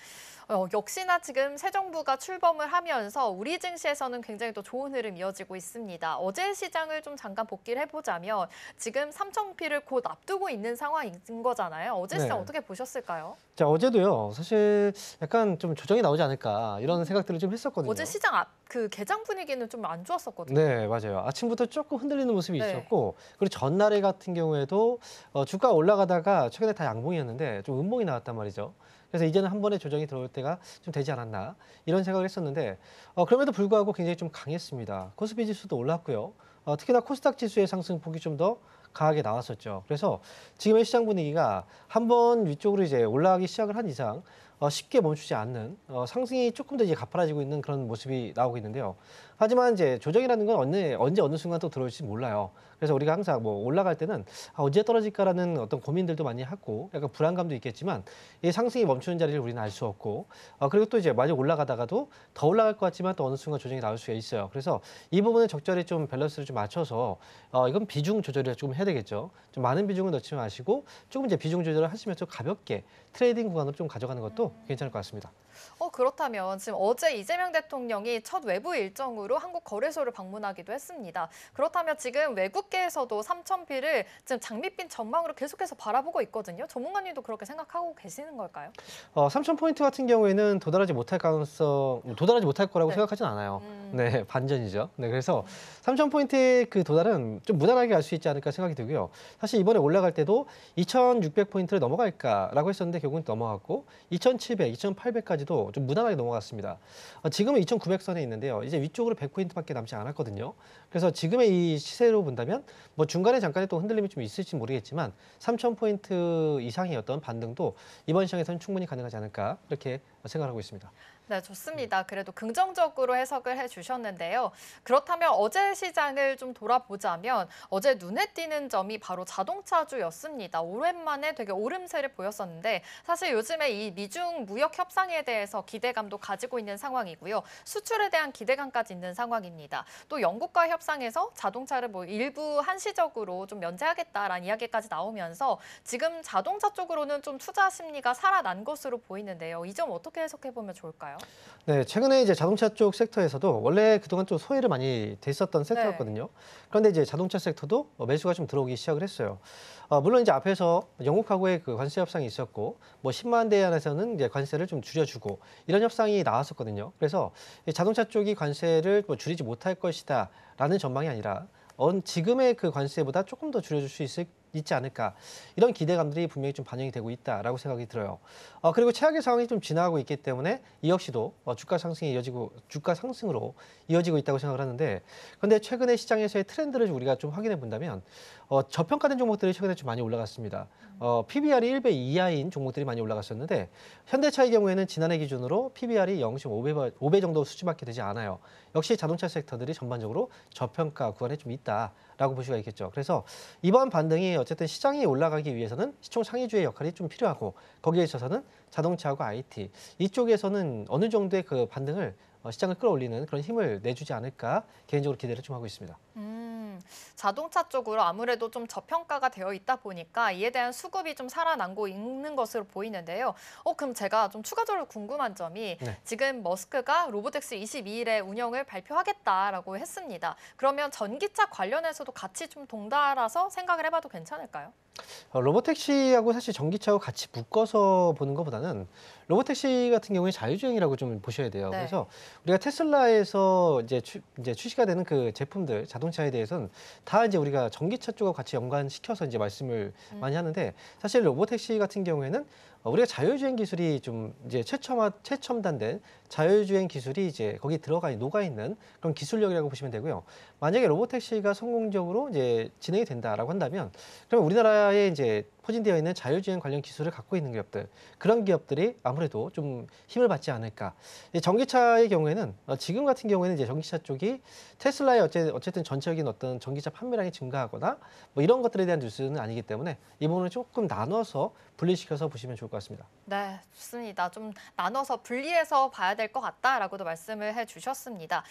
역시나 지금 새 정부가 출범을 하면서 우리 증시에서는 굉장히 또 좋은 흐름 이어지고 있습니다. 어제 시장을 좀 잠깐 복기를 해보자면 지금 3,000피를 곧 앞두고 있는 상황인 거잖아요. 어제 시장 네. 어떻게 보셨을까요? 자, 어제도요. 사실 약간 좀 조정이 나오지 않을까 이런 생각들을 좀 했었거든요. 어제 시장 그 개장 분위기는 좀 안 좋았었거든요. 네, 맞아요. 아침부터 조금 흔들리는 모습이 네. 있었고, 그리고 전날에 같은 경우에도 주가가 올라가다가 최근에 다 양봉이었는데 좀 음봉이 나왔단 말이죠. 그래서 이제는 한 번에 조정이 들어올 때가 좀 되지 않았나 이런 생각을 했었는데 그럼에도 불구하고 굉장히 좀 강했습니다. 코스피 지수도 올랐고요. 특히나 코스닥 지수의 상승폭이 좀 더 강하게 나왔었죠. 그래서 지금의 시장 분위기가 한 번 위쪽으로 이제 올라가기 시작을 한 이상 쉽게 멈추지 않는 상승이 조금 더 이제 가파라지고 있는 그런 모습이 나오고 있는데요. 하지만 이제 조정이라는 건 언제 어느 순간 또 들어올지 몰라요. 그래서 우리가 항상 뭐 올라갈 때는 언제 떨어질까라는 어떤 고민들도 많이 하고 약간 불안감도 있겠지만 이 상승이 멈추는 자리를 우리는 알 수 없고 그리고 또 이제 만약 올라가다가도 더 올라갈 것 같지만 또 어느 순간 조정이 나올 수가 있어요. 그래서 이 부분은 적절히 좀 밸런스를 좀 맞춰서 이건 비중 조절을 조금 해야 되겠죠. 좀 많은 비중을 넣지 마시고 조금 이제 비중 조절을 하시면서 가볍게 트레이딩 구간으로 좀 가져가는 것도 괜찮을 것 같습니다. 그렇다면 지금 어제 이재명 대통령이 첫 외부 일정으로 한국 거래소를 방문하기도 했습니다. 그렇다면 지금 외국계에서도 3,000피를 지금 장밋빛 전망으로 계속해서 바라보고 있거든요. 전문가님도 그렇게 생각하고 계시는 걸까요? 3,000포인트 같은 경우에는 도달하지 못할 거라고 네. 생각하진 않아요. 네, 반전이죠. 네, 그래서 3,000포인트의 그 도달은 좀 무난하게 갈 수 있지 않을까 생각이 들고요. 사실 이번에 올라갈 때도 2,600포인트를 넘어갈까라고 했었는데 결국은 넘어갔고 2,700, 2,800까지도 좀 무난하게 넘어갔습니다. 지금은 2,900선에 있는데요. 이제 위쪽으로 100포인트밖에 남지 않았거든요. 그래서 지금의 이 시세로 본다면 뭐 중간에 잠깐의 또 흔들림이 좀 있을지 모르겠지만 3,000포인트 이상의 어떤 반등도 이번 시장에서는 충분히 가능하지 않을까 이렇게 생각하고 있습니다. 네, 좋습니다. 그래도 긍정적으로 해석을 해주셨는데요. 그렇다면 어제 시장을 좀 돌아보자면 어제 눈에 띄는 점이 바로 자동차주였습니다. 오랜만에 되게 오름세를 보였었는데 사실 요즘에 이 미중 무역 협상에 대해서 기대감도 가지고 있는 상황이고요. 수출에 대한 기대감까지 있는 상황입니다. 또 영국과 협상에서 자동차를 뭐 일부 한시적으로 좀 면제하겠다라는 이야기까지 나오면서 지금 자동차 쪽으로는 좀 투자 심리가 살아난 것으로 보이는데요. 이 점 어떻게 해석해 보면 좋을까요? 네, 최근에 이제 자동차 쪽 섹터에서도 원래 그동안 좀 소외를 많이 됐었던 섹터였거든요. 그런데 이제 자동차 섹터도 매수가 좀 들어오기 시작을 했어요. 물론 이제 앞에서 영국하고의 그 관세 협상이 있었고, 뭐 10만 대 안에서는 이제 관세를 좀 줄여주고 이런 협상이 나왔었거든요. 그래서 이 자동차 쪽이 관세를 뭐 줄이지 못할 것이다라는 전망이 아니라 지금의 그 관세보다 조금 더 줄여줄 수 있지 않을까 이런 기대감들이 분명히 좀 반영이 되고 있다라고 생각이 들어요. 그리고 최악의 상황이 좀 지나가고 있기 때문에 이 역시도 주가 상승으로 이어지고 있다고 생각을 하는데 그런데 최근에 시장에서의 트렌드를 우리가 좀 확인해 본다면 저평가된 종목들이 최근에 좀 많이 올라갔습니다. PBR이 1배 이하인 종목들이 많이 올라갔었는데 현대차의 경우에는 지난해 기준으로 PBR이 0.5배 정도 수준밖에 되지 않아요. 역시 자동차 섹터들이 전반적으로 저평가 구간에 좀 있다라고 볼 수가 있겠죠. 그래서 이번 반등이 어쨌든 시장이 올라가기 위해서는 시총 상위주의 역할이 좀 필요하고 거기에 있어서는 자동차하고 IT 이쪽에서는 어느 정도의 그 반등을 시장을 끌어올리는 그런 힘을 내주지 않을까 개인적으로 기대를 좀 하고 있습니다. 자동차 쪽으로 아무래도 좀 저평가가 되어 있다 보니까 이에 대한 수급이 좀 살아나고 있는 것으로 보이는데요. 그럼 제가 좀 추가적으로 궁금한 점이 네. 지금 머스크가 로보택시 22일에 운영을 발표하겠다라고 했습니다. 그러면 전기차 관련해서도 같이 좀 동달아서 생각을 해봐도 괜찮을까요? 로보택시하고 사실 전기차하고 같이 묶어서 보는 것보다는 로보택시 같은 경우에 자율주행이라고 좀 보셔야 돼요. 네. 그래서 우리가 테슬라에서 이제 출시가 되는 그 제품들 자동차에 대해서는 다 이제 우리가 전기차 쪽하고 같이 연관시켜서 이제 말씀을 많이 하는데 사실 로보택시 같은 경우에는 우리가 자율주행 기술이 좀 이제 최첨단된 자율주행 기술이 이제 거기 녹아 있는 그런 기술력이라고 보시면 되고요. 만약에 로보택시가 성공적으로 이제 진행이 된다라고 한다면 그러면 우리나라에 이제 포진되어 있는 자율주행 관련 기술을 갖고 있는 기업들 그런 기업들이 아무래도 좀 힘을 받지 않을까. 전기차의 경우에는 지금 같은 경우에는 이제 전기차 쪽이 테슬라의 어쨌든 전체적인 어떤 전기차 판매량이 증가하거나 뭐 이런 것들에 대한 뉴스는 아니기 때문에 이 부분을 조금 나눠서 분리시켜서 보시면 좋을 것 같습니다. 네, 좋습니다. 좀 나눠서 분리해서 봐야 될 될 것 같다라고도 말씀을 해주셨습니다.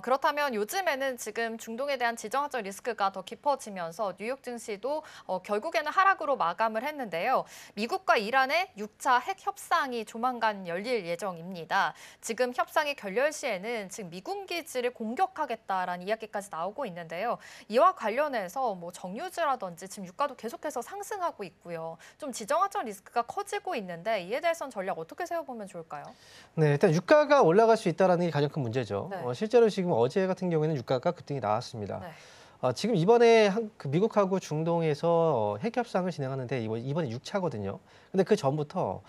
그렇다면 요즘에는 지금 중동에 대한 지정학적 리스크가 더 깊어지면서 뉴욕 증시도 결국에는 하락으로 마감을 했는데요. 미국과 이란의 6차 핵 협상이 조만간 열릴 예정입니다. 지금 협상이 결렬 시에는 지금 미군 기지를 공격하겠다라는 이야기까지 나오고 있는데요. 이와 관련해서 뭐 정유주라든지 지금 유가도 계속해서 상승하고 있고요. 좀 지정학적 리스크가 커지고 있는데 이에 대해서는 전략 어떻게 세워보면 좋을까요? 네, 일단 유가가 올라갈 수 있다는 게 가장 큰 문제죠. 네. 실제로 지금 어제 같은 경우에는 유가가 급등이 나왔습니다. 네. 지금 이번에 미국하고 중동에서 핵 협상을 진행하는데 이번에 6차거든요. 근데 그 전부터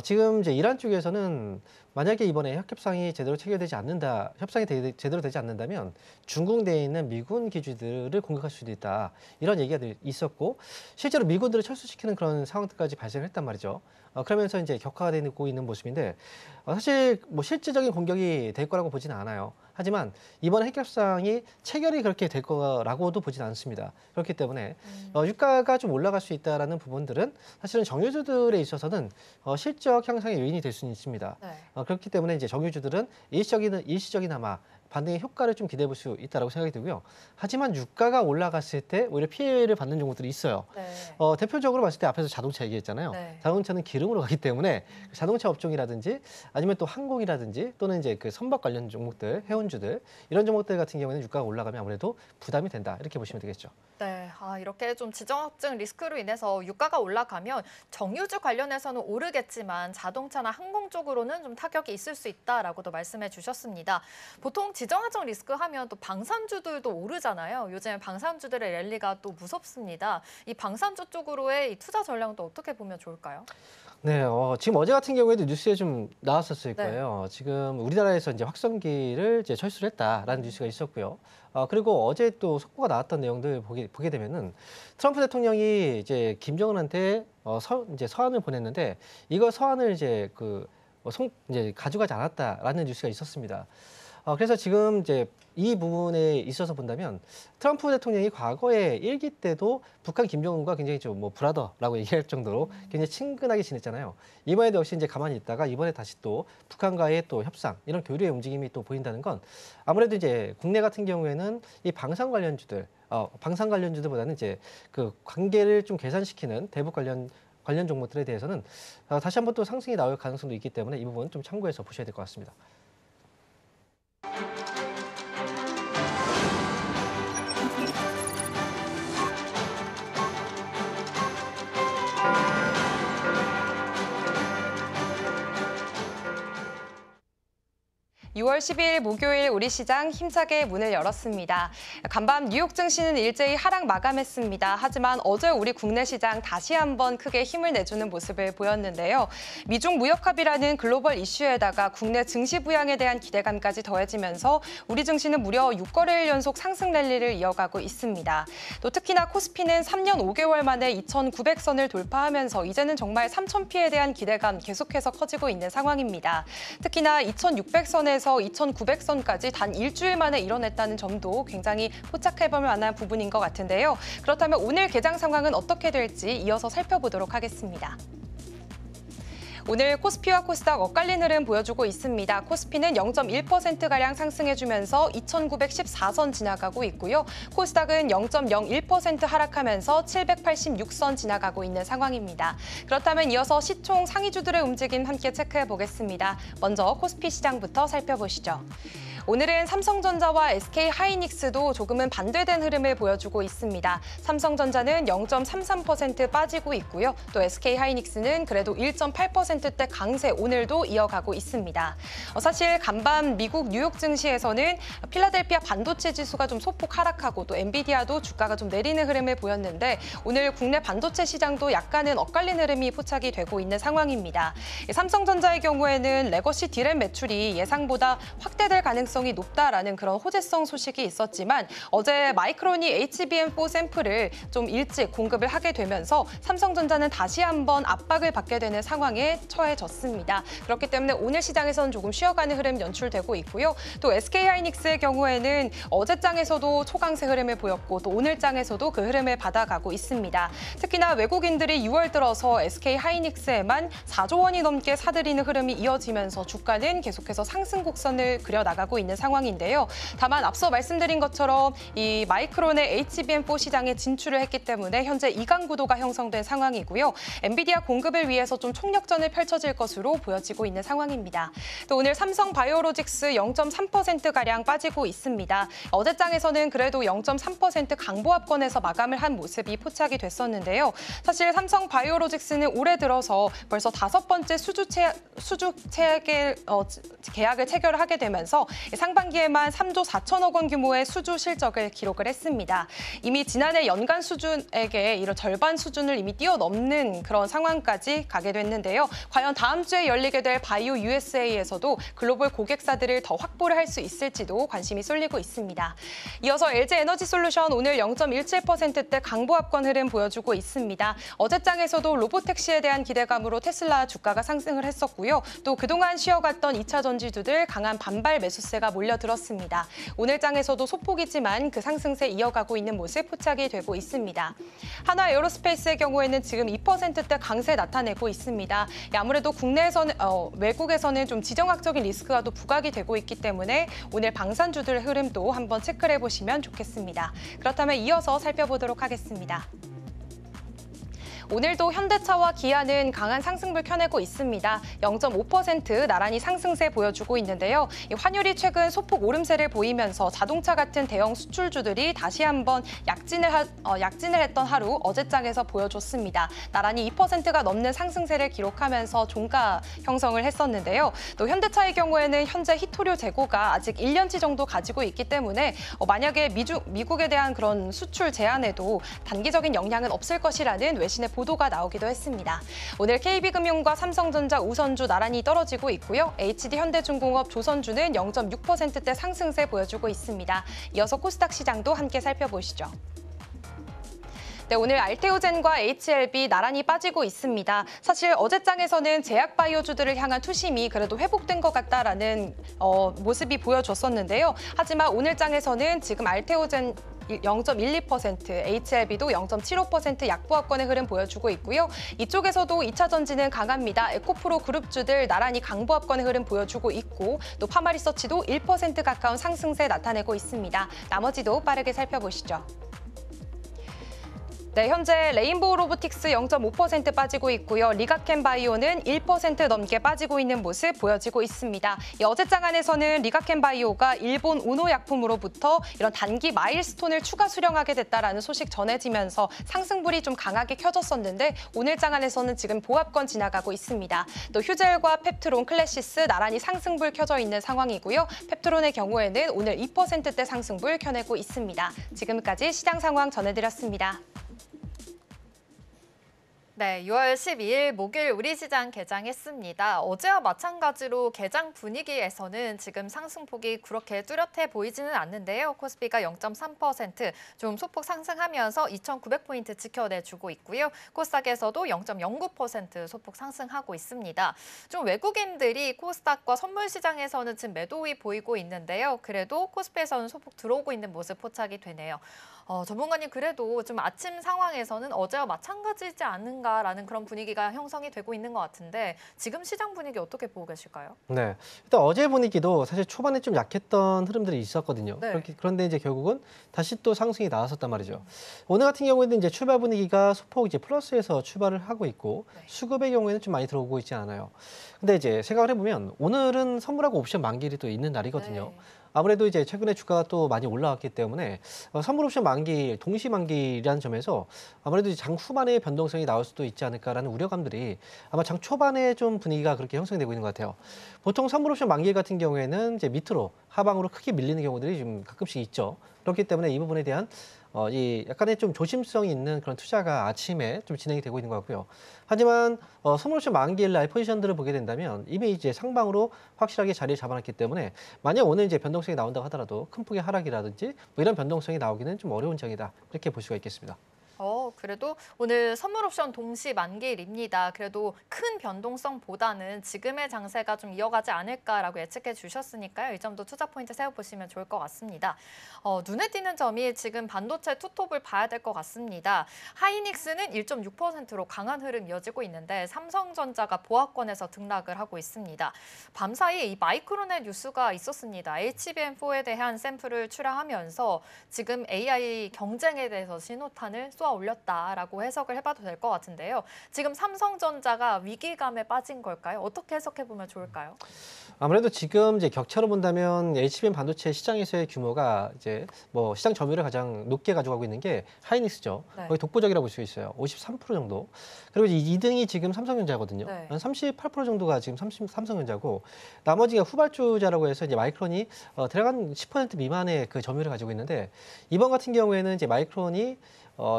지금 이제 이란 쪽에서는 만약에 이번에 핵 협상이 제대로 체결되지 않는다, 제대로 되지 않는다면 중국 내에 있는 미군 기지들을 공격할 수도 있다. 이런 얘기가 있었고 실제로 미군들을 철수시키는 그런 상황들까지 발생했단 말이죠. 그러면서 이제 격화가 되고 있는 모습인데 사실 뭐 실질적인 공격이 될 거라고 보지는 않아요. 하지만 이번 핵 협상이 체결이 그렇게 될 거라고도 보지는 않습니다. 그렇기 때문에 유가가 좀 올라갈 수 있다라는 부분들은 사실은 정유주들에 있어서는 실적 향상의 요인이 될 수는 있습니다. 네. 그렇기 때문에 이제 정유주들은 일시적이나마 반등의 효과를 좀 기대해 볼 수 있다고 생각이 들고요. 하지만 유가가 올라갔을 때 오히려 피해를 받는 종목들이 있어요. 네. 대표적으로 봤을 때 앞에서 자동차 얘기했잖아요. 네. 자동차는 기름으로 가기 때문에 자동차 업종이라든지 아니면 또 항공이라든지 또는 이제 그 선박 관련 종목들, 해운주들 이런 종목들 같은 경우에는 유가가 올라가면 아무래도 부담이 된다 이렇게 보시면 되겠죠. 네, 이렇게 좀 지정학적 리스크로 인해서 유가가 올라가면 정유주 관련해서는 오르겠지만 자동차나 항공 쪽으로는 좀 타격이 있을 수 있다라고도 말씀해 주셨습니다. 보통 지정학적 리스크 하면 또 방산주들도 오르잖아요. 요즘 방산주들의 랠리가 또 무섭습니다. 이 방산주 쪽으로의 이 투자 전략도 어떻게 보면 좋을까요? 네, 지금 어제 같은 경우에도 뉴스에 좀 나왔었을 네. 거예요. 지금 우리나라에서 이제 확성기를 이제 철수를 했다라는 뉴스가 있었고요. 그리고 어제 또 속보가 나왔던 내용들 보게 되면은 트럼프 대통령이 이제 김정은한테 이제 서한을 보냈는데 이거 서한을 이제 이제 가져가지 않았다라는 뉴스가 있었습니다. 그래서 지금 이제 이 부분에 있어서 본다면 트럼프 대통령이 과거에 일기 때도 북한 김정은과 굉장히 좀 뭐 브라더라고 얘기할 정도로 굉장히 친근하게 지냈잖아요. 이번에도 역시 이제 가만히 있다가 이번에 다시 또 북한과의 또 협상 이런 교류의 움직임이 또 보인다는 건 아무래도 이제 국내 같은 경우에는 이 방산 관련주들보다는 이제 그 관계를 좀 개선시키는 대북 관련 종목들에 대해서는 다시 한번 또 상승이 나올 가능성도 있기 때문에 이 부분 좀 참고해서 보셔야 될 것 같습니다. (6월 12일) 목요일 우리 시장 힘차게 문을 열었습니다. 간밤 뉴욕 증시는 일제히 하락 마감했습니다. 하지만 어제 우리 국내 시장 다시 한번 크게 힘을 내주는 모습을 보였는데요. 미중 무역 합의라는 글로벌 이슈에다가 국내 증시 부양에 대한 기대감까지 더해지면서 우리 증시는 무려 6거래일 연속 상승 랠리를 이어가고 있습니다. 또 특히나 코스피는 3년 5개월 만에 2,900선을 돌파하면서 이제는 정말 3,000피에 대한 기대감 계속해서 커지고 있는 상황입니다. 특히나 2,600선에서 2,900선까지 단 일주일 만에 이뤄냈다는 점도 굉장히 포착해볼 만한 부분인 것 같은데요. 그렇다면 오늘 개장 상황은 어떻게 될지 이어서 살펴보도록 하겠습니다. 오늘 코스피와 코스닥 엇갈린 흐름 보여주고 있습니다. 코스피는 0.1%가량 상승해주면서 2,914선 지나가고 있고요. 코스닥은 0.01% 하락하면서 786선 지나가고 있는 상황입니다. 그렇다면 이어서 시총 상위주들의 움직임 함께 체크해 보겠습니다. 먼저 코스피 시장부터 살펴보시죠. 오늘은 삼성전자와 SK하이닉스도 조금은 반대된 흐름을 보여주고 있습니다. 삼성전자는 0.33% 빠지고 있고요. 또 SK하이닉스는 그래도 1.8%대 강세 오늘도 이어가고 있습니다. 사실 간밤 미국 뉴욕 증시에서는 필라델피아 반도체 지수가 좀 소폭 하락하고 또 엔비디아도 주가가 좀 내리는 흐름을 보였는데 오늘 국내 반도체 시장도 약간은 엇갈린 흐름이 포착이 되고 있는 상황입니다. 삼성전자의 경우에는 레거시 디램 매출이 예상보다 확대될 가능성이 가능성이 높다라는 그런 호재성 소식이 있었지만 어제 마이크론이 HBM4 샘플을 좀 일찍 공급을 하게 되면서 삼성전자는 다시 한번 압박을 받게 되는 상황에 처해졌습니다. 그렇기 때문에 오늘 시장에서는 조금 쉬어가는 흐름 연출되고 있고요. 또 SK하이닉스의 경우에는 어제장에서도 초강세 흐름을 보였고 또 오늘장에서도 그 흐름을 받아가고 있습니다. 특히나 외국인들이 6월 들어서 SK하이닉스에만 4조 원이 넘게 사들이는 흐름이 이어지면서 주가는 계속해서 상승 곡선을 그려나가고 있는 상황인데요. 다만 앞서 말씀드린 것처럼 이 마이크론의 HBM4 시장에 진출을 했기 때문에 현재 이강 구도가 형성된 상황이고요. 엔비디아 공급을 위해서 좀 총력전을 펼쳐질 것으로 보여지고 있는 상황입니다. 또 오늘 삼성 바이오로직스 0.3%가량 빠지고 있습니다. 어제장에서는 그래도 0.3% 강보합권에서 마감을 한 모습이 포착이 됐었는데요. 사실 삼성 바이오로직스는 올해 들어서 벌써 5번째 수주 계약을 체결하게 되면서 상반기에만 3조 4천억 원 규모의 수주 실적을 기록을 했습니다. 이미 지난해 연간 수준에게 이런 절반 수준을 이미 뛰어넘는 그런 상황까지 가게 됐는데요. 과연 다음 주에 열리게 될 바이오 USA에서도 글로벌 고객사들을 더 확보를 할 수 있을지도 관심이 쏠리고 있습니다. 이어서 LG에너지솔루션 오늘 0.17%대 강보합권 흐름 보여주고 있습니다. 어제장에서도 로보택시에 대한 기대감으로 테슬라 주가가 상승을 했었고요. 또 그동안 쉬어갔던 2차 전지주들 강한 반발 매수세가 몰려들었습니다. 오늘 장에서도 소폭이지만 그 상승세 이어가고 있는 모습 포착이 되고 있습니다. 한화 에어로스페이스의 경우에는 지금 2%대 강세 나타내고 있습니다. 아무래도 국내에서는 외국에서는 좀 지정학적인 리스크가 또 부각이 되고 있기 때문에 오늘 방산주들의 흐름도 한번 체크를 해보시면 좋겠습니다. 그렇다면 이어서 살펴보도록 하겠습니다. 오늘도 현대차와 기아는 강한 상승을 켜내고 있습니다. 0.5% 나란히 상승세 보여주고 있는데요. 환율이 최근 소폭 오름세를 보이면서 자동차 같은 대형 수출주들이 다시 한번 약진을 했던 하루 어제장에서 보여줬습니다. 나란히 2%가 넘는 상승세를 기록하면서 종가 형성을 했었는데요. 또 현대차의 경우에는 현재 히토류 재고가 아직 1년치 정도 가지고 있기 때문에 만약에 미국에 대한 그런 수출 제한에도 단기적인 영향은 없을 것이라는 외신의 보도가 나오기도 했습니다. 오늘 KB금융과 삼성전자 우선주 나란히 떨어지고 있고요. HD현대중공업 조선주는 0.6%대 상승세 보여주고 있습니다. 이어서 코스닥 시장도 함께 살펴보시죠. 네, 오늘 알테오젠과 HLB 나란히 빠지고 있습니다. 사실 어제장에서는 제약바이오주들을 향한 투심이 그래도 회복된 것 같다라는 모습이 보여줬었는데요. 하지만 오늘 장에서는 지금 알테오젠 0.12%, HLB도 0.75% 약보합권의 흐름 보여주고 있고요. 이쪽에서도 2차 전지는 강합니다. 에코프로 그룹주들 나란히 강보합권의 흐름 보여주고 있고 또 파마리서치도 1% 가까운 상승세 나타내고 있습니다. 나머지도 빠르게 살펴보시죠. 네, 현재 레인보우 로보틱스 0.5% 빠지고 있고요. 리가켄 바이오는 1% 넘게 빠지고 있는 모습 보여지고 있습니다. 어제장 안에서는 리가켄 바이오가 일본 오노 약품으로부터 이런 단기 마일스톤을 추가 수령하게 됐다라는 소식 전해지면서 상승불이 좀 강하게 켜졌었는데 오늘 장 안에서는 지금 보합권 지나가고 있습니다. 또 휴젤과 펩트론, 클래시스 나란히 상승불 켜져 있는 상황이고요. 펩트론의 경우에는 오늘 2%대 상승불 켜내고 있습니다. 지금까지 시장 상황 전해드렸습니다. 네, 6월 12일 목요일 우리 시장 개장했습니다. 어제와 마찬가지로 개장 분위기에서는 지금 상승폭이 그렇게 뚜렷해 보이지는 않는데요. 코스피가 0.3% 좀 소폭 상승하면서 2,900포인트 지켜내주고 있고요. 코스닥에서도 0.09% 소폭 상승하고 있습니다. 좀 외국인들이 코스닥과 선물 시장에서는 지금 매도이 보이고 있는데요. 그래도 코스피에서는 소폭 들어오고 있는 모습 포착이 되네요. 전문가님 그래도 좀 아침 상황에서는 어제와 마찬가지지 않은가라는 그런 분위기가 형성이 되고 있는 것 같은데 지금 시장 분위기 어떻게 보고 계실까요? 네, 일단 어제 분위기도 사실 초반에 좀 약했던 흐름들이 있었거든요. 네. 그런데 이제 결국은 다시 또 상승이 나왔었단 말이죠. 오늘 같은 경우에는 이제 출발 분위기가 소폭 이제 플러스에서 출발을 하고 있고 네. 수급의 경우에는 좀 많이 들어오고 있지 않아요. 근데 이제 생각을 해보면 오늘은 선물하고 옵션 만기일이 또 있는 날이거든요. 네. 아무래도 이제 최근에 주가가 또 많이 올라왔기 때문에 선물 옵션 만기, 동시 만기라는 점에서 아무래도 이제 장 후반에 변동성이 나올 수도 있지 않을까라는 우려감들이 아마 장 초반에 좀 분위기가 그렇게 형성되고 있는 것 같아요. 보통 선물 옵션 만기 같은 경우에는 이제 밑으로 하방으로 크게 밀리는 경우들이 좀 가끔씩 있죠. 그렇기 때문에 이 부분에 대한 이 약간의 좀 조심성이 있는 그런 투자가 아침에 좀 진행이 되고 있는 것 같고요. 하지만 선물옵션 만기일 날 포지션들을 보게 된다면 이미 이제 상방으로 확실하게 자리를 잡아놨기 때문에 만약 오늘 이제 변동성이 나온다고 하더라도 큰 폭의 하락이라든지 뭐 이런 변동성이 나오기는 좀 어려운 장이다. 이렇게 볼 수가 있겠습니다. 그래도 오늘 선물 옵션 동시 만기일입니다. 그래도 큰 변동성보다는 지금의 장세가 좀 이어가지 않을까라고 예측해 주셨으니까요. 이 점도 투자 포인트 세워보시면 좋을 것 같습니다. 눈에 띄는 점이 지금 반도체 투톱을 봐야 될 것 같습니다. 하이닉스는 1.6%로 강한 흐름 이어지고 있는데 삼성전자가 보합권에서 등락을 하고 있습니다. 밤사이 이 마이크론의 뉴스가 있었습니다. HBM4에 대한 샘플을 출하하면서 지금 AI 경쟁에 대해서 신호탄을 쏘아 올렸다라고 해석을 해봐도 될 것 같은데요. 지금 삼성전자가 위기감에 빠진 걸까요? 어떻게 해석해 보면 좋을까요? 아무래도 지금 이제 격차로 본다면 HBM 반도체 시장에서의 규모가 이제 뭐 시장 점유율을 가장 높게 가져가고 있는 게 하이닉스죠. 네. 거의 독보적이라고 볼 수 있어요. 53% 정도. 그리고 2등이 지금 삼성전자거든요. 네. 한 38% 정도가 지금 삼성전자고 나머지가 후발주자라고 해서 이제 마이크론이 대략 한 10% 미만의 그 점유율을 가지고 있는데 이번 같은 경우에는 이제 마이크론이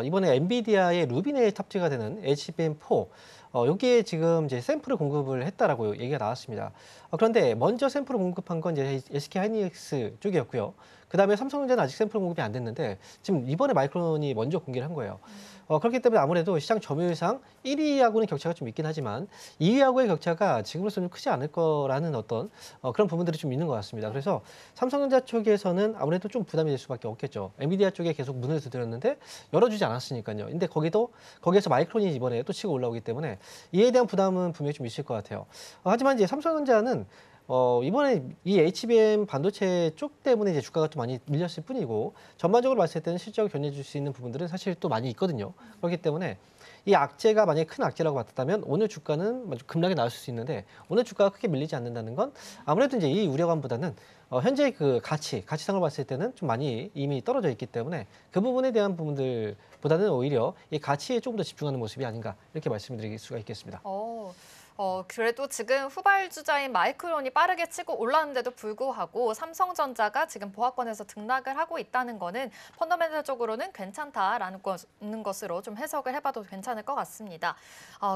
이번에 엔비디아의 루빈에 탑재가 되는 HBM4 여기에 지금 이제 샘플을 공급을 했다라고 얘기가 나왔습니다. 그런데 먼저 샘플을 공급한 건 이제 SK 하이닉스 쪽이었고요. 그 다음에 삼성전자는 아직 샘플 공급이 안 됐는데 지금 이번에 마이크론이 먼저 공개를 한 거예요. 그렇기 때문에 아무래도 시장 점유율상 1위하고는 격차가 좀 있긴 하지만 2위하고의 격차가 지금으로서는 크지 않을 거라는 어떤 그런 부분들이 좀 있는 것 같습니다. 그래서 삼성전자 쪽에서는 아무래도 좀 부담이 될 수밖에 없겠죠. 엔비디아 쪽에 계속 문을 두드렸는데 열어주지 않았으니까요. 근데 거기에서 마이크론이 이번에 또 치고 올라오기 때문에 이에 대한 부담은 분명히 좀 있을 것 같아요. 하지만 이제 삼성전자는 이번에 이 HBM 반도체 쪽 때문에 이제 주가가 좀 많이 밀렸을 뿐이고 전반적으로 봤을 때는 실적을 견뎌줄 수 있는 부분들은 사실 또 많이 있거든요. 그렇기 때문에 이 악재가 만약에 큰 악재라고 봤다면 오늘 주가는 급락이 나올 수 있는데 오늘 주가가 크게 밀리지 않는다는 건 아무래도 이제 이 우려감보다는 현재 그 가치상으로 봤을 때는 좀 많이 이미 떨어져 있기 때문에 그 부분에 대한 부분들보다는 오히려 이 가치에 조금 더 집중하는 모습이 아닌가 이렇게 말씀드릴 수가 있겠습니다. 그래도 지금 후발주자인 마이크론이 빠르게 치고 올랐는데도 불구하고 삼성전자가 지금 보합권에서 등락을 하고 있다는 거는 펀더멘털적으로는 괜찮다라는 것으로 좀 해석을 해봐도 괜찮을 것 같습니다.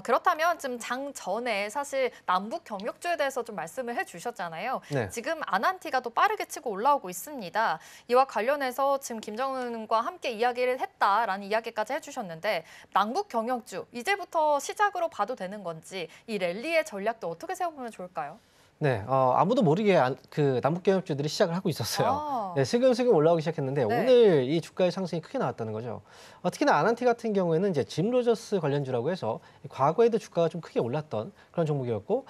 그렇다면 지금 장 전에 사실 남북 경력주에 대해서 좀 말씀을 해주셨잖아요. 네. 지금 아난티가 또 빠르게 치고 올라오고 있습니다. 이와 관련해서 지금 김정은과 함께 이야기를 했다라는 이야기까지 해주셨는데 남북 경력주 이제부터 시작으로 봐도 되는 건지 이 랠리의 전략도 어떻게 세워보면 좋을까요? 네, 아무도 모르게 그 남북경협주들이 시작을 하고 있었어요. 네, 슬금슬금 올라오기 시작했는데 네. 오늘 이 주가의 상승이 크게 나왔다는 거죠. 특히나 아난티 같은 경우에는 이제 짐 로저스 관련주라고 해서 과거에도 주가가 좀 크게 올랐던 그런 종목이었고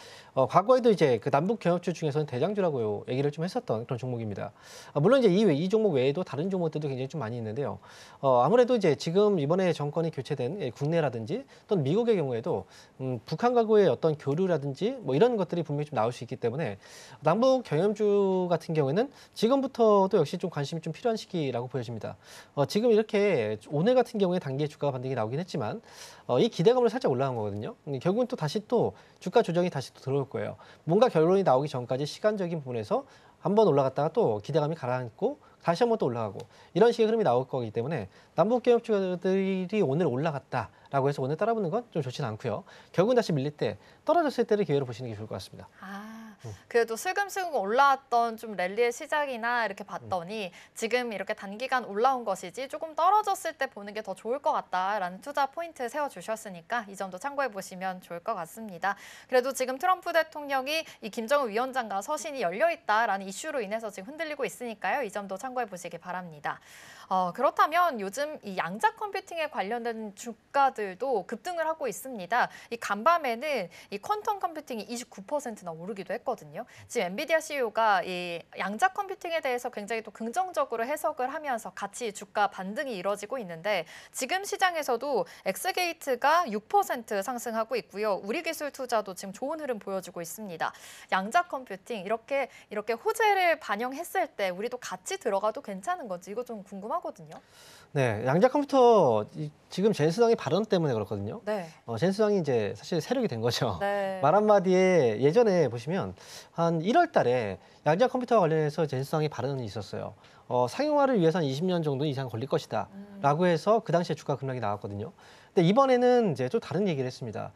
과거에도 이제 그 남북경협주 중에서는 대장주라고 얘기를 좀 했었던 그런 종목입니다. 물론 이제 이 종목 외에도 다른 종목들도 굉장히 좀 많이 있는데요. 아무래도 이제 지금 이번에 정권이 교체된 국내라든지 또는 미국의 경우에도 북한과의 어떤 교류라든지 뭐 이런 것들이 분명히 좀 나올 수 있기 때문에 남북 경협주 같은 경우에는 지금부터도 역시 좀 관심이 좀 필요한 시기라고 보여집니다. 지금 이렇게 오늘 같은 경우에 단기의 주가 반등이 나오긴 했지만 이 기대감으로 살짝 올라간 거거든요. 결국은 또 다시 또 주가 조정이 다시 또 들어올 거예요. 뭔가 결론이 나오기 전까지 시간적인 부분에서 한번 올라갔다가 또 기대감이 가라앉고 다시 한번 또 올라가고 이런 식의 흐름이 나올 거기 때문에 남북경협주들이 오늘 올라갔다라고 해서 오늘 따라붙는 건 좀 좋지는 않고요. 결국은 다시 밀릴 때 떨어졌을 때를 기회로 보시는 게 좋을 것 같습니다. 그래도 슬금슬금 올라왔던 좀 랠리의 시작이나 이렇게 봤더니 지금 이렇게 단기간 올라온 것이지 조금 떨어졌을 때 보는 게 더 좋을 것 같다라는 투자 포인트 세워주셨으니까 이 점도 참고해 보시면 좋을 것 같습니다. 그래도 지금 트럼프 대통령이 이 김정은 위원장과 서신이 열려 있다라는 이슈로 인해서 지금 흔들리고 있으니까요. 이 점도 참고해 보시기 바랍니다. 그렇다면 요즘 이 양자 컴퓨팅에 관련된 주가들도 급등을 하고 있습니다. 이 간밤에는 이 퀀텀 컴퓨팅이 29%나 오르기도 했거든요. 지금 엔비디아 CEO가 이 양자 컴퓨팅에 대해서 굉장히 또 긍정적으로 해석을 하면서 같이 주가 반등이 이뤄지고 있는데 지금 시장에서도 엑스게이트가 6% 상승하고 있고요. 우리기술투자도 지금 좋은 흐름 보여주고 있습니다. 양자 컴퓨팅 이렇게 호재를 반영했을 때 우리도 같이 들어가도 괜찮은 건지 이거 좀 궁금하거든요. 네, 양자 컴퓨터 지금 젠슨왕의 발언 때문에 그렇거든요. 네. 젠슨왕이 이제 사실 세력이 된 거죠. 네. 말 한마디에 예전에 보시면 한 1월 달에 양자 컴퓨터 관련해서 젠슨왕이 발언이 있었어요. 상용화를 위해서 한 20년 정도 이상 걸릴 것이다. 라고 해서 그 당시에 주가 급락이 나왔거든요. 근데 이번에는 이제 좀 다른 얘기를 했습니다.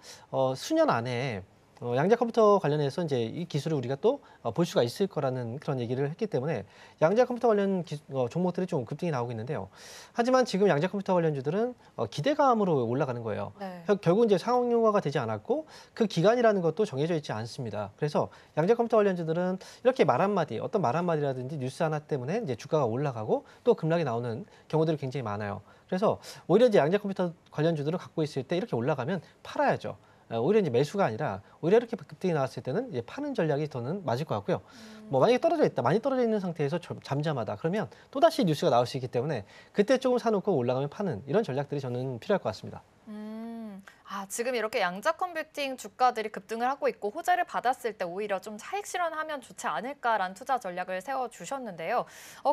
수년 안에 양자 컴퓨터 관련해서 이제 이 기술을 우리가 또 볼 수가 있을 거라는 그런 얘기를 했기 때문에 양자 컴퓨터 관련 종목들이 좀 급등이 나오고 있는데요. 하지만 지금 양자 컴퓨터 관련주들은 기대감으로 올라가는 거예요. 네. 결국 이제 상용화가 되지 않았고 그 기간이라는 것도 정해져 있지 않습니다. 그래서 양자 컴퓨터 관련주들은 이렇게 말 한마디, 어떤 말 한마디라든지 뉴스 하나 때문에 이제 주가가 올라가고 또 급락이 나오는 경우들이 굉장히 많아요. 그래서 오히려 이제 양자 컴퓨터 관련주들을 갖고 있을 때 이렇게 올라가면 팔아야죠. 오히려 이제 매수가 아니라 오히려 이렇게 급등이 나왔을 때는 이제 파는 전략이 저는 맞을 것 같고요. 뭐 만약에 떨어져 있다, 많이 떨어져 있는 상태에서 잠잠하다 그러면 또 다시 뉴스가 나올 수 있기 때문에 그때 조금 사놓고 올라가면 파는 이런 전략들이 저는 필요할 것 같습니다. 지금 이렇게 양자 컴퓨팅 주가들이 급등을 하고 있고 호재를 받았을 때 오히려 좀 차익 실현하면 좋지 않을까라는 투자 전략을 세워주셨는데요.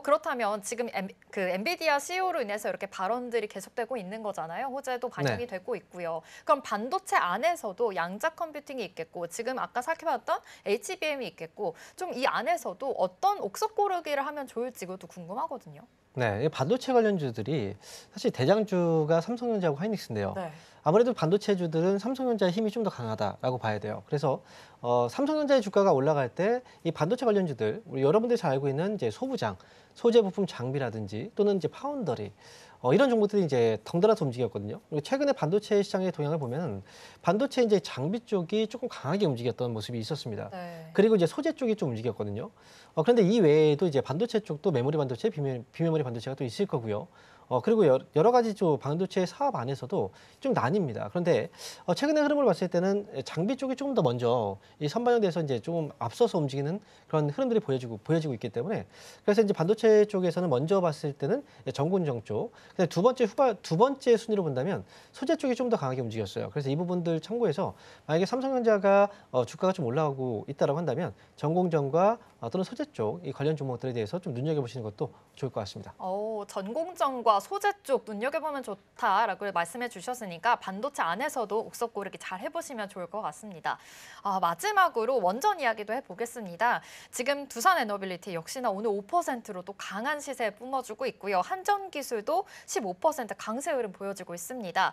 그렇다면 지금 엔비디아 CEO로 인해서 이렇게 발언들이 계속되고 있는 거잖아요. 호재도 반영이 되고 있고요. 그럼 반도체 안에서도 양자 컴퓨팅이 있겠고 지금 아까 살펴봤던 HBM이 있겠고 좀 이 안에서도 어떤 옥석 고르기를 하면 좋을지 이것도 궁금하거든요. 네, 반도체 관련주들이 사실 대장주가 삼성전자하고 하이닉스인데요. 네. 아무래도 반도체주들은 삼성전자의 힘이 좀 더 강하다라고 봐야 돼요. 그래서 삼성전자의 주가가 올라갈 때 이 반도체 관련주들, 우리 여러분들이 잘 알고 있는 이제 소부장, 소재 부품 장비라든지 또는 이제 파운더리 이런 종목들이 이제 덩달아서 움직였거든요. 그리고 최근에 반도체 시장의 동향을 보면 반도체 이제 장비 쪽이 조금 강하게 움직였던 모습이 있었습니다. 네. 그리고 이제 소재 쪽이 좀 움직였거든요. 그런데 이 외에도 이제 반도체 쪽도 메모리 반도체, 비메모리 반도체가 또 있을 거고요. 그리고 여러 가지 좀 반도체 사업 안에서도 좀 나뉩니다. 그런데 최근의 흐름을 봤을 때는 장비 쪽이 조금 더 먼저 이 선반영돼서 이제 좀 앞서서 움직이는 그런 흐름들이 보여지고 있기 때문에 그래서 이제 반도체 쪽에서는 먼저 봤을 때는 정군정 쪽, 근데 두 번째 순위로 본다면 소재 쪽이 좀 더 강하게 움직였어요. 그래서 이 부분들 참고해서 만약에 삼성전자가 주가가 좀 올라오고 있다라고 한다면 전공정과 또는 소재 쪽 이 관련 종목들에 대해서 좀 눈여겨보시는 것도 좋을 것 같습니다. 전공정과 소재 쪽 눈여겨보면 좋다라고 말씀해 주셨으니까 반도체 안에서도 옥석 고르기 잘 해보시면 좋을 것 같습니다. 마지막으로 원전 이야기도 해보겠습니다. 지금 두산에너빌리티 역시나 오늘 5%로 또 강한 시세 뿜어주고 있고요. 한전기술도 15% 강세 흐름 보여지고 있습니다.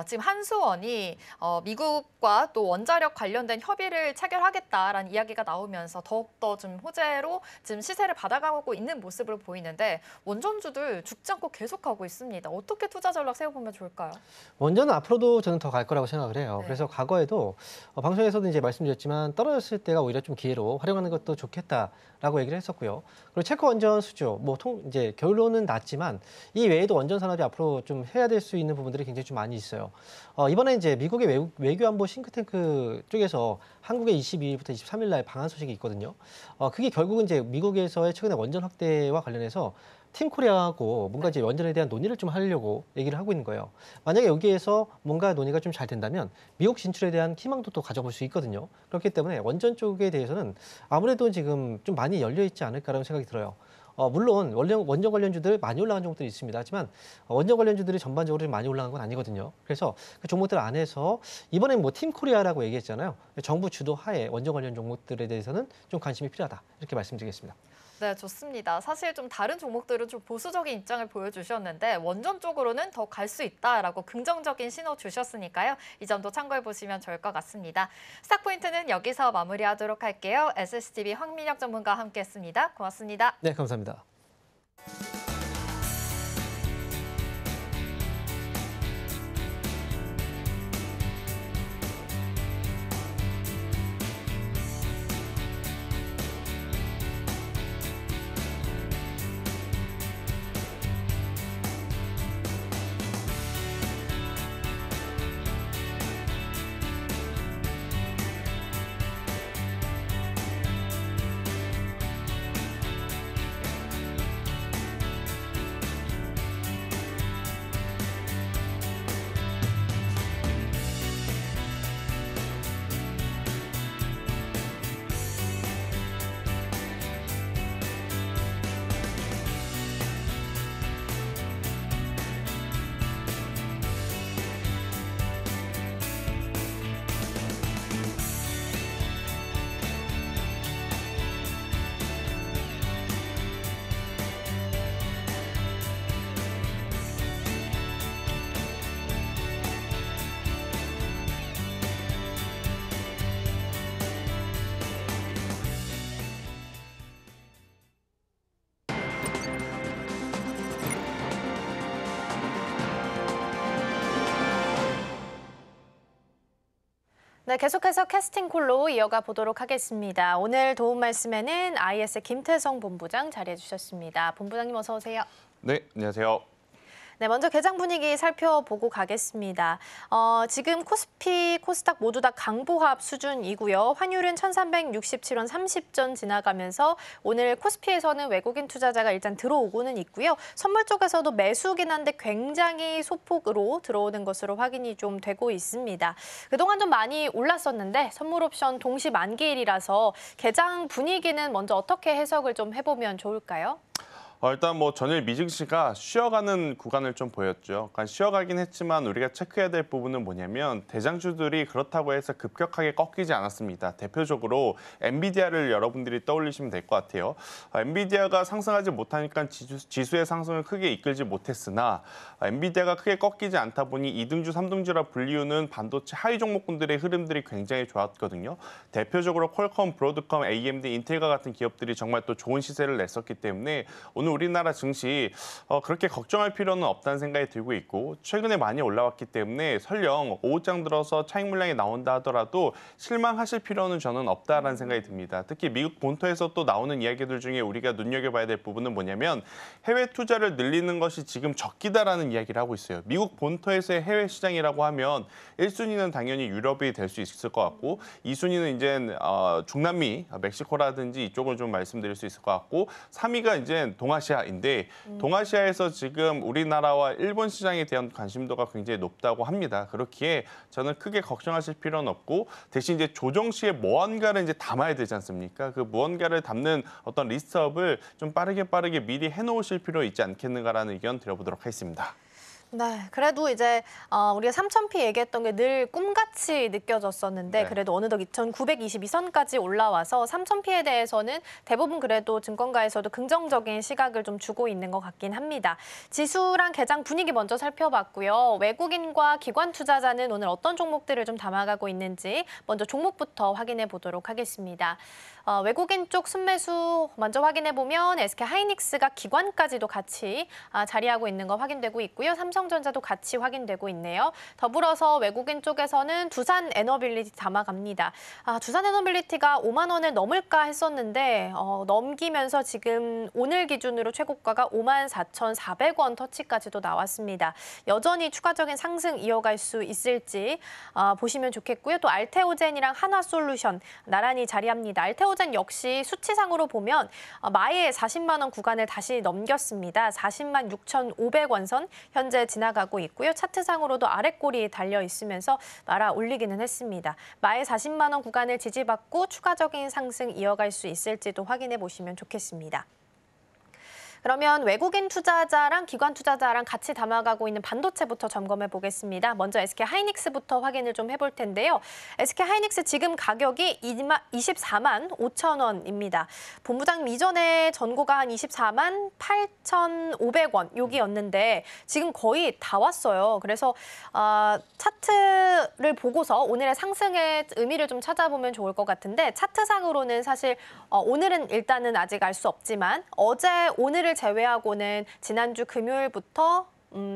지금 한수원이 미국과 또 원자력 관련된 협의를 체결하겠다라는 이야기가 나오면서 더욱더 좀 호재로 지금 시세를 받아가고 있는 모습으로 보이는데 원전주들 죽지 않고 계속하고 있습니다. 어떻게 투자 전략 세워보면 좋을까요? 원전은 앞으로도 저는 더 갈 거라고 생각을 해요. 네. 그래서 과거에도 방송에서도 이제 말씀드렸지만 떨어졌을 때가 오히려 좀 기회로 활용하는 것도 좋겠다라고 얘기를 했었고요. 그리고 체코 원전 수주, 이제 결론은 났지만 이 외에도 원전 산업이 앞으로 좀 해야 될 수 있는 부분들이 굉장히 좀 많이 있어요. 이번에 이제 미국의 외교안보 싱크탱크 쪽에서 한국에 22일부터 23일 날 방한 소식이 있거든요. 그게 결국은 이제 미국에서의 최근에 원전 확대와 관련해서 팀 코리아하고 뭔가 이제 원전에 대한 논의를 좀 하려고 얘기를 하고 있는 거예요. 만약에 여기에서 뭔가 논의가 좀 잘 된다면 미국 진출에 대한 희망도 또 가져볼 수 있거든요. 그렇기 때문에 원전 쪽에 대해서는 아무래도 지금 좀 많이 열려 있지 않을까라는 생각이 들어요. 물론 원전 관련주들 많이 올라간 종목들이 있습니다. 하지만 원전 관련주들이 전반적으로 많이 올라간 건 아니거든요. 그래서 그 종목들 안에서 이번엔 팀 코리아라고 얘기했잖아요. 정부 주도 하에 원전 관련 종목들에 대해서는 좀 관심이 필요하다. 이렇게 말씀드리겠습니다. 네, 좋습니다. 사실 좀 다른 종목들은 좀 보수적인 입장을 보여주셨는데 원전 쪽으로는 더 갈 수 있다라고 긍정적인 신호 주셨으니까요. 이 점도 참고해 보시면 좋을 것 같습니다. 스탁포인트는 여기서 마무리하도록 할게요. SCTV 황민혁 전문가와 함께했습니다. 고맙습니다. 네, 감사합니다. 네, 계속해서 캐스팅 콜로 이어가 보도록 하겠습니다. 오늘 도움 말씀에는 IS 김태성 본부장 자리해 주셨습니다. 본부장님 어서 오세요. 네, 안녕하세요. 네, 먼저 개장 분위기 살펴보고 가겠습니다. 지금 코스피, 코스닥 모두 다 강보합 수준이고요. 환율은 1,367원 30전 지나가면서 오늘 코스피에서는 외국인 투자자가 일단 들어오고는 있고요. 선물 쪽에서도 매수긴 한데 굉장히 소폭으로 들어오는 것으로 확인이 좀 되고 있습니다. 그동안 좀 많이 올랐었는데 선물 옵션 동시 만기일이라서 개장 분위기는 먼저 어떻게 해석을 좀 해보면 좋을까요? 일단 전일 미증시가 쉬어가는 구간을 좀 보였죠. 그러니까 쉬어가긴 했지만 우리가 체크해야 될 부분은 뭐냐면 대장주들이 그렇다고 해서 급격하게 꺾이지 않았습니다. 대표적으로 엔비디아를 여러분들이 떠올리시면 될 것 같아요. 엔비디아가 상승하지 못하니까 지수의 상승을 크게 이끌지 못했으나 엔비디아가 크게 꺾이지 않다 보니 2등주, 3등주라 불리우는 반도체 하위 종목군들의 흐름들이 굉장히 좋았거든요. 대표적으로 퀄컴, 브로드컴, AMD, 인텔과 같은 기업들이 정말 또 좋은 시세를 냈었기 때문에 오늘 우리나라 증시 그렇게 걱정할 필요는 없다는 생각이 들고 있고 최근에 많이 올라왔기 때문에 설령 오후장 들어서 차익 물량이 나온다 하더라도 실망하실 필요는 저는 없다라는 생각이 듭니다. 특히 미국 본토에서 또 나오는 이야기들 중에 우리가 눈여겨봐야 될 부분은 뭐냐면 해외 투자를 늘리는 것이 지금 적기다라는 이야기를 하고 있어요. 미국 본토에서의 해외 시장이라고 하면 1순위는 당연히 유럽이 될 수 있을 것 같고 2순위는 이제 중남미, 멕시코라든지 이쪽을 좀 말씀드릴 수 있을 것 같고 3위가 이제 동아시아인데 동아시아에서 지금 우리나라와 일본 시장에 대한 관심도가 굉장히 높다고 합니다. 그렇기에 저는 크게 걱정하실 필요는 없고 대신 이제 조정 시에 무언가를 이제 담아야 되지 않습니까? 그 무언가를 담는 어떤 리스트업을 좀 빠르게 미리 해놓으실 필요 있지 않겠는가라는 의견 드려보도록 하겠습니다. 네, 그래도 이제 우리가 3,000피 얘기했던 게 늘 꿈같이 느껴졌었는데 네. 그래도 어느덧 2,922선까지 올라와서 3,000피에 대해서는 대부분 그래도 증권가에서도 긍정적인 시각을 좀 주고 있는 것 같긴 합니다. 지수랑 개장 분위기 먼저 살펴봤고요. 외국인과 기관 투자자는 오늘 어떤 종목들을 좀 담아가고 있는지 먼저 종목부터 확인해 보도록 하겠습니다. 외국인 쪽 순매수 먼저 확인해 보면 SK 하이닉스가 기관까지도 같이 자리하고 있는 거 확인되고 있고요. 삼성전자도 같이 확인되고 있네요. 더불어서 외국인 쪽에서는 두산 에너빌리티 담아갑니다. 두산 에너빌리티가 5만 원을 넘을까 했었는데 넘기면서 지금 오늘 기준으로 최고가가 54,400원 터치까지도 나왔습니다. 여전히 추가적인 상승 이어갈 수 있을지 보시면 좋겠고요. 또 알테오젠이랑 한화솔루션 나란히 자리합니다. 알테오젠 역시 수치상으로 보면 마의 40만 원 구간을 다시 넘겼습니다. 40만 6,500원 선 현재 지나가고 있고요. 차트상으로도 아랫골이 달려 있으면서 말아 올리기는 했습니다. 마의 40만 원 구간을 지지받고 추가적인 상승 이어갈 수 있을지도 확인해 보시면 좋겠습니다. 그러면 외국인 투자자랑 기관 투자자랑 같이 담아가고 있는 반도체부터 점검해 보겠습니다. 먼저 SK 하이닉스부터 확인을 좀 해볼 텐데요. SK 하이닉스 지금 가격이 24만 5천 원입니다. 본부장님 이전에 전고가 한 24만 8,500원 여기였는데 지금 거의 다 왔어요. 그래서 차트를 보고서 오늘의 상승의 의미를 좀 찾아보면 좋을 것 같은데 차트상으로는 사실 오늘은 일단은 아직 알 수 없지만 어제 오늘을 제외하고는 지난주 금요일부터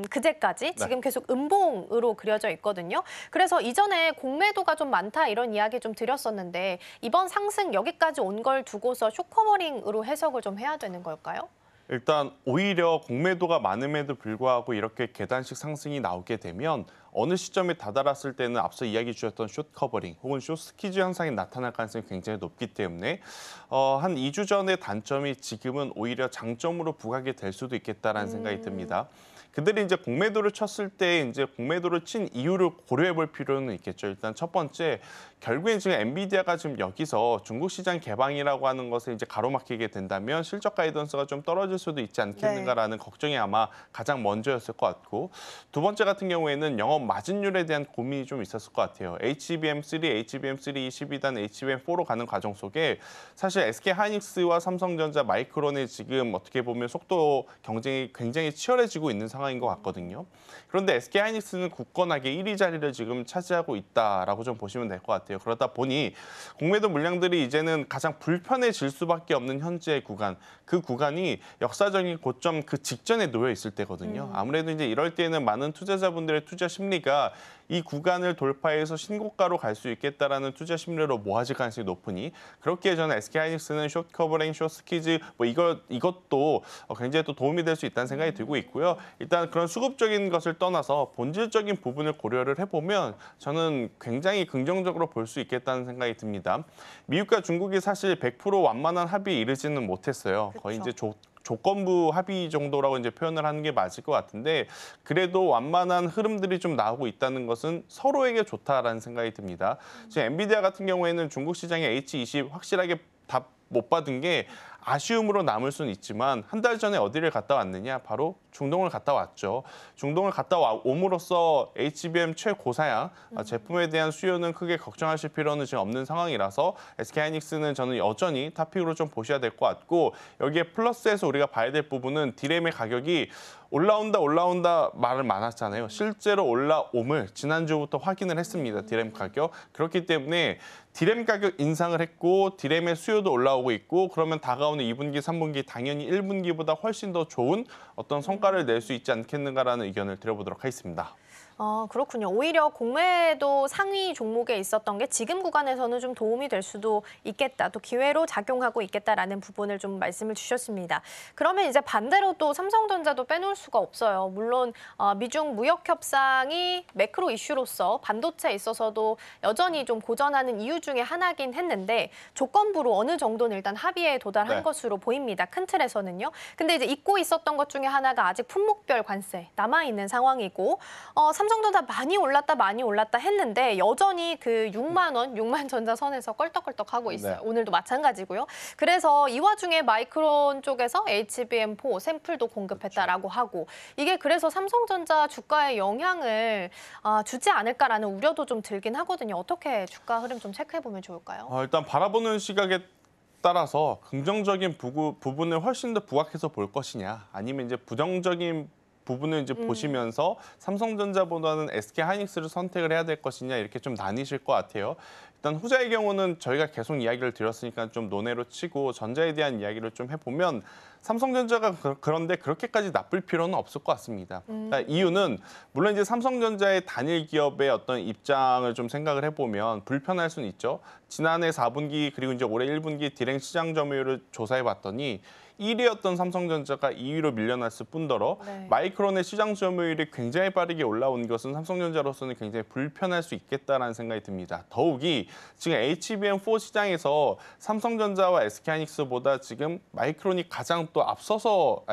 그제까지 지금 계속 음봉으로 그려져 있거든요. 그래서 이전에 공매도가 좀 많다 이런 이야기 좀 드렸었는데 이번 상승 여기까지 온 걸 두고서 쇼커버링으로 해석을 좀 해야 되는 걸까요? 일단 오히려 공매도가 많음에도 불구하고 이렇게 계단식 상승이 나오게 되면 어느 시점에 다다랐을 때는 앞서 이야기 주셨던 숏 커버링 혹은 숏 스퀴즈 현상이 나타날 가능성이 굉장히 높기 때문에 한 2주 전의 단점이 지금은 오히려 장점으로 부각이 될 수도 있겠다라는 생각이 듭니다. 그들이 이제 공매도를 쳤을 때 이제 공매도를 친 이유를 고려해 볼 필요는 있겠죠. 일단 첫 번째, 결국엔 지금 엔비디아가 지금 여기서 중국 시장 개방이라고 하는 것에 이제 가로막히게 된다면 실적 가이던스가 좀 떨어질 수도 있지 않겠는가라는 걱정이 아마 가장 먼저였을 것 같고 두 번째 같은 경우에는 영업 마진율에 대한 고민이 좀 있었을 것 같아요. HBM3, HBM3 12단 HBM4로 가는 과정 속에 사실 SK 하이닉스와 삼성전자, 마이크론의 지금 어떻게 보면 속도 경쟁이 굉장히 치열해지고 있는 상황. 상황인 것 같거든요. 그런데 SK하이닉스는 굳건하게 1위 자리를 지금 차지하고 있다라고 좀 보시면 될 것 같아요. 그러다 보니 공매도 물량들이 이제는 가장 불편해질 수밖에 없는 현재의 구간, 그 구간이 역사적인 고점 그 직전에 놓여 있을 때거든요. 아무래도 이제 이럴 때에는 많은 투자자분들의 투자 심리가 이 구간을 돌파해서 신고가로 갈 수 있겠다라는 투자 심리로 모아질 가능성이 높으니 그렇기에 저는 SK하이닉스는 숏 커버링, 숏 스퀴즈 뭐 이것도 굉장히 또 도움이 될 수 있다는 생각이 들고 있고요. 일단 그런 수급적인 것을 떠나서 본질적인 부분을 고려를 해보면 저는 굉장히 긍정적으로 볼 수 있겠다는 생각이 듭니다. 미국과 중국이 사실 100% 완만한 합의에 이르지는 못했어요. 거의 이제 조건부 합의 정도라고 이제 표현을 하는 게 맞을 것 같은데 그래도 완만한 흐름들이 좀 나오고 있다는 것은 서로에게 좋다라는 생각이 듭니다. 지금 엔비디아 같은 경우에는 중국 시장의 H20 확실하게 답 못 받은 게 아쉬움으로 남을 수는 있지만 한 달 전에 어디를 갔다 왔느냐? 바로 중동을 갔다 왔죠. 중동을 갔다 옴으로써 HBM 최고사양 제품에 대한 수요는 크게 걱정하실 필요는 지금 없는 상황이라서 SK하이닉스는 저는 여전히 탑픽으로 좀 보셔야 될 것 같고 여기에 플러스에서 우리가 봐야 될 부분은 디램의 가격이 올라온다 말을 많았잖아요. 실제로 올라옴을 지난주부터 확인을 했습니다. 디램 가격. 그렇기 때문에 디램 가격 인상을 했고 디램의 수요도 올라오고 있고 그러면 다가오는 2분기, 3분기 당연히 1분기보다 훨씬 더 좋은 어떤 성과를 낼 수 있지 않겠는가라는 의견을 드려보도록 하겠습니다. 그렇군요. 오히려 공매도 상위 종목에 있었던 게 지금 구간에서는 좀 도움이 될 수도 있겠다. 또 기회로 작용하고 있겠다라는 부분을 좀 말씀을 주셨습니다. 그러면 이제 반대로 또 삼성전자도 빼놓을 수가 없어요. 물론 미중 무역 협상이 매크로 이슈로서 반도체에 있어서도 여전히 좀 고전하는 이유 중에 하나긴 했는데 조건부로 어느 정도는 일단 합의에 도달한 것으로 보입니다. 큰 틀에서는요. 근데 이제 잊고 있었던 것 중에 하나가 아직 품목별 관세 남아있는 상황이고 삼성전자 많이 올랐다 했는데 여전히 그 6만 원, 6만 전자선에서 껄떡껄떡하고 있어요. 네. 오늘도 마찬가지고요. 그래서 이 와중에 마이크론 쪽에서 HBM4 샘플도 공급했다라고 하고 이게 그래서 삼성전자 주가에 영향을 주지 않을까라는 우려도 좀 들긴 하거든요. 어떻게 주가 흐름 좀 체크해보면 좋을까요? 일단 바라보는 시각에 따라서 긍정적인 부분을 훨씬 더 부각해서 볼 것이냐 아니면 이제 부정적인 부분을 이제 보시면서 삼성전자보다는 SK하이닉스를 선택을 해야 될 것이냐 이렇게 좀 나뉘실 것 같아요. 일단 후자의 경우는 저희가 계속 이야기를 드렸으니까 좀 논외로 치고 전자에 대한 이야기를 좀 해보면 삼성전자가 그런데 그렇게까지 나쁠 필요는 없을 것 같습니다. 이유는 물론 이제 삼성전자의 단일 기업의 어떤 입장을 좀 생각을 해보면 불편할 수는 있죠. 지난해 4분기 그리고 이제 올해 1분기 디램 시장 점유율을 조사해봤더니 1위였던 삼성전자가 2위로 밀려났을 뿐더러 마이크론의 시장 점유율이 굉장히 빠르게 올라온 것은 삼성전자로서는 굉장히 불편할 수 있겠다라는 생각이 듭니다. 더욱이 지금 HBM4 시장에서 삼성전자와 SK하이닉스보다 지금 마이크론이 가장 또 앞서서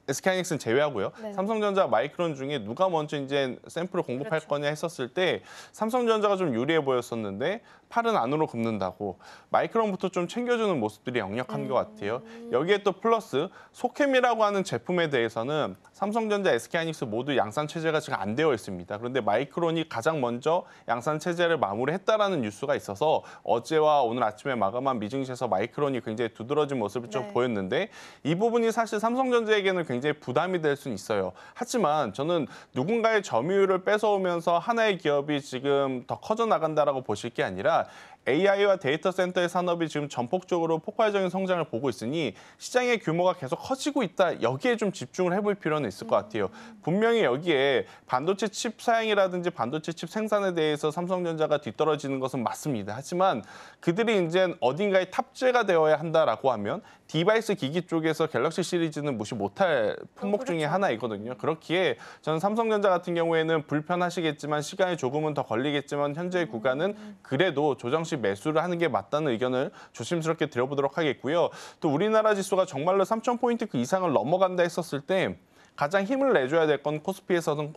SK하이닉스는 제외하고요. 삼성전자, 마이크론 중에 누가 먼저 이제 샘플을 공급할 거냐 했었을 때 삼성전자가 좀 유리해 보였었는데 팔은 안으로 굽는다고 마이크론부터 좀 챙겨주는 모습들이 역력한 것 같아요. 여기에 또 플러스 소캠이라고 하는 제품에 대해서는 삼성전자, SK하이닉스 모두 양산 체제가 지금 안 되어 있습니다. 그런데 마이크론이 가장 먼저 양산 체제를 마무리했다라는 뉴스가 있어서 어제와 오늘 아침에 마감한 미증시에서 마이크론이 굉장히 두드러진 모습을 좀 보였는데 이 부분이 사실 삼성전자에게는 굉장히 부담이 될 수는 있어요. 하지만 저는 누군가의 점유율을 뺏어오면서 하나의 기업이 지금 더 커져 나간다라고 보실 게 아니라 AI와 데이터 센터의 산업이 지금 전폭적으로 폭발적인 성장을 보고 있으니 시장의 규모가 계속 커지고 있다. 여기에 좀 집중을 해볼 필요는 있을 것 같아요. 분명히 여기에 반도체 칩 사양이라든지 반도체 칩 생산에 대해서 삼성전자가 뒤떨어지는 것은 맞습니다. 하지만 그들이 이제 어딘가에 탑재가 되어야 한다라고 하면 디바이스 기기 쪽에서 갤럭시 시리즈는 무시 못할 품목 중에 하나이거든요. 그렇기에 저는 삼성전자 같은 경우에는 불편하시겠지만 시간이 조금은 더 걸리겠지만 현재의 구간은 그래도 조정 시 매수를 하는 게 맞다는 의견을 조심스럽게 드려보도록 하겠고요. 또 우리나라 지수가 정말로 3,000포인트 그 이상을 넘어간다 했었을 때 가장 힘을 내줘야 될 건 코스피에서는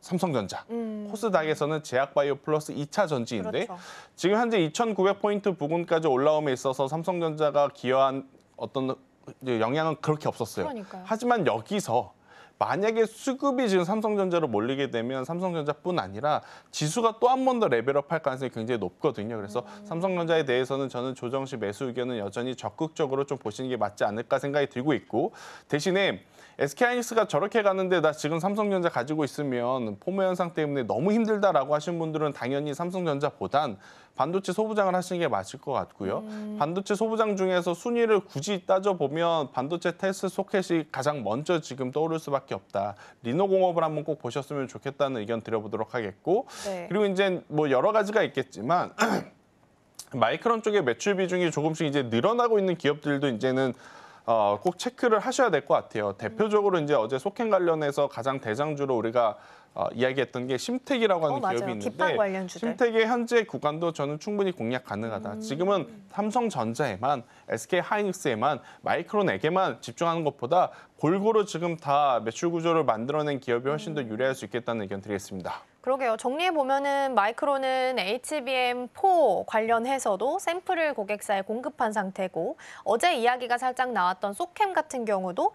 삼성전자, 코스닥에서는 제약바이오 플러스 2차 전지인데 지금 현재 2,900포인트 부근까지 올라옴에 있어서 삼성전자가 기여한 어떤 영향은 그렇게 없었어요. 그러니까요. 하지만 여기서 만약에 수급이 지금 삼성전자로 몰리게 되면 삼성전자뿐 아니라 지수가 또 한 번 더 레벨업할 가능성이 굉장히 높거든요. 그래서 삼성전자에 대해서는 저는 조정 시 매수 의견은 여전히 적극적으로 좀 보시는 게 맞지 않을까 생각이 들고 있고 대신에 SK하이닉스가 저렇게 가는데 나 지금 삼성전자 가지고 있으면 포모 현상 때문에 너무 힘들다라고 하신 분들은 당연히 삼성전자보단 반도체 소부장을 하시는 게 맞을 것 같고요. 반도체 소부장 중에서 순위를 굳이 따져보면 반도체 테스트 소켓이 가장 먼저 지금 떠오를 수밖에 없다. 리노공업을 한번 꼭 보셨으면 좋겠다는 의견 드려보도록 하겠고 네. 그리고 이제 뭐 여러 가지가 있겠지만 마이크론 쪽의 매출 비중이 조금씩 이제 늘어나고 있는 기업들도 이제는 꼭 체크를 하셔야 될 것 같아요. 대표적으로 이제 어제 소켓 관련해서 가장 대장주로 우리가 이야기했던 게 심텍이라고 하는 맞아요. 기업이 기판 있는데 관련주들. 심텍의 현재 구간도 저는 충분히 공략 가능하다. 지금은 삼성전자에만, SK하이닉스에만, 마이크론에게만 집중하는 것보다 골고루 지금 다 매출 구조를 만들어낸 기업이 훨씬 더 유리할 수 있겠다는 의견 드리겠습니다. 그러게요. 정리해보면은 마이크론은 HBM4 관련해서도 샘플을 고객사에 공급한 상태고 어제 이야기가 살짝 나왔던 소캠 같은 경우도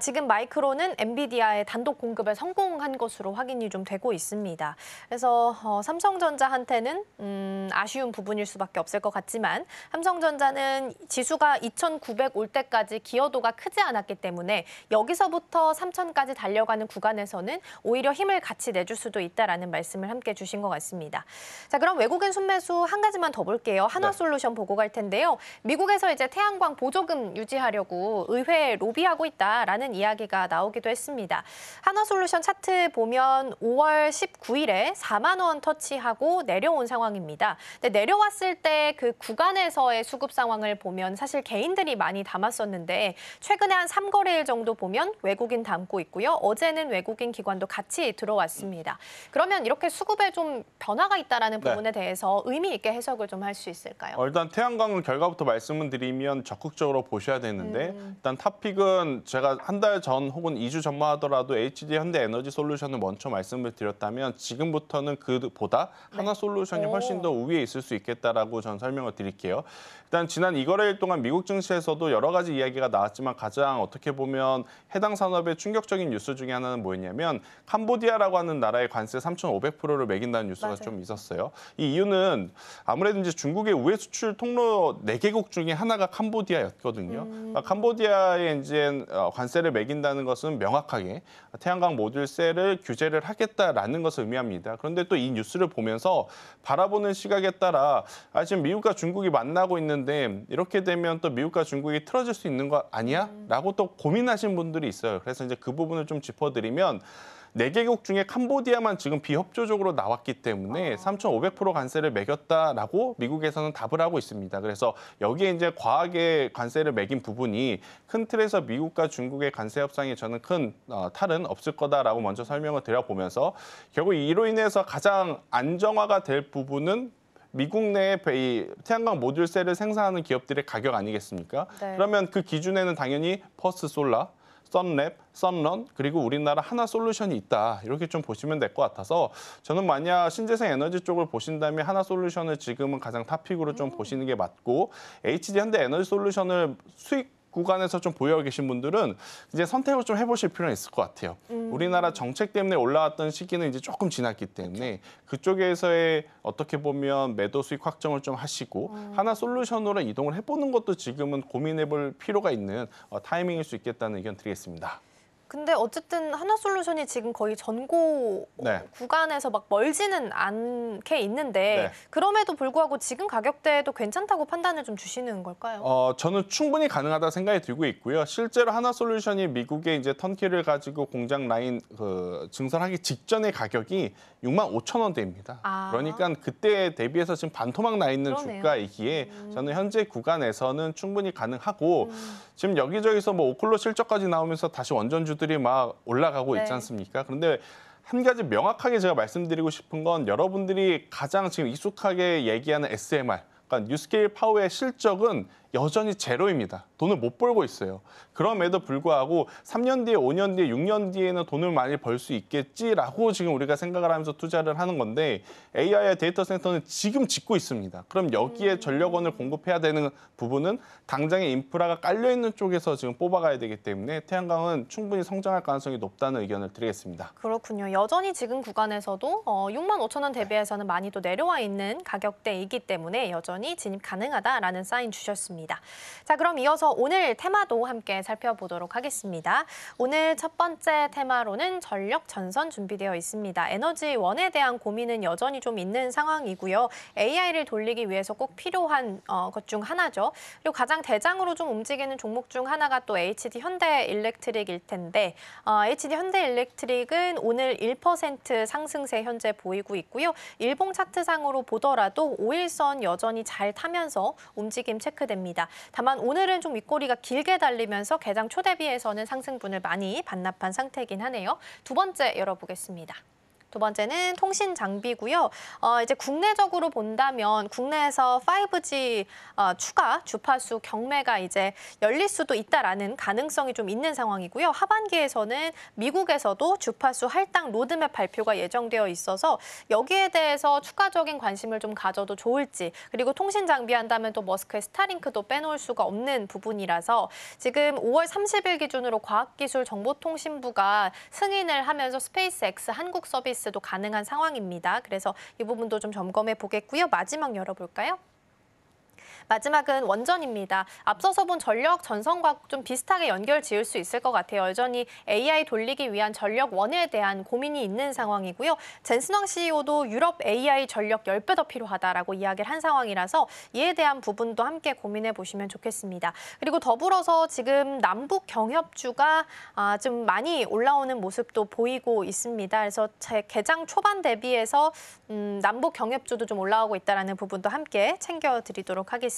지금 마이크론은 엔비디아의 단독 공급에 성공한 것으로 확인이 좀 되고 있습니다. 그래서 삼성전자한테는 아쉬운 부분일 수밖에 없을 것 같지만 삼성전자는 지수가 2,900 올 때까지 기여도가 크지 않았기 때문에 여기서부터 3,000까지 달려가는 구간에서는 오히려 힘을 같이 내줄 수도 있다라는 말씀을 함께 주신 것 같습니다. 자, 그럼 외국인 순매수 한 가지만 더 볼게요. 한화솔루션 보고 갈 텐데요. 미국에서 이제 태양광 보조금 유지하려고 의회에 로비하고 있다라는 이야기가 나오기도 했습니다. 한화솔루션 차트 보면 5월 19일에 4만 원 터치하고 내려온 상황입니다. 근데 내려왔을 때 그 구간에서의 수급 상황을 보면 사실 개인들이 많이 담았었는데 최근에 한 3거래일 정도 보면 외국인 담고 있고요. 어제는 외국인 기관도 같이 들어왔습니다. 그러면 이렇게 수급에 좀 변화가 있다라는 부분에 대해서 의미 있게 해석을 좀 할 수 있을까요? 일단 태양광 결과부터 말씀을 드리면 적극적으로 보셔야 되는데 일단 탑픽은 제가 한 달 전 혹은 2주 전만 하더라도 HD 현대에너지솔루션을 먼저 말씀을 드렸다면 지금부터는 그보다 하나솔루션이 훨씬 더 우위에 있을 수 있겠다라고 전 설명을 드릴게요. 일단 지난 2거래일 동안 미국 증시에서도 여러 가지 이야기가 나왔지만 가장 어떻게 보면 해당 산업의 충격적인 뉴스 중에 하나는 뭐였냐면 캄보디아라고 하는 나라의 관세 3,500%를 매긴다는 뉴스가 좀 있었어요. 이 이유는 아무래도 이제 중국의 우회 수출 통로 4개국 중에 하나가 캄보디아였거든요. 그러니까 캄보디아에 이제 관세를 매긴다는 것은 명확하게 태양광 모듈세를 규제를 하겠다라는 것을 의미합니다. 그런데 또 이 뉴스를 보면서 바라보는 시각에 따라 지금 미국과 중국이 만나고 있는데 이렇게 되면 또 미국과 중국이 틀어질 수 있는 거 아니야? 라고 또 고민하신 분들이 있어요. 그래서 이제 그 부분을 좀 짚어드리면 4개국 중에 캄보디아만 지금 비협조적으로 나왔기 때문에 3,500% 관세를 매겼다라고 미국에서는 답을 하고 있습니다. 그래서 여기에 이제 과하게 관세를 매긴 부분이 큰 틀에서 미국과 중국의 관세 협상에 저는 큰 탈은 없을 거다라고 먼저 설명을 드려보면서 결국 이로 인해서 가장 안정화가 될 부분은 미국 내에 태양광 모듈셀을 생산하는 기업들의 가격 아니겠습니까? 네. 그러면 그 기준에는 당연히 퍼스트솔라, 썬랩, 썬런 그리고 우리나라 하나솔루션이 있다. 이렇게 좀 보시면 될 것 같아서 저는 만약 신재생 에너지 쪽을 보신다면 하나솔루션을 지금은 가장 탑픽으로 좀 보시는 게 맞고 HD 현대에너지솔루션을 수익 구간에서 좀 보유하고 계신 분들은 이제 선택을 좀 해보실 필요는 있을 것 같아요. 우리나라 정책 때문에 올라왔던 시기는 이제 조금 지났기 때문에 그쪽에서의 어떻게 보면 매도 수익 확정을 좀 하시고 하나솔루션으로 이동을 해보는 것도 지금은 고민해볼 필요가 있는 타이밍일 수 있겠다는 의견 드리겠습니다. 근데 어쨌든 하나솔루션이 지금 거의 전고 구간에서 막 멀지는 않게 있는데 그럼에도 불구하고 지금 가격대도 괜찮다고 판단을 좀 주시는 걸까요? 저는 충분히 가능하다 생각이 들고 있고요. 실제로 하나솔루션이 미국에 이제 턴키를 가지고 공장 라인 증설하기 직전의 가격이 65,000원대입니다. 그러니까 그때 대비해서 지금 반토막 나 있는 주가이기에 저는 현재 구간에서는 충분히 가능하고 지금 여기저기서 뭐 오클로 실적까지 나오면서 다시 원전주들이 막 올라가고 있지 않습니까? 그런데 한 가지 명확하게 제가 말씀드리고 싶은 건 여러분들이 가장 지금 익숙하게 얘기하는 SMR, 그러니까 뉴스케일 파워의 실적은 여전히 제로입니다. 돈을 못 벌고 있어요. 그럼에도 불구하고 3년 뒤에, 5년 뒤에, 6년 뒤에는 돈을 많이 벌 수 있겠지라고 지금 우리가 생각을 하면서 투자를 하는 건데 AI와 데이터 센터는 지금 짓고 있습니다. 그럼 여기에 전력원을 공급해야 되는 부분은 당장의 인프라가 깔려있는 쪽에서 지금 뽑아가야 되기 때문에 태양광은 충분히 성장할 가능성이 높다는 의견을 드리겠습니다. 그렇군요. 여전히 지금 구간에서도 65,000원 대비해서는 많이 또 내려와 있는 가격대이기 때문에 여전히 진입 가능하다라는 사인 주셨습니다. 있습니다. 자, 그럼 이어서 오늘 테마도 함께 살펴보도록 하겠습니다. 오늘 첫 번째 테마로는 전력 전선 준비되어 있습니다. 에너지원에 대한 고민은 여전히 좀 있는 상황이고요. AI를 돌리기 위해서 꼭 필요한 것 중 하나죠. 그리고 가장 대장으로 좀 움직이는 종목 중 하나가 또 HD 현대일렉트릭일 텐데 HD 현대일렉트릭은 오늘 1% 상승세 현재 보이고 있고요. 일봉 차트상으로 보더라도 5일선 여전히 잘 타면서 움직임 체크됩니다. 다만 오늘은 좀 윗꼬리가 길게 달리면서 개장 초 대비해서는 상승분을 많이 반납한 상태이긴 하네요. 두 번째 열어보겠습니다. 두 번째는 통신 장비고요. 이제 국내적으로 본다면 국내에서 5G 추가 주파수 경매가 이제 열릴 수도 있다라는 가능성이 좀 있는 상황이고요. 하반기에서는 미국에서도 주파수 할당 로드맵 발표가 예정되어 있어서 여기에 대해서 추가적인 관심을 좀 가져도 좋을지, 그리고 통신 장비 한다면 또 머스크의 스타링크도 빼놓을 수가 없는 부분이라서 지금 5월 30일 기준으로 과학기술정보통신부가 승인을 하면서 스페이스X 한국 서비스 도 가능한 상황입니다. 그래서 이 부분도 좀 점검해 보겠고요. 마지막 열어볼까요? 마지막은 원전입니다. 앞서서 본 전력 전선과 좀 비슷하게 연결 지을 수 있을 것 같아요. 여전히 AI 돌리기 위한 전력원에 대한 고민이 있는 상황이고요. 젠슨왕 CEO도 유럽 AI 전력 10배 더 필요하다라고 이야기를 한 상황이라서 이에 대한 부분도 함께 고민해 보시면 좋겠습니다. 그리고 더불어서 지금 남북 경협주가 좀 많이 올라오는 모습도 보이고 있습니다. 그래서 개장 초반 대비해서 남북 경협주도 좀 올라오고 있다는 부분도 함께 챙겨드리도록 하겠습니다.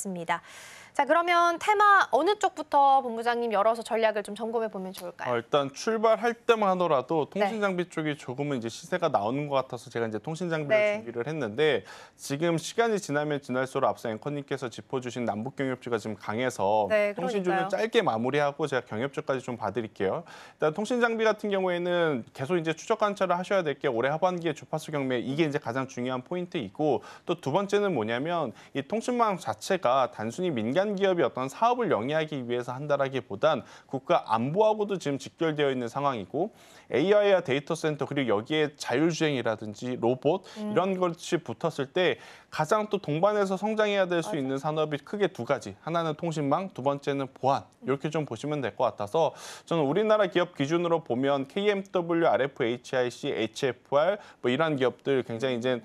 자, 그러면 테마 어느 쪽부터 본부장님 열어서 전략을 좀 점검해 보면 좋을까요? 일단 출발할 때만 하더라도 통신장비 쪽이 조금은 이제 시세가 나오는 것 같아서 제가 이제 통신장비를 준비를 했는데, 지금 시간이 지나면 지날수록 앞서 앵커님께서 짚어주신 남북경협주가 지금 강해서 통신주는 짧게 마무리하고 제가 경협주까지 좀 봐드릴게요. 일단 통신장비 같은 경우에는 계속 이제 추적 관찰을 하셔야 될 게 올해 하반기에 주파수 경매, 이게 이제 가장 중요한 포인트이고, 또 두 번째는 뭐냐면 이 통신망 자체가 단순히 민간 기업이 어떤 사업을 영위하기 위해서 한다라기보단 국가 안보하고도 지금 직결되어 있는 상황이고, AI와 데이터 센터 그리고 여기에 자율주행이라든지 로봇 이런 것이 붙었을 때 가장 또 동반해서 성장해야 될 수 있는 산업이 크게 두 가지. 하나는 통신망, 두 번째는 보안. 이렇게 좀 보시면 될 것 같아서 저는 우리나라 기업 기준으로 보면 KMW, RFHIC, HFR 뭐 이런 기업들 굉장히 이제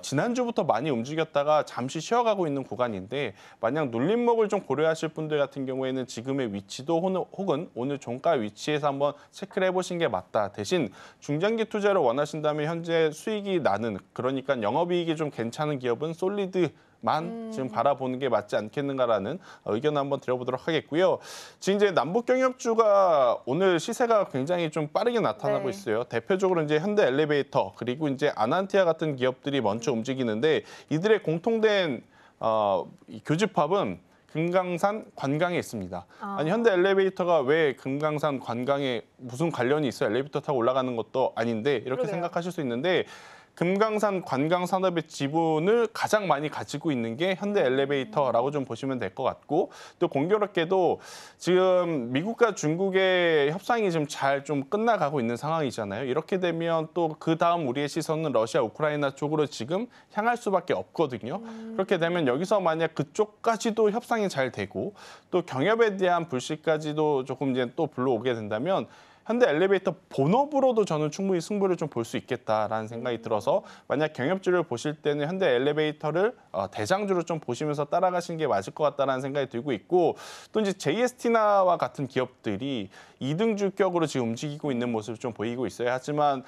지난주부터 많이 움직였다가 잠시 쉬어가고 있는 구간인데, 만약 눌림목을 좀 고려하실 분들 같은 경우에는 지금의 위치도 혹은 오늘 종가 위치에서 한번 체크를 해보신 게 맞다. 대신 중장기 투자를 원하신다면 현재 수익이 나는, 그러니까 영업이익이 좀 괜찮은 기업은 솔리드만 지금 바라보는 게 맞지 않겠는가라는 의견을 한번 드려보도록 하겠고요. 지금 이제 남북 경협주가 오늘 시세가 굉장히 좀 빠르게 나타나고 있어요. 대표적으로 이제 현대 엘리베이터 그리고 이제 아난티아 같은 기업들이 먼저 움직이는데, 이들의 공통된 교집합은 금강산 관광에 있습니다. 아니 현대 엘리베이터가 왜 금강산 관광에 무슨 관련이 있어요? 엘리베이터 타고 올라가는 것도 아닌데 이렇게 생각하실 수 있는데, 금강산 관광 산업의 지분을 가장 많이 가지고 있는 게 현대 엘리베이터라고 좀 보시면 될 것 같고, 또 공교롭게도 지금 미국과 중국의 협상이 지금 잘 좀 끝나가고 있는 상황이잖아요. 이렇게 되면 또 그 다음 우리의 시선은 러시아, 우크라이나 쪽으로 지금 향할 수밖에 없거든요. 그렇게 되면 여기서 만약 그쪽까지도 협상이 잘 되고 또 경협에 대한 불씨까지도 조금 이제 또 불러오게 된다면 현대 엘리베이터 본업으로도 저는 충분히 승부를 좀 볼 수 있겠다라는 생각이 들어서, 만약 경협주를 보실 때는 현대 엘리베이터를 대장주로 좀 보시면서 따라가시는 게 맞을 것 같다라는 생각이 들고 있고, 또 이제 JST나와 같은 기업들이 2등주격으로 지금 움직이고 있는 모습을 좀 보이고 있어요. 하지만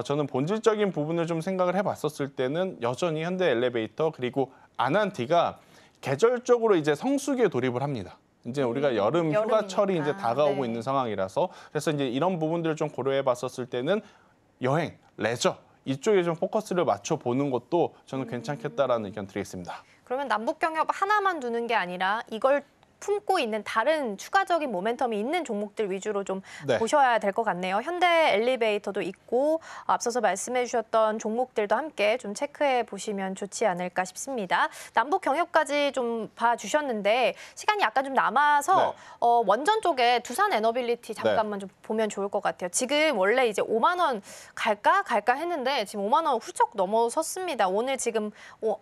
저는 본질적인 부분을 좀 생각을 해봤었을 때는 여전히 현대 엘리베이터 그리고 아난티가 계절적으로 이제 성수기에 돌입을 합니다. 이제 우리가 여름 휴가철이 이제 다가오고 있는 상황이라서, 그래서 이제 이런 부분들을 좀 고려해 봤었을 때는 여행, 레저 이쪽에 좀 포커스를 맞춰 보는 것도 저는 괜찮겠다라는 의견 드리겠습니다. 그러면 남북 경협 하나만 두는 게 아니라 이걸 품고 있는 다른 추가적인 모멘텀이 있는 종목들 위주로 좀 네. 보셔야 될 것 같네요. 현대 엘리베이터도 있고 앞서서 말씀해 주셨던 종목들도 함께 좀 체크해 보시면 좋지 않을까 싶습니다. 남북 경협까지 좀 봐주셨는데 시간이 약간 좀 남아서 네. 원전 쪽에 두산 에너빌리티 잠깐만 좀 보면 좋을 것 같아요. 지금 원래 이제 5만 원 갈까 했는데 지금 5만 원 훌쩍 넘어섰습니다. 오늘 지금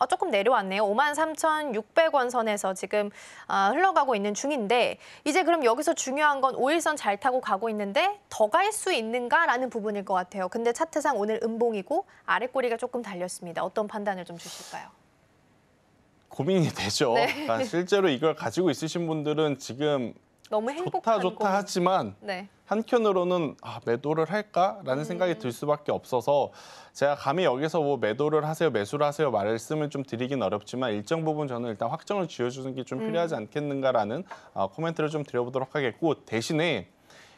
조금 내려왔네요. 53,600원 선에서 지금 흘러가고 있는 중인데 이제 그럼 여기서 중요한 건 5일선 잘 타고 가고 있는데 더 갈 수 있는가라는 부분일 것 같아요. 근데 차트상 오늘 음봉이고 아래 꼬리가 조금 달렸습니다. 어떤 판단을 좀 주실까요? 고민이 되죠. 네. 그러니까 실제로 이걸 가지고 있으신 분들은 지금 너무 행복한 좋다 하지만 네. 한켠으로는 매도를 할까라는 생각이 들 수밖에 없어서 제가 감히 여기서 뭐 매도를 하세요, 매수를 하세요 말씀을 좀 드리긴 어렵지만 일정 부분 저는 일단 확정을 지어주는 게 좀 필요하지 않겠는가라는 코멘트를 좀 드려보도록 하겠고 대신에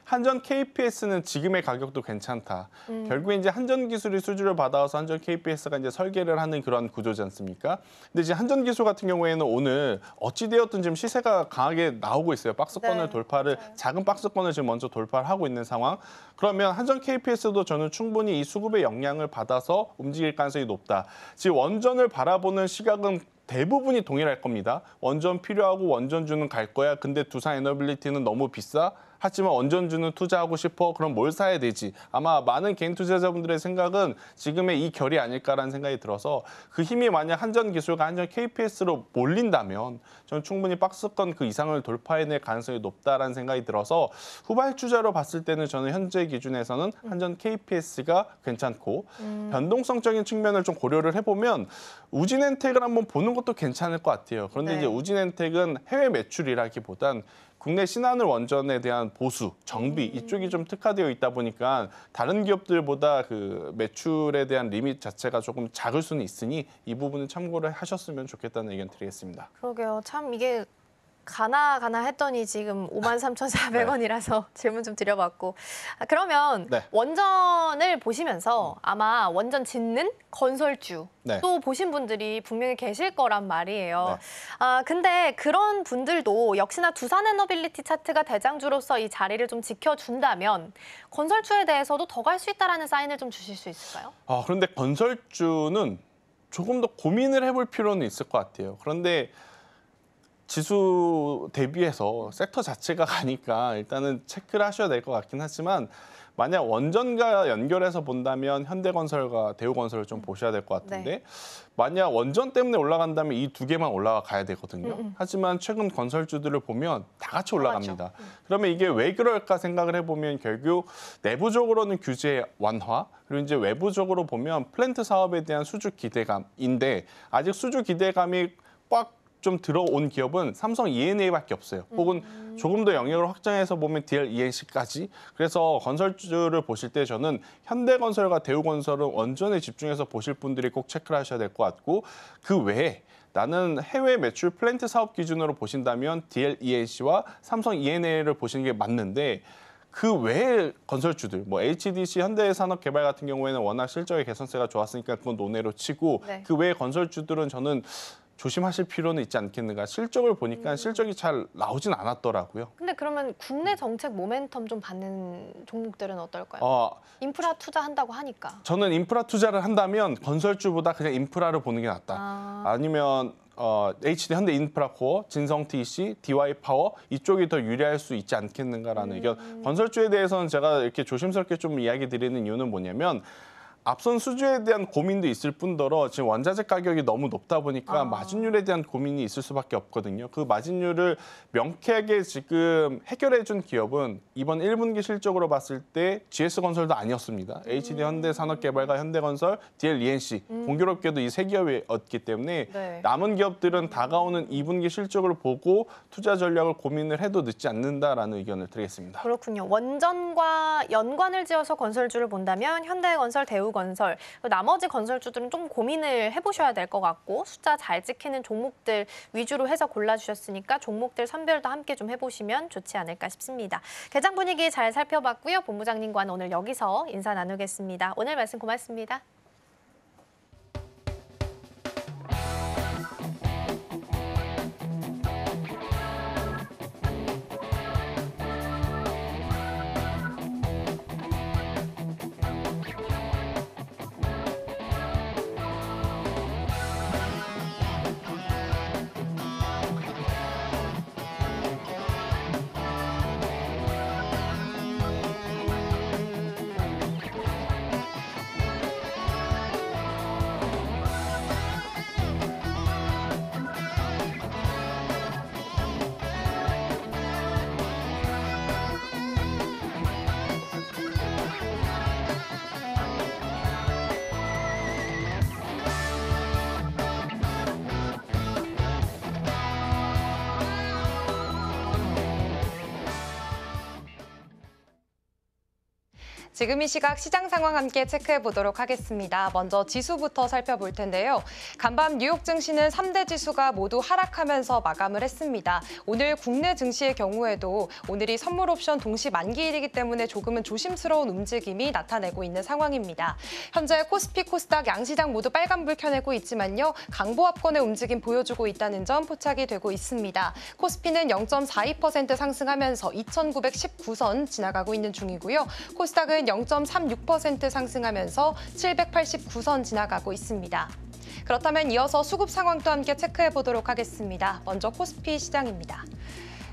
한전 KPS는 지금의 가격도 괜찮다. 결국에 이제 한전 기술이 수주를 받아서 한전 KPS가 이제 설계를 하는 그런 구조지 않습니까? 근데 이제 한전 기술 같은 경우에는 오늘 어찌되었든 지금 시세가 강하게 나오고 있어요. 박스권을 네, 돌파를 작은 박스권을 지금 먼저 돌파를 하고 있는 상황. 그러면 한전 KPS도 저는 충분히 이 수급의 영향을 받아서 움직일 가능성이 높다. 지금 원전을 바라보는 시각은 대부분이 동일할 겁니다. 원전 필요하고 원전주는 갈 거야. 근데 두산 에너빌리티는 너무 비싸. 하지만 원전주는 투자하고 싶어. 그럼 뭘 사야 되지? 아마 많은 개인 투자자분들의 생각은 지금의 이 결이 아닐까라는 생각이 들어서 그 힘이 만약 한전 기술과 한전 KPS로 몰린다면 저는 충분히 박스권 그 이상을 돌파해낼 가능성이 높다라는 생각이 들어서 후발주자로 봤을 때는 저는 현재 기준에서는 한전 KPS가 괜찮고 변동성적인 측면을 좀 고려를 해보면 우진엔텍을 한번 보는 것도 괜찮을 것 같아요. 그런데 네. 이제 우진엔텍은 해외 매출이라기보단 국내 신한울 원전에 대한 보수, 정비 이쪽이 좀 특화되어 있다 보니까 다른 기업들보다 그 매출에 대한 리밋 자체가 조금 작을 수는 있으니 이 부분은 참고를 하셨으면 좋겠다는 의견 드리겠습니다. 그러게요. 참 이게 가나 했더니 지금 53,400원이라서 질문 좀 드려봤고 그러면 네. 원전을 보시면서 아마 원전 짓는 건설주 네. 또 보신 분들이 분명히 계실 거란 말이에요. 네. 근데 그런 분들도 역시나 두산에너빌리티 차트가 대장주로서 이 자리를 좀 지켜준다면 건설주에 대해서도 더 갈 수 있다라는 사인을 좀 주실 수 있을까요? 그런데 건설주는 조금 더 고민을 해볼 필요는 있을 것 같아요. 그런데 지수 대비해서 섹터 자체가 가니까 일단은 체크를 하셔야 될 것 같긴 하지만 만약 원전과 연결해서 본다면 현대건설과 대우건설을 좀 보셔야 될 것 같은데 네. 만약 원전 때문에 올라간다면 이 두 개만 올라가야 되거든요. 하지만 최근 건설주들을 보면 다 같이 올라갑니다. 그러면 이게 왜 그럴까 생각을 해보면 결국 내부적으로는 규제 완화 그리고 이제 외부적으로 보면 플랜트 사업에 대한 수주 기대감인데 아직 수주 기대감이 꽉 좀 들어온 기업은 삼성 E&A밖에 없어요. 혹은 조금 더 영역을 확장해서 보면 DL ENC까지. 그래서 건설주를 보실 때 저는 현대건설과 대우건설은 원전에 집중해서 보실 분들이 꼭 체크를 하셔야 될 것 같고 그 외에 나는 해외 매출 플랜트 사업 기준으로 보신다면 DL ENC와 삼성 E&A를 보시는 게 맞는데 그 외의 건설주들, 뭐 HDC, 현대산업개발 같은 경우에는 워낙 실적의 개선세가 좋았으니까 그건 논외로 치고 네. 그 외의 건설주들은 저는 조심하실 필요는 있지 않겠는가. 실적을 보니까 실적이 잘 나오진 않았더라고요. 근데 그러면 국내 정책 모멘텀 좀 받는 종목들은 어떨까요? 인프라 투자한다고 하니까. 저는 인프라 투자를 한다면 건설주보다 그냥 인프라를 보는 게 낫다. 아니면 HD 현대 인프라코어, 진성 TC, DY 파워 이쪽이 더 유리할 수 있지 않겠는가라는 의견. 건설주에 대해서는 제가 이렇게 조심스럽게 좀 이야기 드리는 이유는 뭐냐면 앞선 수주에 대한 고민도 있을 뿐더러 지금 원자재 가격이 너무 높다 보니까 마진율에 대한 고민이 있을 수밖에 없거든요. 그 마진율을 명쾌하게 지금 해결해 준 기업은 이번 1분기 실적으로 봤을 때 GS건설도 아니었습니다. HD 현대산업개발과 현대건설, DL ENC 공교롭게도 이 세 기업이었기 때문에 네. 남은 기업들은 다가오는 2분기 실적을 보고 투자 전략을 고민을 해도 늦지 않는다라는 의견을 드리겠습니다. 그렇군요. 원전과 연관을 지어서 건설주를 본다면 현대건설, 대우건설, 나머지 건설주들은 좀 고민을 해보셔야 될 것 같고 숫자 잘 찍히는 종목들 위주로 해서 골라주셨으니까 종목들 선별도 함께 좀 해보시면 좋지 않을까 싶습니다. 개장 분위기 잘 살펴봤고요. 본부장님과는 오늘 여기서 인사 나누겠습니다. 오늘 말씀 고맙습니다. 지금 이 시각 시장 상황 함께 체크해 보도록 하겠습니다. 먼저 지수부터 살펴볼 텐데요. 간밤 뉴욕 증시는 3대 지수가 모두 하락하면서 마감을 했습니다. 오늘 국내 증시의 경우에도 오늘이 선물 옵션 동시 만기일이기 때문에 조금은 조심스러운 움직임이 나타내고 있는 상황입니다. 현재 코스피, 코스닥 양시장 모두 빨간불 켜내고 있지만요. 강보합권의 움직임 보여주고 있다는 점 포착이 되고 있습니다. 코스피는 0.42% 상승하면서 2,919선 지나가고 있는 중이고요. 코스닥은 0.36% 상승하면서 789선 지나가고 있습니다. 그렇다면 이어서 수급 상황도 함께 체크해 보도록 하겠습니다. 먼저 코스피 시장입니다.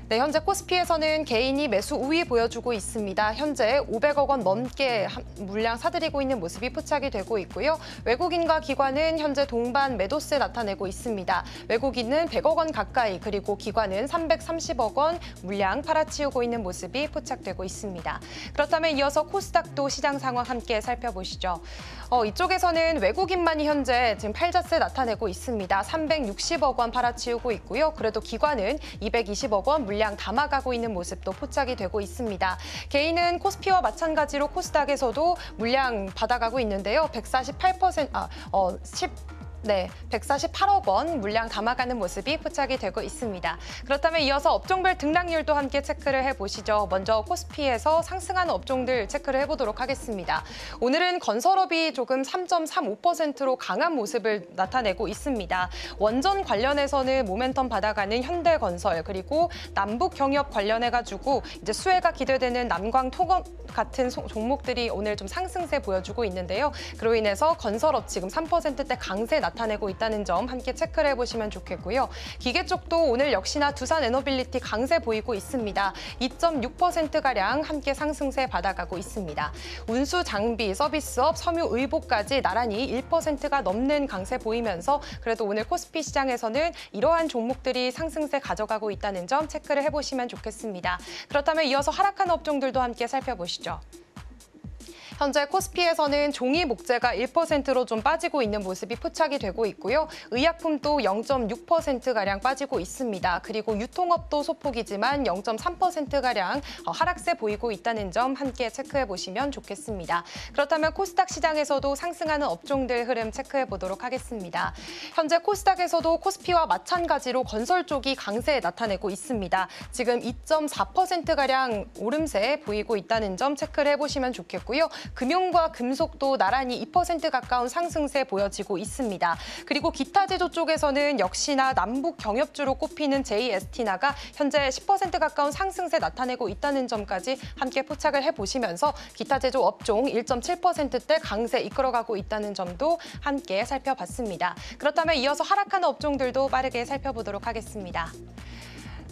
네, 현재 코스피에서는 개인이 매수 우위 보여주고 있습니다. 현재 500억 원 넘게 물량 사들이고 있는 모습이 포착이 되고 있고요. 외국인과 기관은 현재 동반 매도세 나타내고 있습니다. 외국인은 100억 원 가까이, 그리고 기관은 330억 원 물량 팔아치우고 있는 모습이 포착되고 있습니다. 그렇다면 이어서 코스닥도 시장 상황 함께 살펴보시죠. 이쪽에서는 외국인만이 현재 지금 팔자세 나타내고 있습니다. 360억 원 팔아치우고 있고요. 그래도 기관은 220억 원 물량 담아가고 있는 모습도 포착이 되고 있습니다. 개인은 코스피와 마찬가지로 코스닥에서도 물량 받아가고 있는데요. 148억 원 물량 담아가는 모습이 포착이 되고 있습니다. 그렇다면 이어서 업종별 등락률도 함께 체크를 해보시죠. 먼저 코스피에서 상승하는 업종들 체크를 해보도록 하겠습니다. 오늘은 건설업이 조금 3.35%로 강한 모습을 나타내고 있습니다. 원전 관련해서는 모멘텀 받아가는 현대건설, 그리고 남북경협 관련해가지고 이제 수혜가 기대되는 남광, 토건 같은 종목들이 오늘 좀 상승세 보여주고 있는데요. 그로 인해서 건설업 지금 3%대 강세 나타내고 있다는 점 함께 체크를 해보시면 좋겠고요. 기계 쪽도 오늘 역시나 두산에너빌리티 강세 보이고 있습니다. 2.6%가량 함께 상승세 받아가고 있습니다. 운수, 장비, 서비스업, 섬유의복까지 나란히 1%가 넘는 강세 보이면서 그래도 오늘 코스피 시장에서는 이러한 종목들이 상승세 가져가고 있다는 점 체크를 해보시면 좋겠습니다. 그렇다면 이어서 하락한 업종들도 함께 살펴보시죠. 현재 코스피에서는 종이 목재가 1%로 좀 빠지고 있는 모습이 포착이 되고 있고요. 의약품도 0.6%가량 빠지고 있습니다. 그리고 유통업도 소폭이지만 0.3%가량 하락세 보이고 있다는 점 함께 체크해 보시면 좋겠습니다. 그렇다면 코스닥 시장에서도 상승하는 업종들 흐름 체크해 보도록 하겠습니다. 현재 코스닥에서도 코스피와 마찬가지로 건설 쪽이 강세 나타내고 있습니다. 지금 2.4%가량 오름세 보이고 있다는 점 체크를 해보시면 좋겠고요. 금융과 금속도 나란히 2% 가까운 상승세 보여지고 있습니다. 그리고 기타 제조 쪽에서는 역시나 남북 경협주로 꼽히는 JST나가 현재 10% 가까운 상승세 나타내고 있다는 점까지 함께 포착을 해보시면서 기타 제조 업종 1.7%대 강세 이끌어가고 있다는 점도 함께 살펴봤습니다. 그렇다면 이어서 하락하는 업종들도 빠르게 살펴보도록 하겠습니다.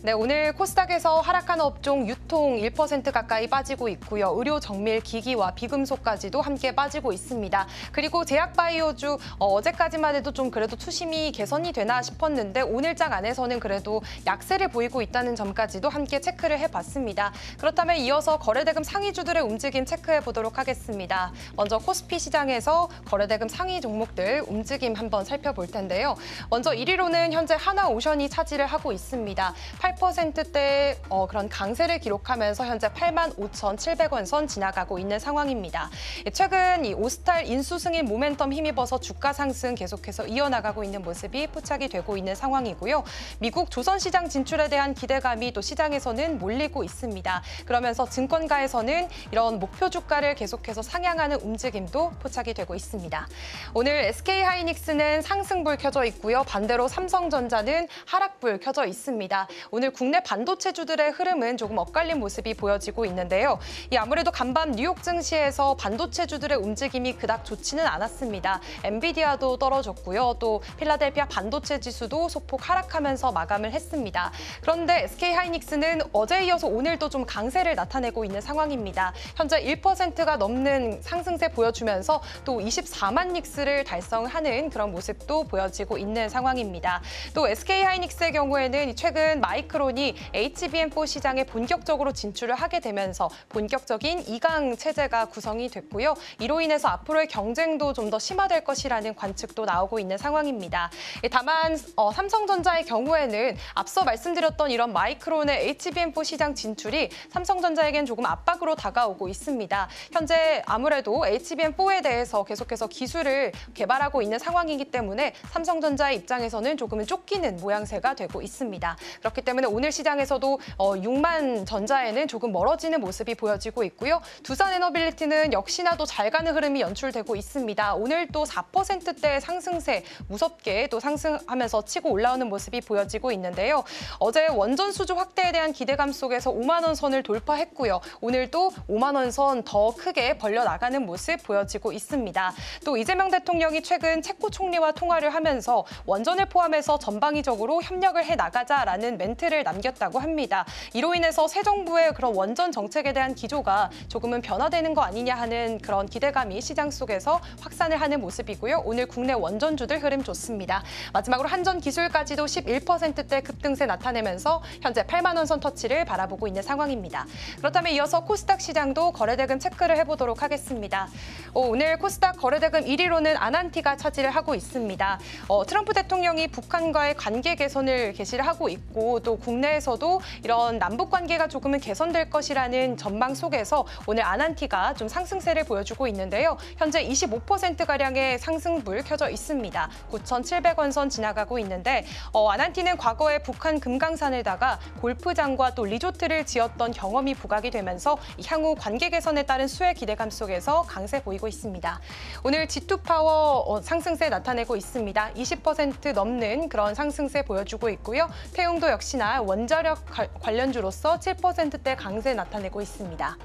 네, 오늘 코스닥에서 하락하는 업종 유통 1% 가까이 빠지고 있고요. 의료, 정밀, 기기와 비금속까지도 함께 빠지고 있습니다. 그리고 제약바이오주 어제까지만 해도 좀 그래도 투심이 개선이 되나 싶었는데 오늘장 안에서는 그래도 약세를 보이고 있다는 점까지도 함께 체크를 해봤습니다. 그렇다면 이어서 거래대금 상위주들의 움직임 체크해 보도록 하겠습니다. 먼저 코스피 시장에서 거래대금 상위 종목들 움직임 한번 살펴볼 텐데요. 먼저 1위로는 현재 하나오션이 차지를 하고 있습니다. 8%대 그런 강세를 기록하면서 현재 85,700원 선 지나가고 있는 상황입니다. 최근 이 오스탈 인수 승인 모멘텀 힘입어서 주가 상승 계속해서 이어나가고 있는 모습이 포착이 되고 있는 상황이고요. 미국 조선시장 진출에 대한 기대감이 또 시장에서는 몰리고 있습니다. 그러면서 증권가에서는 이런 목표 주가를 계속해서 상향하는 움직임도 포착이 되고 있습니다. 오늘 SK하이닉스는 상승불 켜져 있고요. 반대로 삼성전자는 하락불 켜져 있습니다. 오늘 국내 반도체주들의 흐름은 조금 엇갈린 모습이 보여지고 있는데요. 아무래도 간밤 뉴욕 증시에서 반도체주들의 움직임이 그닥 좋지는 않았습니다. 엔비디아도 떨어졌고요. 또 필라델피아 반도체 지수도 소폭 하락하면서 마감을 했습니다. 그런데 SK하이닉스는 어제에 이어서 오늘도 좀 강세를 나타내고 있는 상황입니다. 현재 1%가 넘는 상승세 보여주면서 또 24만 닉스를 달성하는 그런 모습도 보여지고 있는 상황입니다. 또 SK하이닉스의 경우에는 최근 마이크론 마이크론이 HBM4 시장에 본격적으로 진출을 하게 되면서 본격적인 2강 체제가 구성이 됐고요. 이로 인해서 앞으로의 경쟁도 좀 더 심화될 것이라는 관측도 나오고 있는 상황입니다. 다만 삼성전자의 경우에는 앞서 말씀드렸던 이런 마이크론의 HBM4 시장 진출이 삼성전자에겐 조금 압박으로 다가오고 있습니다. 현재 아무래도 HBM4에 대해서 계속해서 기술을 개발하고 있는 상황이기 때문에 삼성전자의 입장에서는 조금은 쫓기는 모양새가 되고 있습니다. 그렇기 때문에 오늘 시장에서도 6만 전자에는 조금 멀어지는 모습이 보여지고 있고요. 두산 에너빌리티는 역시나 또 잘 가는 흐름이 연출되고 있습니다. 오늘 또 4%대의 상승세 무섭게 또 상승하면서 치고 올라오는 모습이 보여지고 있는데요. 어제 원전 수주 확대에 대한 기대감 속에서 5만 원 선을 돌파했고요. 오늘 또 5만 원 선 더 크게 벌려 나가는 모습 보여지고 있습니다. 또 이재명 대통령이 최근 체코 총리와 통화를 하면서 원전을 포함해서 전방위적으로 협력을 해 나가자라는 멘트를 남겼다고 합니다. 이로 인해서 새 정부의 그런 원전 정책에 대한 기조가 조금은 변화되는 거 아니냐 하는 그런 기대감이 시장 속에서 확산을 하는 모습이고요. 오늘 국내 원전주들 흐름 좋습니다. 마지막으로 한전기술까지도 11%대 급등세 나타내면서 현재 8만 원 선 터치를 바라보고 있는 상황입니다. 그렇다면 이어서 코스닥 시장도 거래대금 체크를 해보도록 하겠습니다. 오늘 코스닥 거래대금 1위로는 아난티가 차지를 하고 있습니다. 트럼프 대통령이 북한과의 관계 개선을 개시를 하고 있고 또 국내에서도 이런 남북 관계가 조금은 개선될 것이라는 전망 속에서 오늘 아난티가 좀 상승세를 보여주고 있는데요. 현재 25%가량의 상승불 켜져 있습니다. 9,700원 선 지나가고 있는데 아난티는 과거에 북한 금강산에다가 골프장과 또 리조트를 지었던 경험이 부각이 되면서 향후 관계 개선에 따른 수혜 기대감 속에서 강세 보이고 있습니다. 오늘 G2파워 상승세 나타내고 있습니다. 20% 넘는 그런 상승세 보여주고 있고요. 태용도 역시나 원자력 관련주로서 7%대 강세 나타내고 있습니다.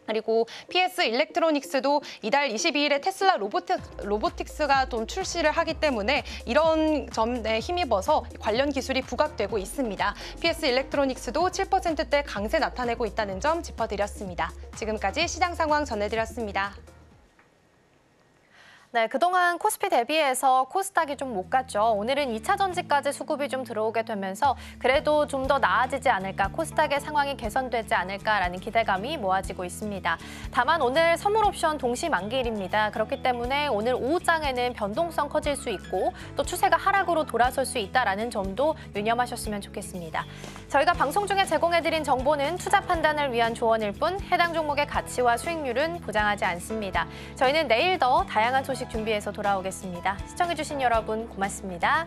그리고 PS 일렉트로닉스도 이달 22일에 테슬라 로보틱스가 좀 출시를 하기 때문에 이런 점에 힘입어서 관련 기술이 부각되고 있습니다. PS 일렉트로닉스도 7%대 강세 나타내고 있다는 점 짚어드렸습니다. 지금까지 시장 상황 전해드렸습니다. 네, 그동안 코스피 대비해서 코스닥이 좀 못 갔죠. 오늘은 2차 전지까지 수급이 좀 들어오게 되면서 그래도 좀 더 나아지지 않을까, 코스닥의 상황이 개선되지 않을까라는 기대감이 모아지고 있습니다. 다만 오늘 선물 옵션 동시 만기일입니다. 그렇기 때문에 오늘 오후장에는 변동성 커질 수 있고 또 추세가 하락으로 돌아설 수 있다라는 점도 유념하셨으면 좋겠습니다. 저희가 방송 중에 제공해드린 정보는 투자 판단을 위한 조언일 뿐 해당 종목의 가치와 수익률은 보장하지 않습니다. 저희는 내일 더 다양한 소식 준비해서 돌아오겠습니다. 시청해주신 여러분 고맙습니다.